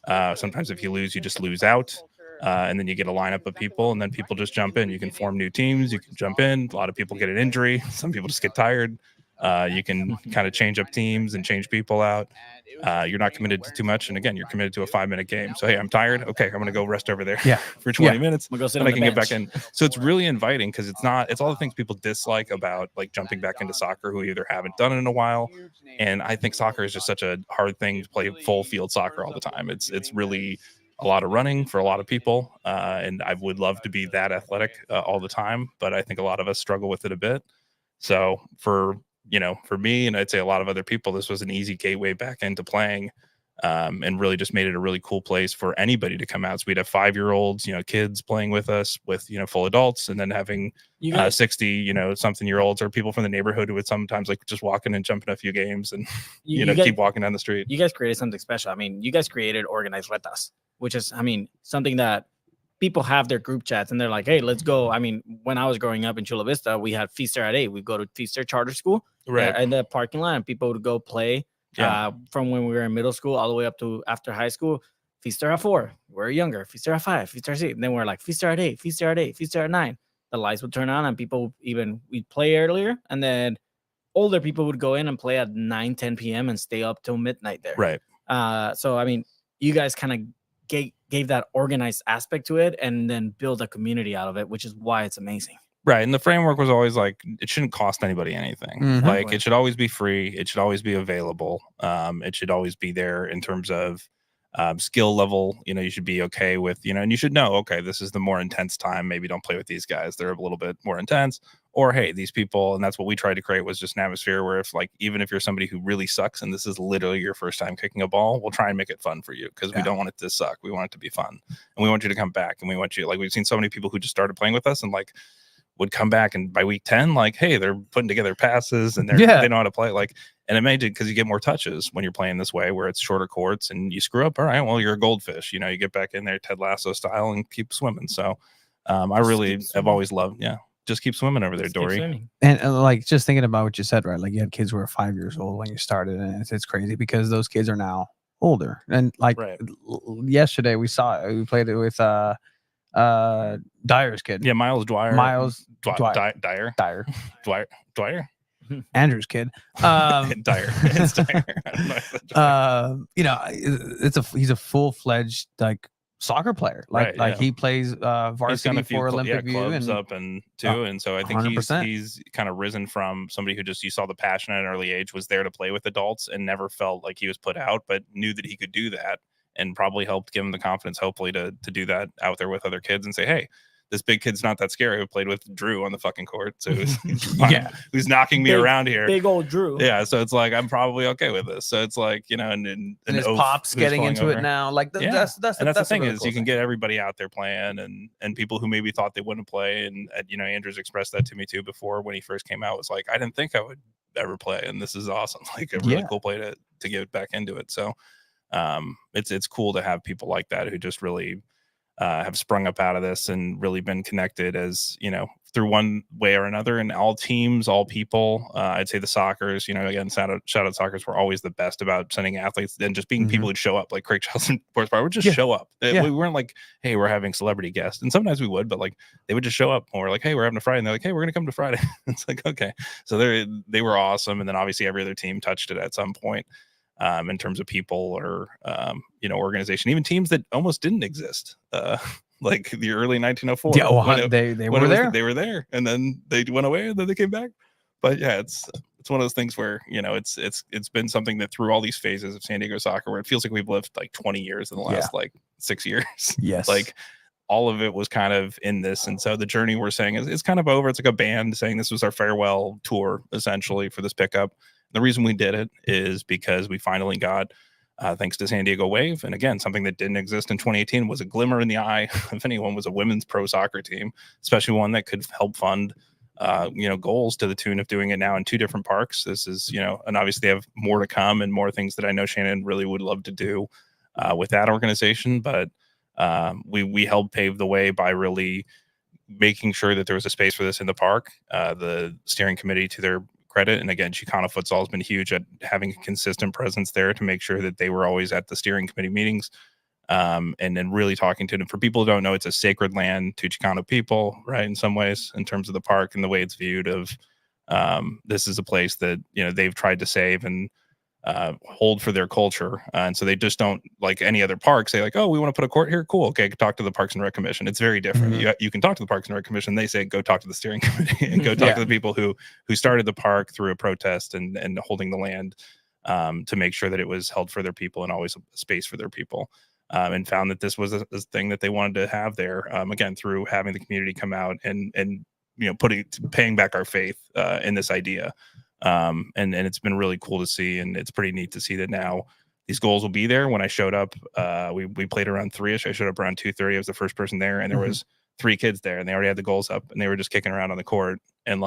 Sometimes if you lose, you just lose out. And then you get a lineup of people, and then people just jump in. You can form new teams. You can jump in. A lot of people get an injury. Some people just get tired. You can kind of change up teams and change people out. You're not committed to too much. And again, you're committed to a 5-minute game. So, hey, I'm tired. Okay, I'm going to go rest over there for 20 minutes. We'll go sit and on I the can get back bench. in. So it's really inviting because it's all the things people dislike about like jumping back into soccer who either haven't done it in a while. And I think soccer is just such a hard thing to play full field soccer all the time. It's really a lot of running for a lot of people. And I would love to be that athletic all the time. But I think a lot of us struggle with it a bit. So for me, and I'd say a lot of other people, this was an easy gateway back into playing, and really just made it a really cool place for anybody to come out. So we'd have 5-year-olds, kids playing with us with, full adults, and then having 60, something year olds or people from the neighborhood who would sometimes like just walk in and jump in a few games and, keep walking down the street. You guys created something special. I mean, you guys created Organized Retas, which is, something that people have their group chats and they're like, hey, let's go. I mean, when I was growing up in Chula Vista, we had Feaster at 8. We go to Feaster Charter School in the parking lot, and people would go play from when we were in middle school all the way up to after high school. Feaster at 4. We're younger. Feaster at 5. Feaster at 6. And then we're like Feaster at 8. Feaster at 8. Feaster at 9. The lights would turn on and people we'd play earlier. And then older people would go in and play at 9, 10 p.m. and stay up till midnight there. Right. So, you guys kind of gave that organized aspect to it and then build a community out of it, which is why it's amazing. Right. And the framework was always like, it shouldn't cost anybody anything. Mhm. Like it should always be free. It should always be available. It should always be there in terms of skill level. You should be okay with, and you should know, okay, this is the more intense time. Maybe don't play with these guys. They're a little bit more intense. Or, hey, these people, and that's what we tried to create, was just an atmosphere where even if you're somebody who really sucks and this is literally your first time kicking a ball, we'll try and make it fun for you because we don't want it to suck. We want it to be fun. And we want you to come back. And we want you, we've seen so many people who just started playing with us and would come back, and by week 10, hey, they're putting together passes and they know how to play. And it made it because you get more touches when you're playing this way, where it's shorter courts and you screw up. All right, well, you're a goldfish. You get back in there Ted Lasso style and keep swimming. So I really have always loved, just keep swimming over there, Dory. And just thinking about what you said, right? You had kids who were 5 years old when you started, and it's crazy because those kids are now older. And yesterday we played it with Dyer's kid. Yeah, Miles Dwyer. Dyer. Dwyer. Andrew's kid. Dyer. It's Dyer. He's a full-fledged soccer player. He plays varsity for Olympic View clubs and so I think 100%. he's kind of risen from somebody who just, you saw the passion at an early age, was there to play with adults and never felt like he was put out, but knew that he could do that, and probably helped give him the confidence, hopefully, to do that out there with other kids and say, hey, this big kid's not that scary. I played with Drew on the fucking court, so who's knocking me around here. Big old Drew. Yeah, so it's I'm probably okay with this. So it's and his pops getting into it now. That's the thing is, you can get everybody out there playing, and people who maybe thought they wouldn't play. And Andrew's expressed that to me too before, when he first came out, was I didn't think I would ever play, and this is awesome. A really cool play to get back into it. So it's cool to have people like that who just really have sprung up out of this and really been connected as, through one way or another. And all teams, all people, I'd say the Sockers, again, shout out Sockers, were always the best about sending athletes and just being people who'd show up, like Craig Charleston, Sports Bar would just show up. We weren't hey, we're having celebrity guests. And sometimes we would, but they would just show up, and we're hey, we're having a Friday. And they're hey, we're going to come to Friday. It's okay. So they were awesome. And then obviously every other team touched it at some point. In terms of people or, organization, even teams that almost didn't exist, like the early 1904. Yeah, they were there. They were there, and then they went away, and then they came back. But yeah, it's one of those things where it's been something that through all these phases of San Diego soccer, where it feels like we've lived 20 years in the last 6 years. Yes, all of it was kind of in this, and so the journey we're saying is kind of over. It's like a band saying this was our farewell tour, essentially, for this pickup. The reason we did it is because we finally got, thanks to San Diego Wave, and again, something that didn't exist in 2018, was a glimmer in the eye if anyone, was a women's pro soccer team, especially one that could help fund, goals to the tune of doing it now in 2 different parks. This is, and obviously they have more to come and more things that I know Shannon really would love to do with that organization. But we helped pave the way by really making sure that there was a space for this in the park. The steering committee, to their credit, and again, Chicano Futsal has been huge at having a consistent presence there to make sure that they were always at the steering committee meetings, and then really talking to them. For people who don't know, it's a sacred land to Chicano people, right? In some ways, in terms of the park and the way it's viewed, of this is a place that they've tried to save and hold for their culture, and so they just don't, like any other park, say oh, we want to put a court here, cool, okay, talk to the Parks and Rec Commission. It's very different. You can talk to the Parks and Rec Commission. They say go talk to the steering committee and go talk to the people who started the park through a protest and holding the land, to make sure that it was held for their people and always a space for their people, and found that this was a thing that they wanted to have there, again, through having the community come out and paying back our faith in this idea. And it's been really cool to see, and it's pretty neat to see that now these goals will be there. When I showed up, we played around 3ish. I showed up around 2:30. I was the first person there, and there was 3 kids there, and they already had the goals up, and they were just kicking around on the court. And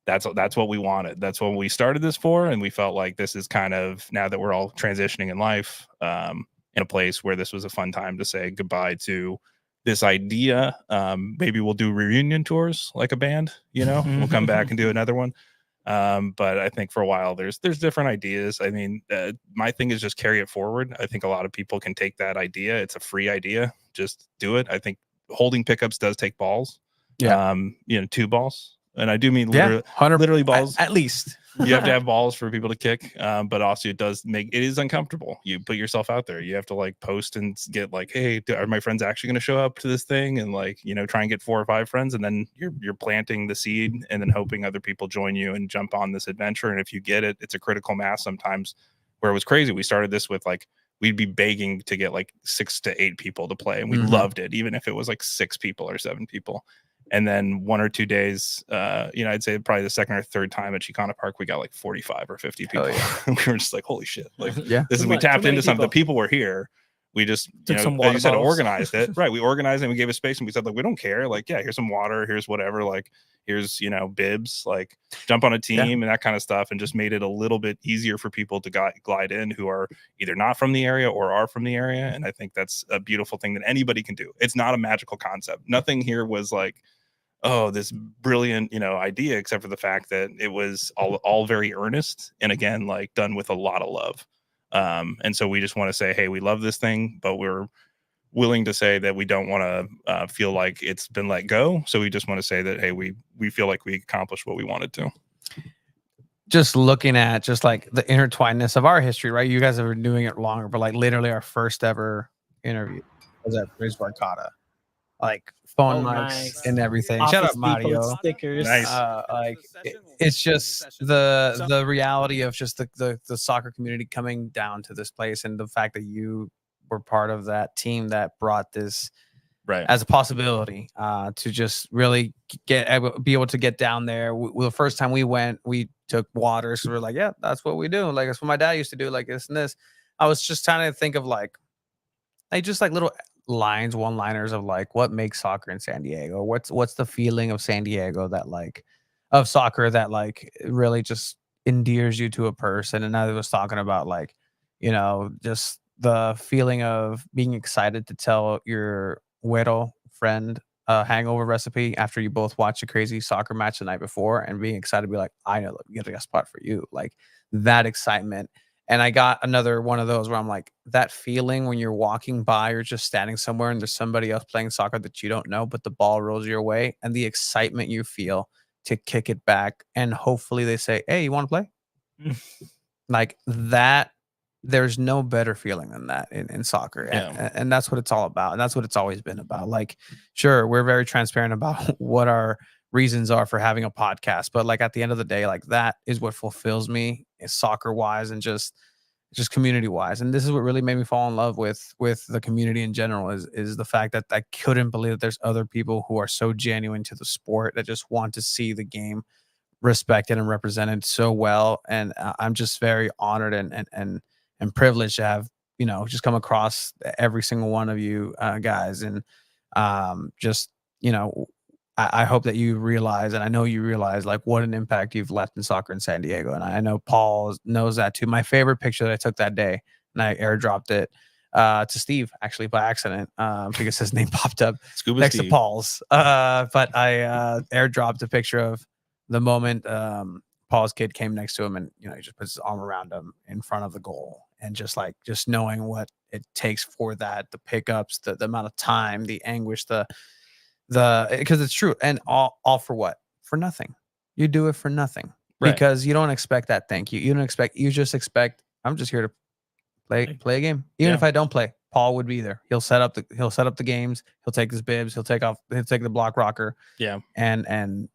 that's what we wanted. That's what we started this for, and we felt like this is kind of, now that we're all transitioning in life, in a place where this was a fun time to say goodbye to this idea. Maybe we'll do reunion tours like a band. We'll come back and do another one. But I think for a while there's different ideas. I mean, my thing is just carry it forward. I think a lot of people can take that idea. It's a free idea. Just do it. I think holding pickups does take balls. 2 balls. and I do mean Yeah, literally balls. at least. You have to have balls for people to kick, but also it is uncomfortable. You put yourself out there. You have to like post and get like, hey, are my friends actually going to show up to this thing? And like, try and get 4 or 5 friends, and then you're planting the seed and then hoping other people join you and jump on this adventure. And if you get it, it's a critical mass sometimes. Where it was crazy, we started this with like, we'd be begging to get like 6 to 8 people to play, and we loved it, even if it was like 6 people or 7 people. And then 1 or 2 days, I'd say probably the second or third time at Chicana Park, we got like 45 or 50 people. Oh, yeah. We were just like, holy shit. Like, we tapped into something. The people were here. We just, took some as you said, bottles. Organized it. Right. We organized it and we gave a space, and we said, like, we don't care. Like, yeah, here's some water. Here's whatever. Like, here's, bibs, like jump on a team and that kind of stuff. And just made it a little bit easier for people to glide in who are either not from the area or are from the area. And I think that's a beautiful thing that anybody can do. It's not a magical concept. Nothing here was like, oh, this brilliant, idea, except for the fact that it was all very earnest. And again, like done with a lot of love. And so we just want to say, hey, we love this thing, but we're willing to say that we don't want to feel like it's been let go. So we just want to say that, hey, we feel like we accomplished what we wanted to. Just looking at just like the intertwinedness of our history, right? You guys have been doing it longer, but like literally our first ever interview was at Bridge Barcata. Like phone mics and everything. Office Shout out people Mario. with stickers. Nice. It's just the reality of just the soccer community coming down to this place, and the fact that you were part of that team that brought this as a possibility to just really be able to get down there. The first time we went, we took water, so we're like, yeah, that's what we do. Like that's what my dad used to do. Like this and this. I was just trying to think of like just like little one-liners of like what makes soccer in San Diego. What's the feeling of San Diego that like of soccer that like really just endears you to a person. And I was talking about like, just the feeling of being excited to tell your güero friend a hangover recipe after you both watch a crazy soccer match the night before, and being excited to be like, I know we get a spot for you. Like that excitement. And I got another one of those where I'm like, that feeling when you're walking by or just standing somewhere and there's somebody else playing soccer that you don't know, but the ball rolls your way, and the excitement you feel to kick it back. And hopefully they say, hey, you want to play? Like that, there's no better feeling than that in soccer. Yeah. And that's what it's all about. And that's what it's always been about. Like, sure, we're very transparent about what our reasons are for having a podcast, but like at the end of the day, like that is what fulfills me, is soccer wise and just community wise. And this is what really made me fall in love with the community in general, is the fact that I couldn't believe that there's other people who are so genuine to the sport that just want to see the game respected and represented so well. And I'm just very honored and privileged to have just come across every single one of you guys. And I hope that you realize, and I know you realize, like what an impact you've left in soccer in San Diego. And I know Paul knows that too. My favorite picture that I took that day, and I airdropped it to Steve actually by accident because his name popped up Scuba next Steve. to Paul's. But I airdropped a picture of the moment Paul's kid came next to him, and he just puts his arm around him in front of the goal, and just knowing what it takes for that, the pickups, the amount of time, the anguish, because it's true. And all for what? For nothing. You do it for nothing, because you don't expect that thank you. You just expect, I'm just here to play a game. Even if I don't play, Paul would be there. He'll set up the games. He'll take his bibs. He'll take the block rocker. Yeah. And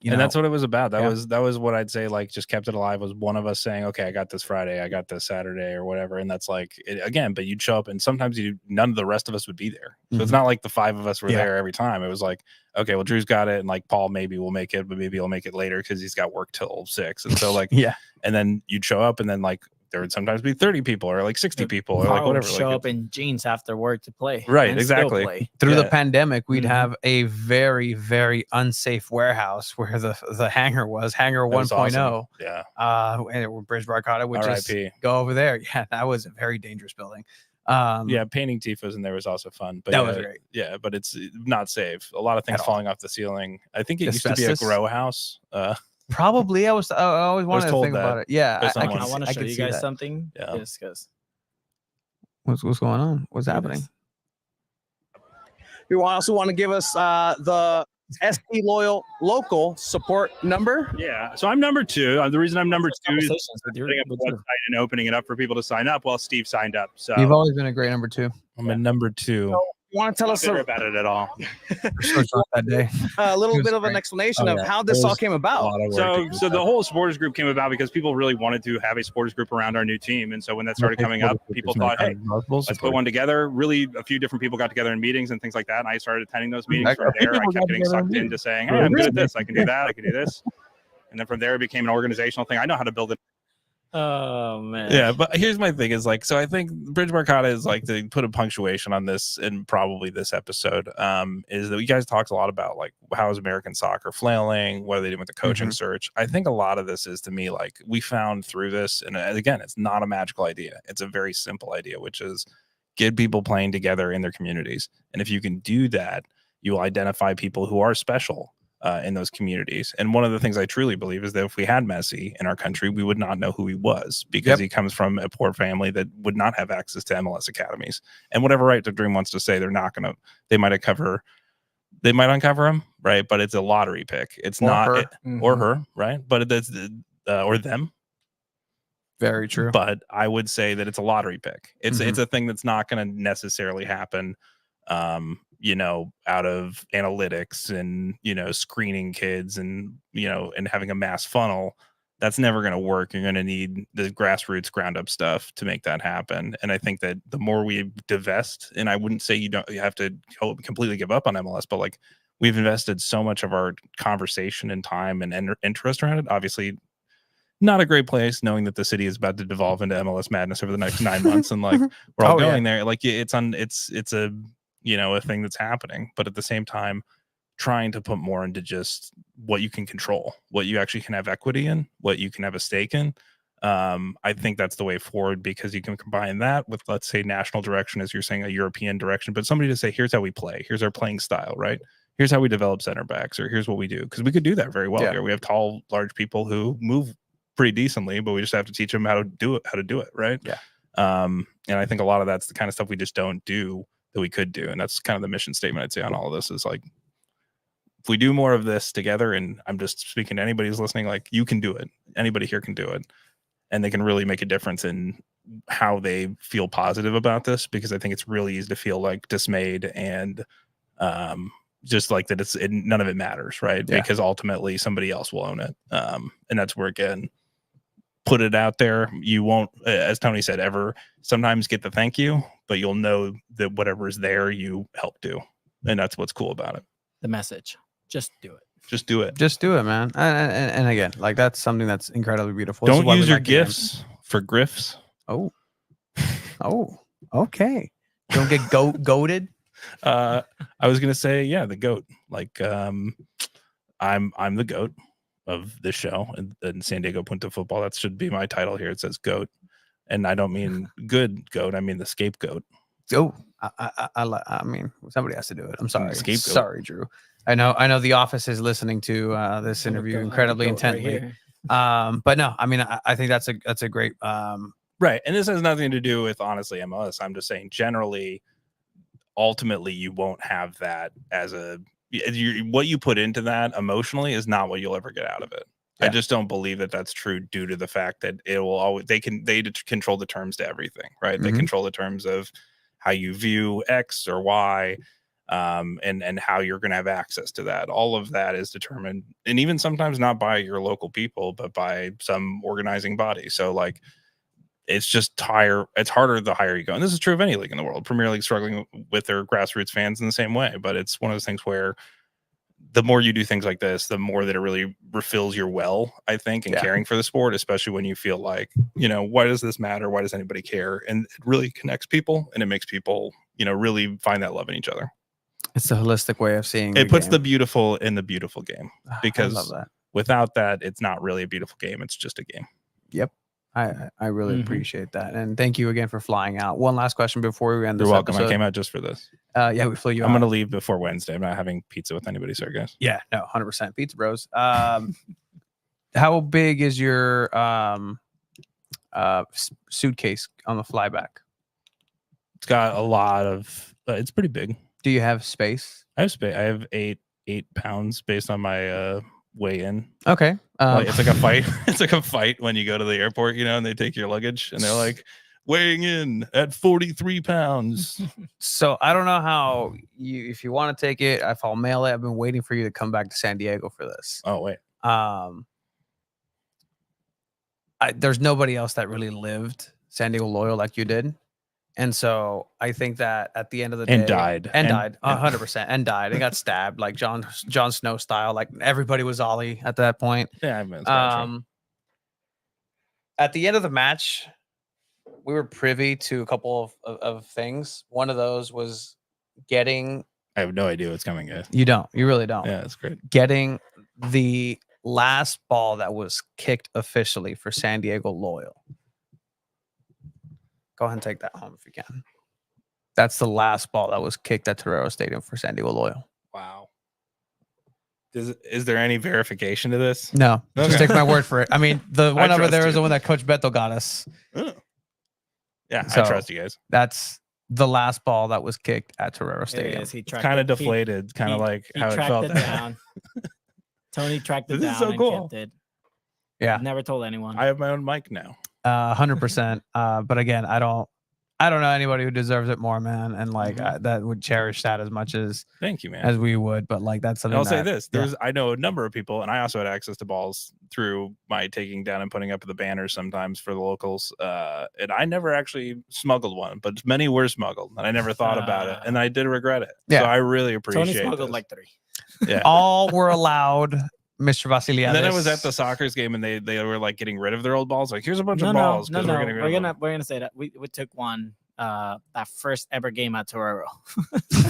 that's what it was about. That was what I'd say, like, just kept it alive, was one of us saying, okay, I got this Friday, I got this Saturday or whatever. And that's like, again, but you'd show up, and sometimes none of the rest of us would be there. So it's not like the 5 of us were there every time. It was like, okay, well, Drew's got it, and like Paul maybe will make it, but maybe he'll make it later because he's got work till 6. And so like, and then you'd show up, and then like there would sometimes be 30 people or like 60 people or like whatever. Show up in jeans after work to play. Right, exactly. Through the pandemic, we'd have a very, very unsafe warehouse where the hangar was, hangar 1.0. Awesome. Yeah. And Bridge Barcata would RIP. just go over there. Yeah, that was a very dangerous building. Painting tifos in there was also fun. But that was great. Yeah, but it's not safe. A lot of things falling off the ceiling. I think it used to be a grow house. Probably. I always wanted to think about it. Yeah, I want to show you guys something. Yeah. Yes, guys. What's going on? What's happening? We also want to give us the ST Loyal local support number. Yeah, so I'm number 2. The reason I'm number 2 is Conversations with your setting up the website and opening it up for people to sign up. Well, Steve signed up, so You've always been a great number 2. I'm a number 2. You want to tell not us bitter about it at all. that day a little bit of an explanation of how this all came about? So the whole supporters group came about because people really wanted to have a supporters group around our new team, and so when that started coming up, people thought, hey, let's put one together. Really, a few different people got together in meetings and things like that, and I started attending those meetings. From there, I kept getting sucked into saying, hey, I'm good at this, I can do that, I can do this, and then from there it became an organizational thing. I know how to build it. Oh man. Yeah, but here's my thing is like, so I think Bridge Marcata is like, to put a punctuation on this and probably this episode, is that you guys talked a lot about like how is American soccer flailing, what are they doing with the coaching search. I think a lot of this is, to me, like we found through this, and again, it's not a magical idea, it's a very simple idea, which is get people playing together in their communities. And if you can do that, you will identify people who are special in those communities. And one of the things I truly believe is that if we had Messi in our country, we would not know who he was, because he comes from a poor family that would not have access to MLS academies. And whatever Right to Dream wants to say, they might uncover him, right? But it's a lottery pick. It's Or not her. or her, right? But it's or them. Very true. But I would say that it's a lottery pick. It's a thing that's not going to necessarily happen out of analytics and, screening kids and, and having a mass funnel. That's never going to work. You're going to need the grassroots ground up stuff to make that happen. And I think that the more we divest, and I wouldn't say you have to completely give up on MLS, but like we've invested so much of our conversation and time and interest around it. Obviously, not a great place, knowing that the city is about to devolve into MLS madness over the next 9 months, and like we're all going there. Like it's a a thing that's happening, but at the same time, trying to put more into just what you can control, what you actually can have equity in, what you can have a stake in. I think that's the way forward, because you can combine that with, let's say, national direction, as you're saying, a European direction, but somebody to say, here's how we play, here's our playing style, right? Here's how we develop center backs, or here's what we do, because we could do that very well here. We have tall, large people who move pretty decently, but we just have to teach them how to do it, right? And I think a lot of that's the kind of stuff we just don't do that we could do. And that's kind of the mission statement I'd say on all of this, is like, if we do more of this together, and I'm just speaking to anybody who's listening, like you can do it. Anybody here can do it. And they can really make a difference in how they feel positive about this, because I think it's really easy to feel like dismayed and just like that none of it matters, right? Because ultimately somebody else will own it. And that's where, again, put it out there. You won't, as Tony said, ever sometimes get the thank you, but you'll know that whatever is there, you help do. And that's what's cool about it. The message. Just do it. Just do it. Just do it, man. And again, like that's something that's incredibly beautiful. Don't use your gifts for grifts. Oh, okay. Don't get goated. I was gonna say, the goat. Like, I'm the goat of this show in San Diego Punta Football. That should be my title here. It says goat, and I don't mean good goat. I mean the scapegoat. Oh, I mean, somebody has to do it. I'm sorry. Scapegoat. Sorry, Drew. I know the office is listening to this interview incredibly intently. But no, I mean, I think that's a great right. And this has nothing to do with, honestly, MLS. I'm just saying generally, ultimately, you won't have that as what you put into that emotionally is not what you'll ever get out of it. I just don't believe that that's true, due to the fact that it will always, they control the terms to everything, right? They control the terms of how you view X or Y, and how you're going to have access to that. All of that is determined, and even sometimes not by your local people, but by some organizing body. So like, it's just it's harder the higher you go. And this is true of any league in the world. Premier League struggling with their grassroots fans in the same way, but it's one of those things where the more you do things like this, the more that it really refills your well, I think, in caring for the sport, especially when you feel like, why does this matter? Why does anybody care? And it really connects people, and it makes people, really find that love in each other. It's a holistic way of seeing it. Puts the beautiful in the beautiful game, because I love that. Without that, it's not really a beautiful game. It's just a game. Yep. I really appreciate that. And thank you again for flying out. One last question before we end this You're welcome. episode. I came out just for this. We flew you out. I'm going to leave before Wednesday. I'm not having pizza with anybody. Sorry, guys. Yeah, no, 100%. Pizza Bros. How big is your suitcase on the flyback? It's got a lot of, it's pretty big. Do you have space? I have space. I have 8 8 pounds based on my weigh-in. Okay. Like, it's like a fight. It's like a fight when you go to the airport, and they take your luggage and they're like weighing in at 43 pounds. So I don't know how if you want to take it, if I'll mail it. I've been waiting for you to come back to San Diego for this. Oh wait. There's nobody else that really lived San Diego Loyal like you did. And so I think that at the end of the day, And died. 100%, and died. They got stabbed like Jon Snow style. Like everybody was Ollie at that point. Yeah, I mean, at the end of the match, we were privy to a couple of things. One of those was getting. I have no idea what's coming, guys. You don't. You really don't. Yeah, that's great. Getting the last ball that was kicked officially for San Diego Loyal. Go ahead and take that home if you can. That's the last ball that was kicked at Torero Stadium for San Diego Loyal. Wow. Is there any verification to this? No, Okay. just take my word for it. I mean, the one I over trust there you. is the one that Coach Beto got us. Oh. Yeah, So, I trust you guys. That's the last ball that was kicked at Torero It Stadium. is. He It's tracked kind of it. deflated, kind of like He how it tracked felt. it down. Tony tracked it This down is so and cool. kept it. Yeah. Never told anyone. I have my own mic now. 100%. But again, I don't know anybody who deserves it more, man. And like that would cherish that as much as Thank you, man. as we would. But like that's And something. I'll say that- this: yeah. I know a number of people, and I also had access to balls through my taking down and putting up the banners sometimes for the locals. And I never actually smuggled one, but many were smuggled, and I never thought about it, and I did regret it. Yeah. So I really appreciate. Tony smuggled this. like 3. Yeah. all were allowed, Mr. Vasiliadis. And then I was at the Sockers game, and they were like getting rid of their old balls. Like, here's a bunch of balls. No, 'cause no. We're getting rid We're of them. gonna say that we took one that first ever game at Torero.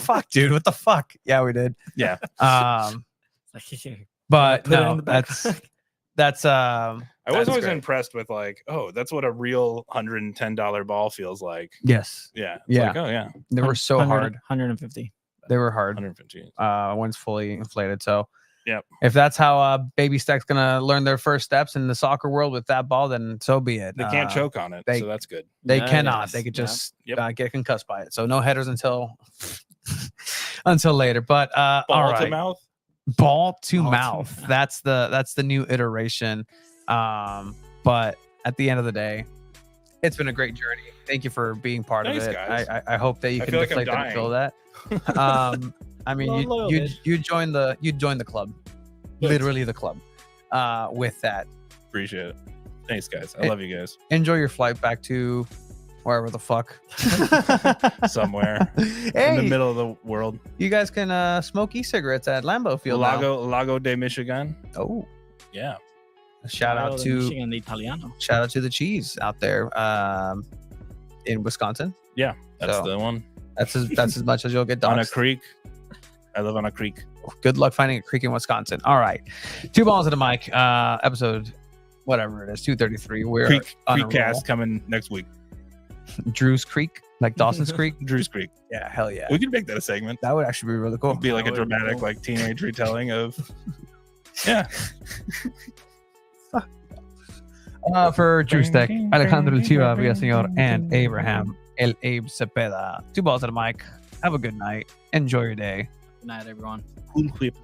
Fuck, dude. What the fuck? Yeah, we did. Yeah. Like, here, But put it in no, the back. that's I was that's always great. impressed with like, oh, that's what a real $110 ball feels like. Yes. Yeah. It's Yeah. Like, oh yeah. They were so 100 hard. 150. They were hard. 115. Once fully inflated. So Yep. if that's how Baby Stack's gonna learn their first steps in the soccer world with that ball, then so be it. They can't choke on it, so that's good. They Yeah, cannot. yes. They could Yeah. just Yep. get concussed by it. So no headers until until later. But all Ball to right. mouth. Ball to Ball to mouth. mouth. That's the new iteration. But at the end of the day, it's been a great journey. Thank you for being part Thanks, of it. guys. I hope that you I can feel like I'm deflate that and feel dying. that. I mean, Loyal you did. you joined the club, literally the club. With that, Appreciate it. Thanks, guys. I love you guys. enjoy your flight back to wherever the fuck. Somewhere Hey, in the middle of the world. you guys can smoke e-cigarettes at Lambeau Field. now. Lago de Michigan. Oh, Yeah. shout out the to Michigan, the Italiano. shout out to the cheese out there in Wisconsin. Yeah. That's So, the one. That's as much as you'll get On a doxed. creek. I live on a creek. Good luck finding a creek in Wisconsin. All right, 2 balls at a mic. Episode, whatever it is, 233. We're Creek on a Creek cast coming next week. roll. Drew's Creek, like Dawson's Creek. Drew's Creek. Yeah, hell yeah. We could make that a segment. That would actually be really cool. Be like a That would be dramatic, cool. like teenage retelling of. Yeah. For Drew Steck, Alejandro Chiva, Villaseñor, and Abraham El Abe Cepeda. 2 balls at a mic. Have a good night. Enjoy your day. Good night, everyone. Cool clip.